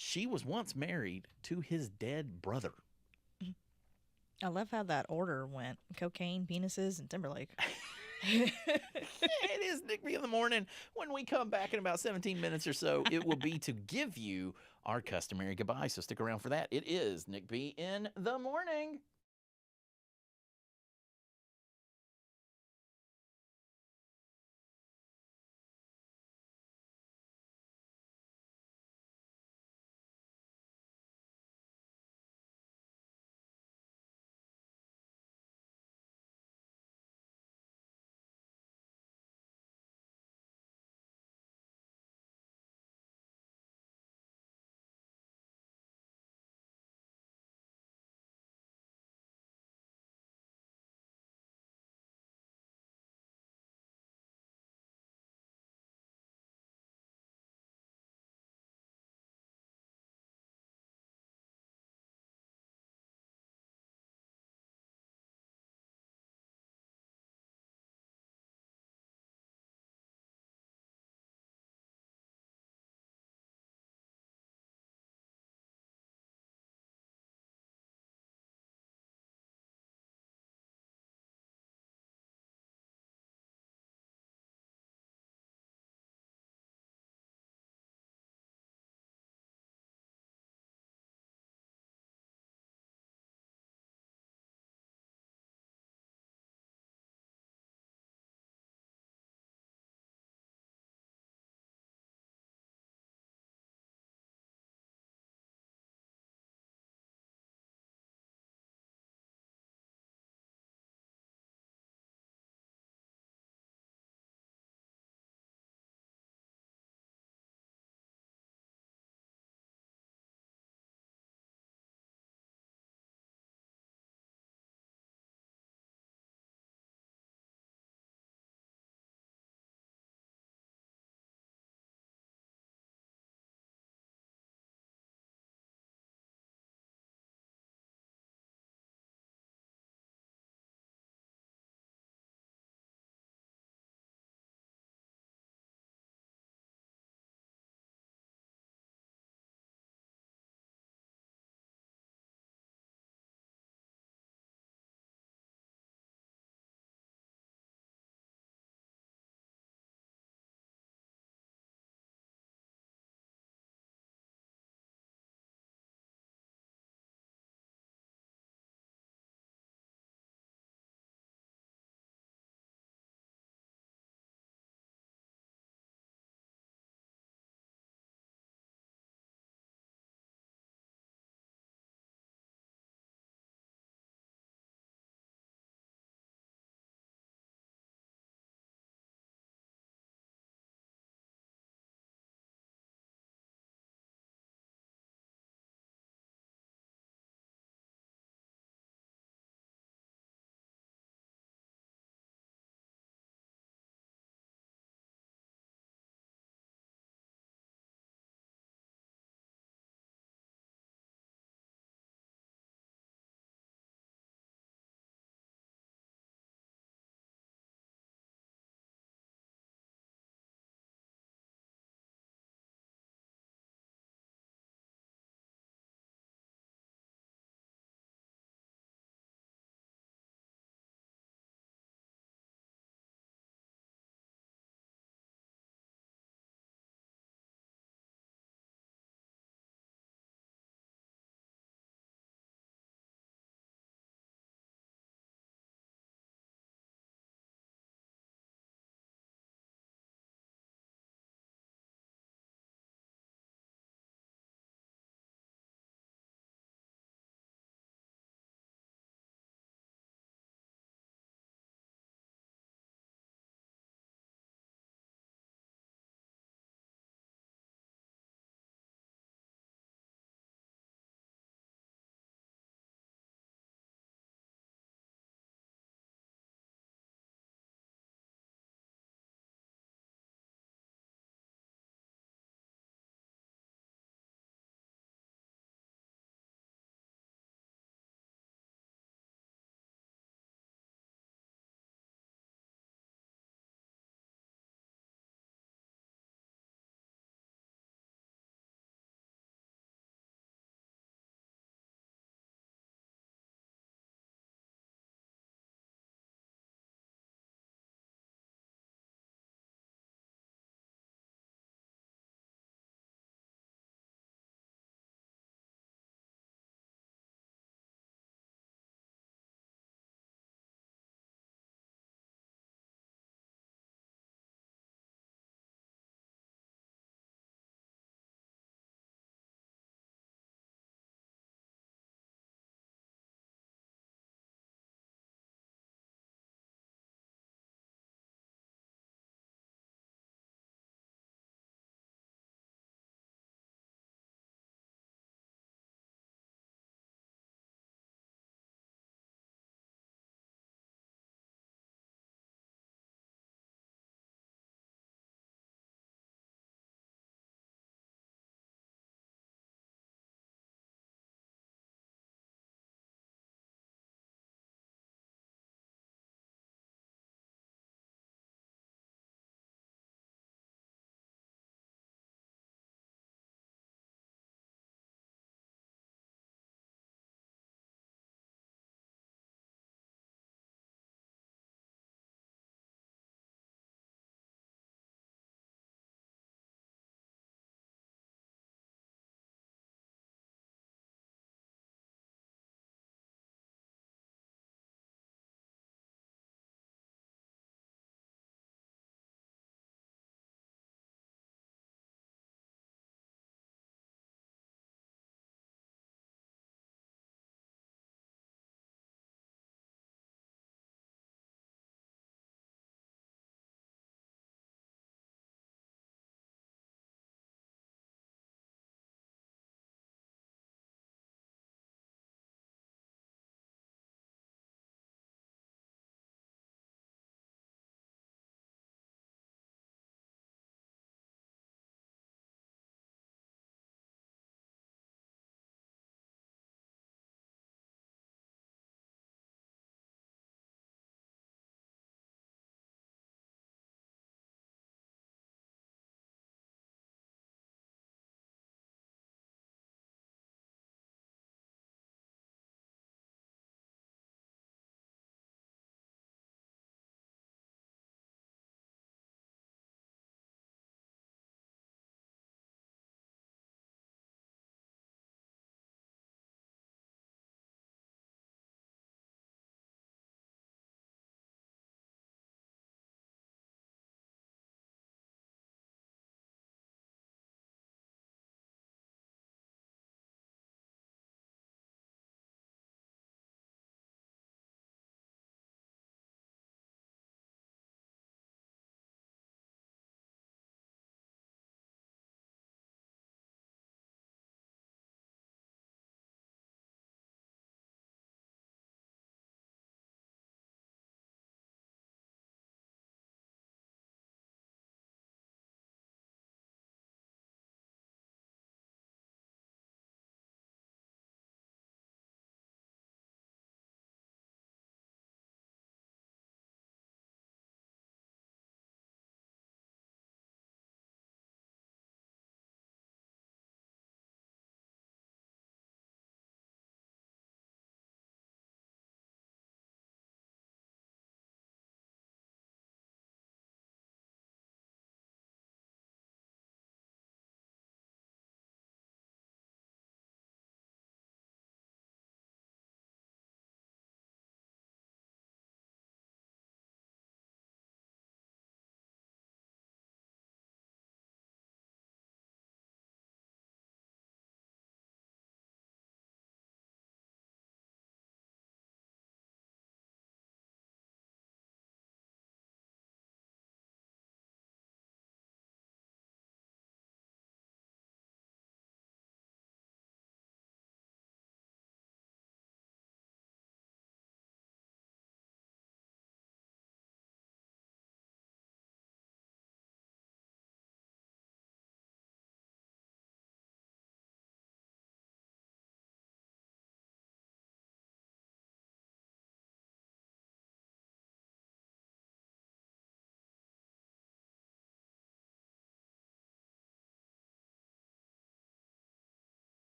she was once married to his dead brother. I love how that order went. Cocaine, penises, and Timberlake. It is Nick B in the morning. When we come back in about 17 minutes or so, it will be to give you our customary goodbye. So stick around for that. It is Nick B in the morning.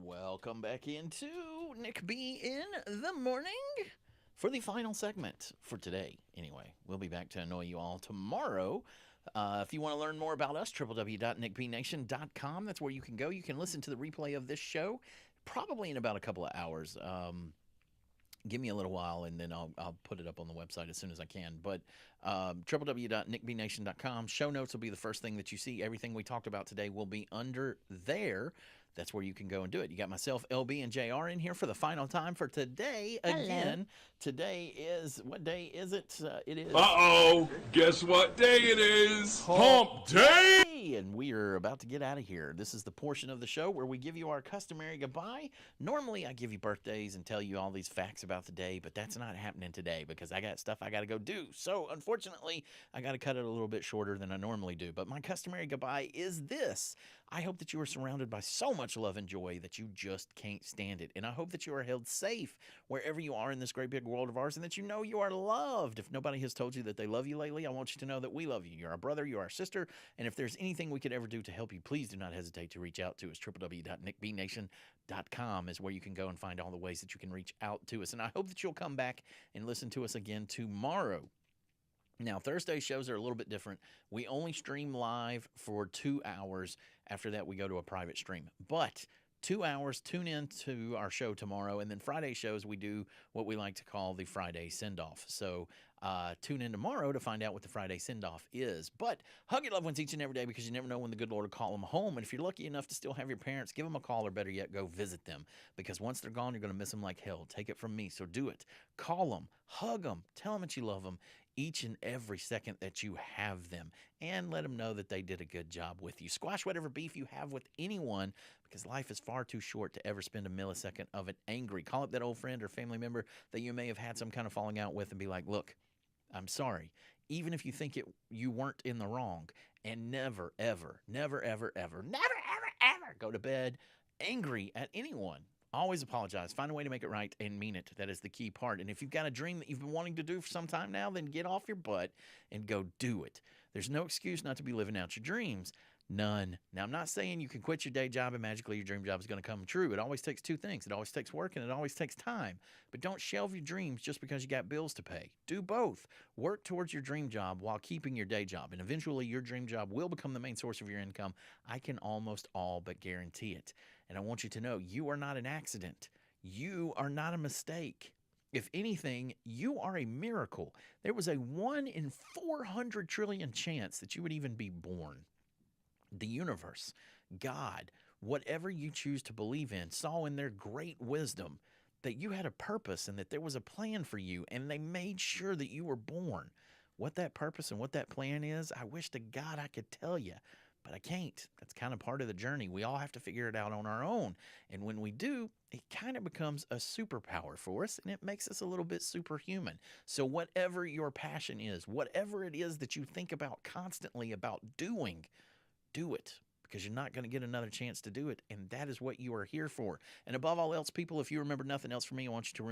Welcome back into Nick B in the morning for the final segment for today. Anyway, we'll be back to annoy you all tomorrow. If you want to learn more about us, www.nickbnation.com. That's where you can go. You can listen to the replay of this show probably in about a couple of hours. Give me a little while, and then I'll put it up on the website as soon as I can. But www.nickbnation.com. Show notes will be the first thing that you see. Everything we talked about today will be under there. That's where you can go and do it. You got myself, LB, and JR in here for the final time for today. Hello. Again, today is, what day is it? It is... Uh-oh, guess what day it is? Hump Day! And we are about to get out of here. This is the portion of the show where we give you our customary goodbye. Normally, I give you birthdays and tell you all these facts about the day, but that's not happening today because I got stuff I got to go do. So, unfortunately, I got to cut it a little bit shorter than I normally do. But my customary goodbye is this. I hope that you are surrounded by so much love and joy that you just can't stand it. And I hope that you are held safe wherever you are in this great big world of ours and that you know you are loved. If nobody has told you that they love you lately, I want you to know that we love you. You're our brother, you're our sister. And if there's anything we could ever do to help you, please do not hesitate to reach out to us. www.nickbnation.com is where you can go and find all the ways that you can reach out to us. And I hope that you'll come back and listen to us again tomorrow. Now, Thursday shows are a little bit different. We only stream live for 2 hours. After that, we go to a private stream. But 2 hours, tune in to our show tomorrow. And then Friday shows, we do what we like to call the Friday send-off. So tune in tomorrow to find out what the Friday send-off is. But hug your loved ones each and every day because you never know when the good Lord will call them home. And if you're lucky enough to still have your parents, give them a call or better yet, go visit them. Because once they're gone, you're going to miss them like hell. Take it from me. So do it. Call them. Hug them. Tell them that you love them each and every second that you have them, and let them know that they did a good job with you. Squash whatever beef you have with anyone because life is far too short to ever spend a millisecond of it angry. Call up that old friend or family member that you may have had some kind of falling out with and be like, look, I'm sorry. Even if you think you weren't in the wrong, and never, ever, never, ever, ever, never, ever, ever go to bed angry at anyone. Always apologize. Find a way to make it right and mean it. That is the key part. And if you've got a dream that you've been wanting to do for some time now, then get off your butt and go do it. There's no excuse not to be living out your dreams. None. Now, I'm not saying you can quit your day job and magically your dream job is going to come true. It always takes two things. It always takes work and it always takes time. But don't shelve your dreams just because you got bills to pay. Do both. Work towards your dream job while keeping your day job. And eventually your dream job will become the main source of your income. I can almost all but guarantee it. And I want you to know you are not an accident. You are not a mistake. If anything, you are a miracle. There was a 1 in 400 trillion chance that you would even be born. The universe, God, whatever you choose to believe in, saw in their great wisdom that you had a purpose and that there was a plan for you, and they made sure that you were born. What that purpose and what that plan is, I wish to God I could tell you. But I can't. That's kind of part of the journey. We all have to figure it out on our own. And when we do, it kind of becomes a superpower for us, and it makes us a little bit superhuman. So whatever your passion is, whatever it is that you think about constantly about doing, do it. Because you're not going to get another chance to do it, and that is what you are here for. And above all else, people, if you remember nothing else from me, I want you to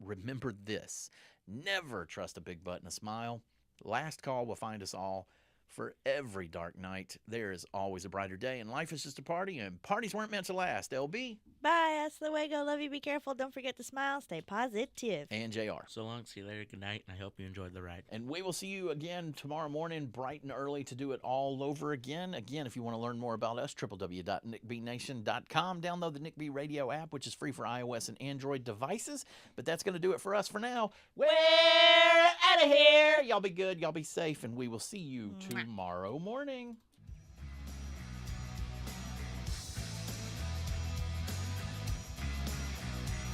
remember this. Never trust a big butt and a smile. Last call will find us all. For every dark night, there is always a brighter day, and life is just a party, and parties weren't meant to last. LB. Bye. That's the way. Go. Love you. Be careful. Don't forget to smile. Stay positive. And JR. So long, see you later, good night, and I hope you enjoyed the ride. And we will see you again tomorrow morning, bright and early, to do it all over again. Again, if you want to learn more about us, www.nickbnation.com. Download the Nick B Radio app, which is free for iOS and Android devices. But that's going to do it for us for now. We're out of here. Y'all be good. Y'all be safe. And we will see you tomorrow morning.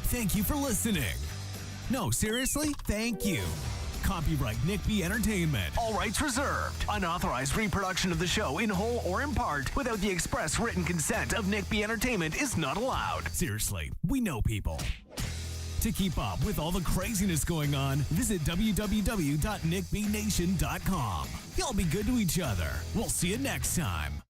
Thank you for listening. No, seriously, thank you. Copyright Nick B Entertainment. All rights reserved. Unauthorized reproduction of the show in whole or in part without the express written consent of Nick B Entertainment is not allowed. Seriously, we know people. To keep up with all the craziness going on, visit www.nickbnation.com. Y'all be good to each other. We'll see you next time.